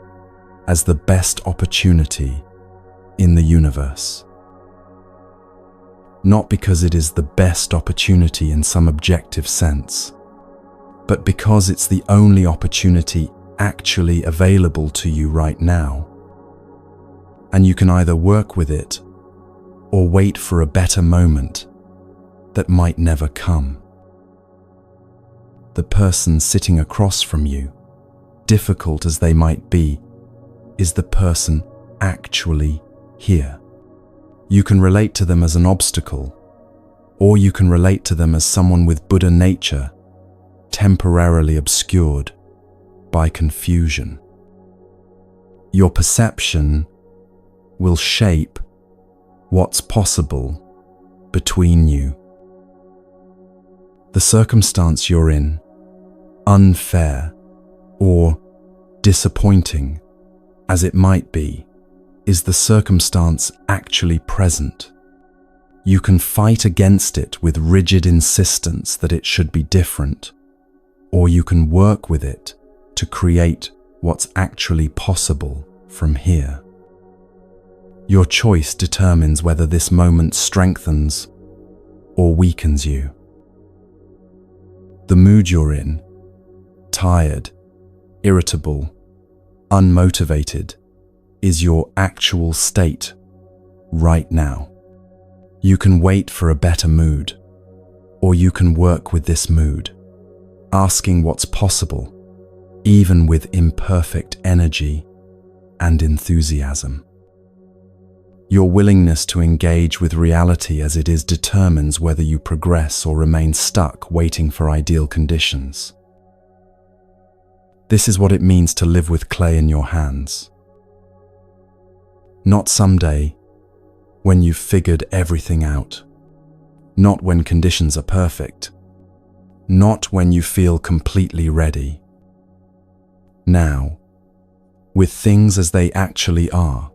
as the best opportunity in the universe. Not because it is the best opportunity in some objective sense, but because it's the only opportunity actually available to you right now. And you can either work with it or wait for a better moment that might never come. The person sitting across from you, difficult as they might be, is the person actually here. You can relate to them as an obstacle, or you can relate to them as someone with Buddha nature, temporarily obscured by confusion. Your perception will shape what's possible between you. The circumstance you're in, unfair or disappointing as it might be, is the circumstance actually present. You can fight against it with rigid insistence that it should be different, or you can work with it to create what's actually possible from here. Your choice determines whether this moment strengthens or weakens you. The mood you're in, tired, irritable, unmotivated, is your actual state right now. You can wait for a better mood, or you can work with this mood, asking what's possible, even with imperfect energy and enthusiasm. Your willingness to engage with reality as it is determines whether you progress or remain stuck waiting for ideal conditions. This is what it means to live with clay in your hands. Not someday, when you've figured everything out. Not when conditions are perfect. Not when you feel completely ready. Now, with things as they actually are.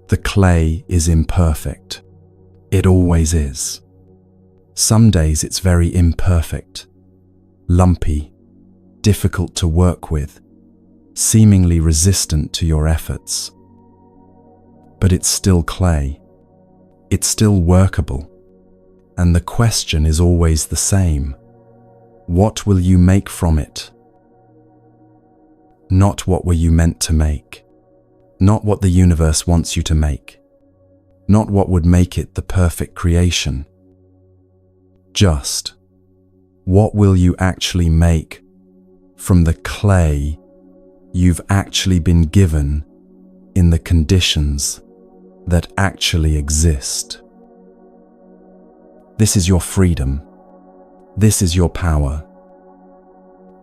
The clay is imperfect. It always is. Some days it's very imperfect, lumpy, difficult to work with, seemingly resistant to your efforts. But it's still clay. It's still workable. And the question is always the same. What will you make from it? Not what were you meant to make. Not what the universe wants you to make. Not what would make it the perfect creation. Just, what will you actually make from the clay you've actually been given in the conditions that actually exist? This is your freedom. This is your power.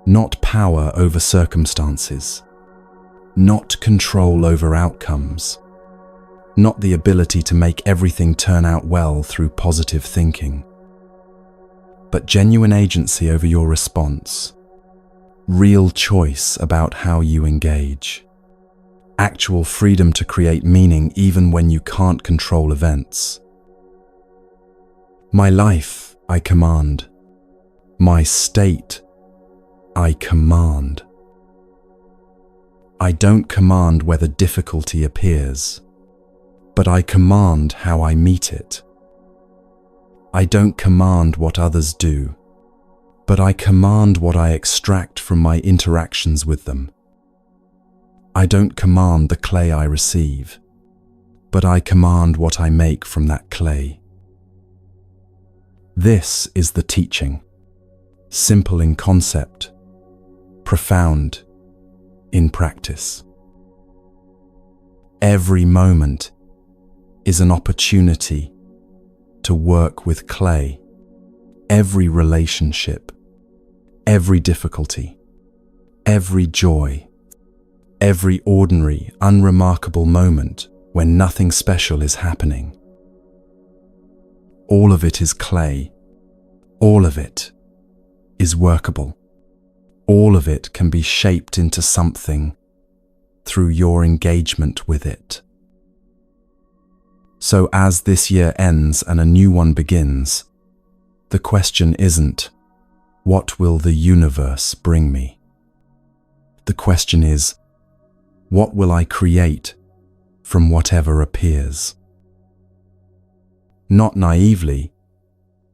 Not power over circumstances. Not control over outcomes. Not the ability to make everything turn out well through positive thinking. But genuine agency over your response. Real choice about how you engage. Actual freedom to create meaning even when you can't control events. My life, I command. My state, I command. I don't command whether difficulty appears, but I command how I meet it. I don't command what others do, but I command what I extract from my interactions with them. I don't command the clay I receive, but I command what I make from that clay. This is the teaching, simple in concept, profound in practice. Every moment is an opportunity to work with clay. Every relationship, every difficulty, every joy, every ordinary, unremarkable moment when nothing special is happening. All of it is clay. All of it is workable. All of it can be shaped into something through your engagement with it. So as this year ends and a new one begins, the question isn't, what will the universe bring me? The question is, what will I create from whatever appears? Not naively,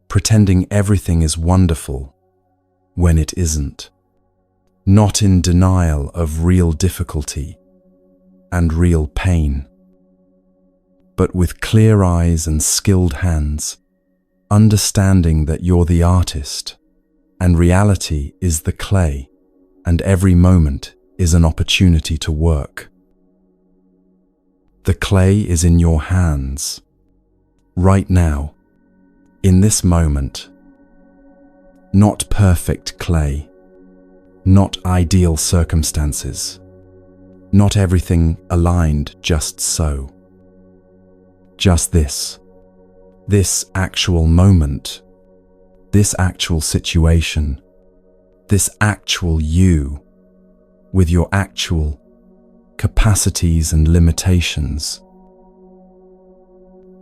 pretending everything is wonderful when it isn't. Not in denial of real difficulty and real pain, but with clear eyes and skilled hands, understanding that you're the artist and reality is the clay, and every moment is an opportunity to work. The clay is in your hands, right now, in this moment. Not perfect clay, not ideal circumstances, not everything aligned just so. Just this actual moment, this actual situation, this actual you, with your actual capacities and limitations.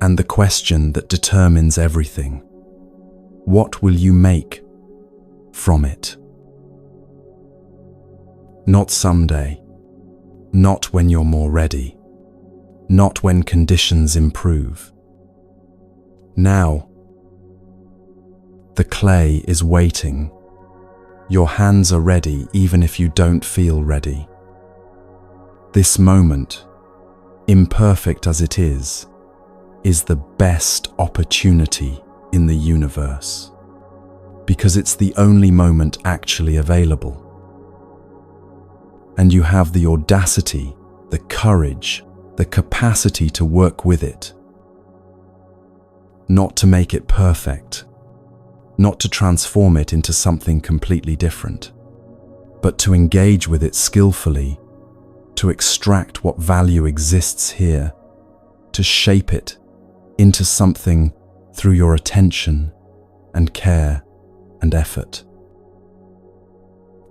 And the question that determines everything: what will you make from it? Not someday, not when you're more ready, not when conditions improve. Now, the clay is waiting. Your hands are ready even if you don't feel ready. This moment, imperfect as it is the best opportunity in the universe, because it's the only moment actually available. And you have the audacity, the courage, the capacity to work with it. Not to make it perfect, not to transform it into something completely different, but to engage with it skillfully, to extract what value exists here, to shape it into something through your attention and care and effort.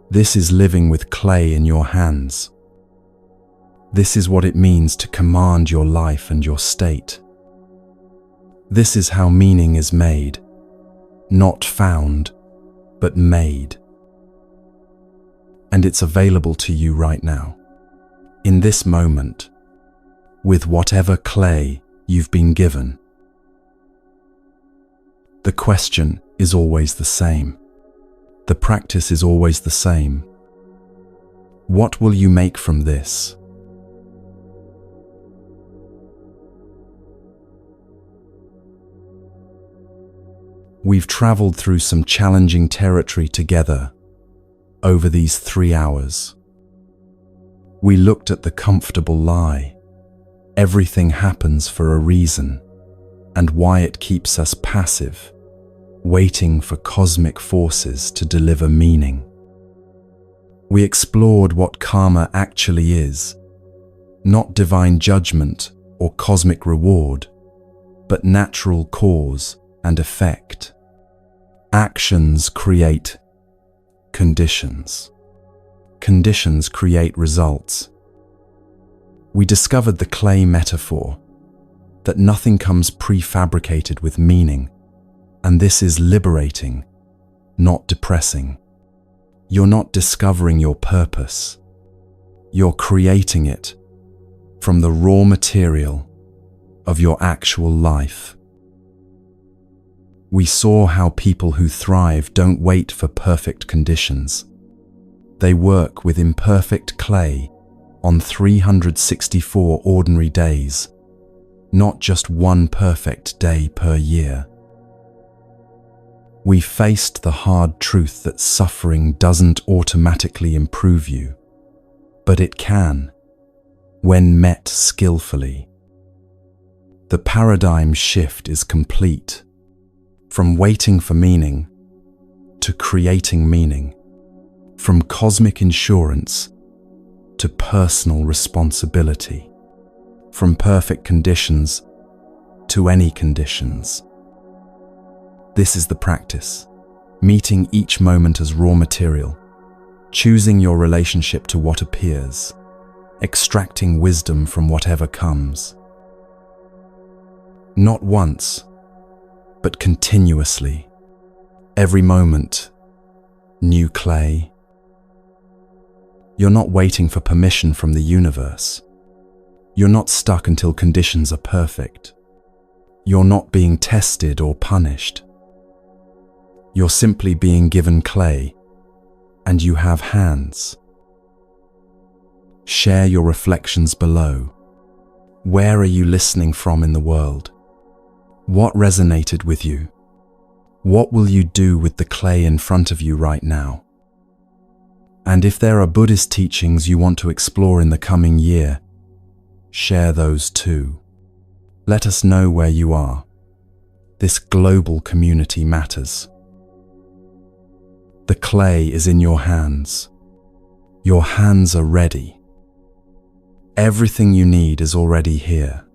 This is living with clay in your hands. This is what it means to command your life and your state. This is how meaning is made, not found, but made. And it's available to you right now, in this moment, with whatever clay you've been given. The question is always the same. The practice is always the same. What will you make from this? We've traveled through some challenging territory together over these 3 hours. We looked at the comfortable lie. Everything happens for a reason, and why it keeps us passive, waiting for cosmic forces to deliver meaning. We explored what karma actually is, not divine judgment or cosmic reward, but natural cause and effect. Actions create conditions. Conditions create results. We discovered the clay metaphor, that nothing comes prefabricated with meaning, and this is liberating, not depressing. You're not discovering your purpose. You're creating it from the raw material of your actual life. We saw how people who thrive don't wait for perfect conditions. They work with imperfect clay on 364 ordinary days, not just one perfect day per year. We faced the hard truth that suffering doesn't automatically improve you, but it can, when met skillfully. The paradigm shift is complete, from waiting for meaning to creating meaning, from cosmic insurance to personal responsibility, from perfect conditions to any conditions. This is the practice, meeting each moment as raw material, choosing your relationship to what appears, extracting wisdom from whatever comes. Not once, but continuously. Every moment, new clay. You're not waiting for permission from the universe. You're not stuck until conditions are perfect. You're not being tested or punished. You're simply being given clay, and you have hands. Share your reflections below. Where are you listening from in the world? What resonated with you? What will you do with the clay in front of you right now? And if there are Buddhist teachings you want to explore in the coming year, share those too. Let us know where you are. This global community matters. The clay is in your hands. Your hands are ready. Everything you need is already here.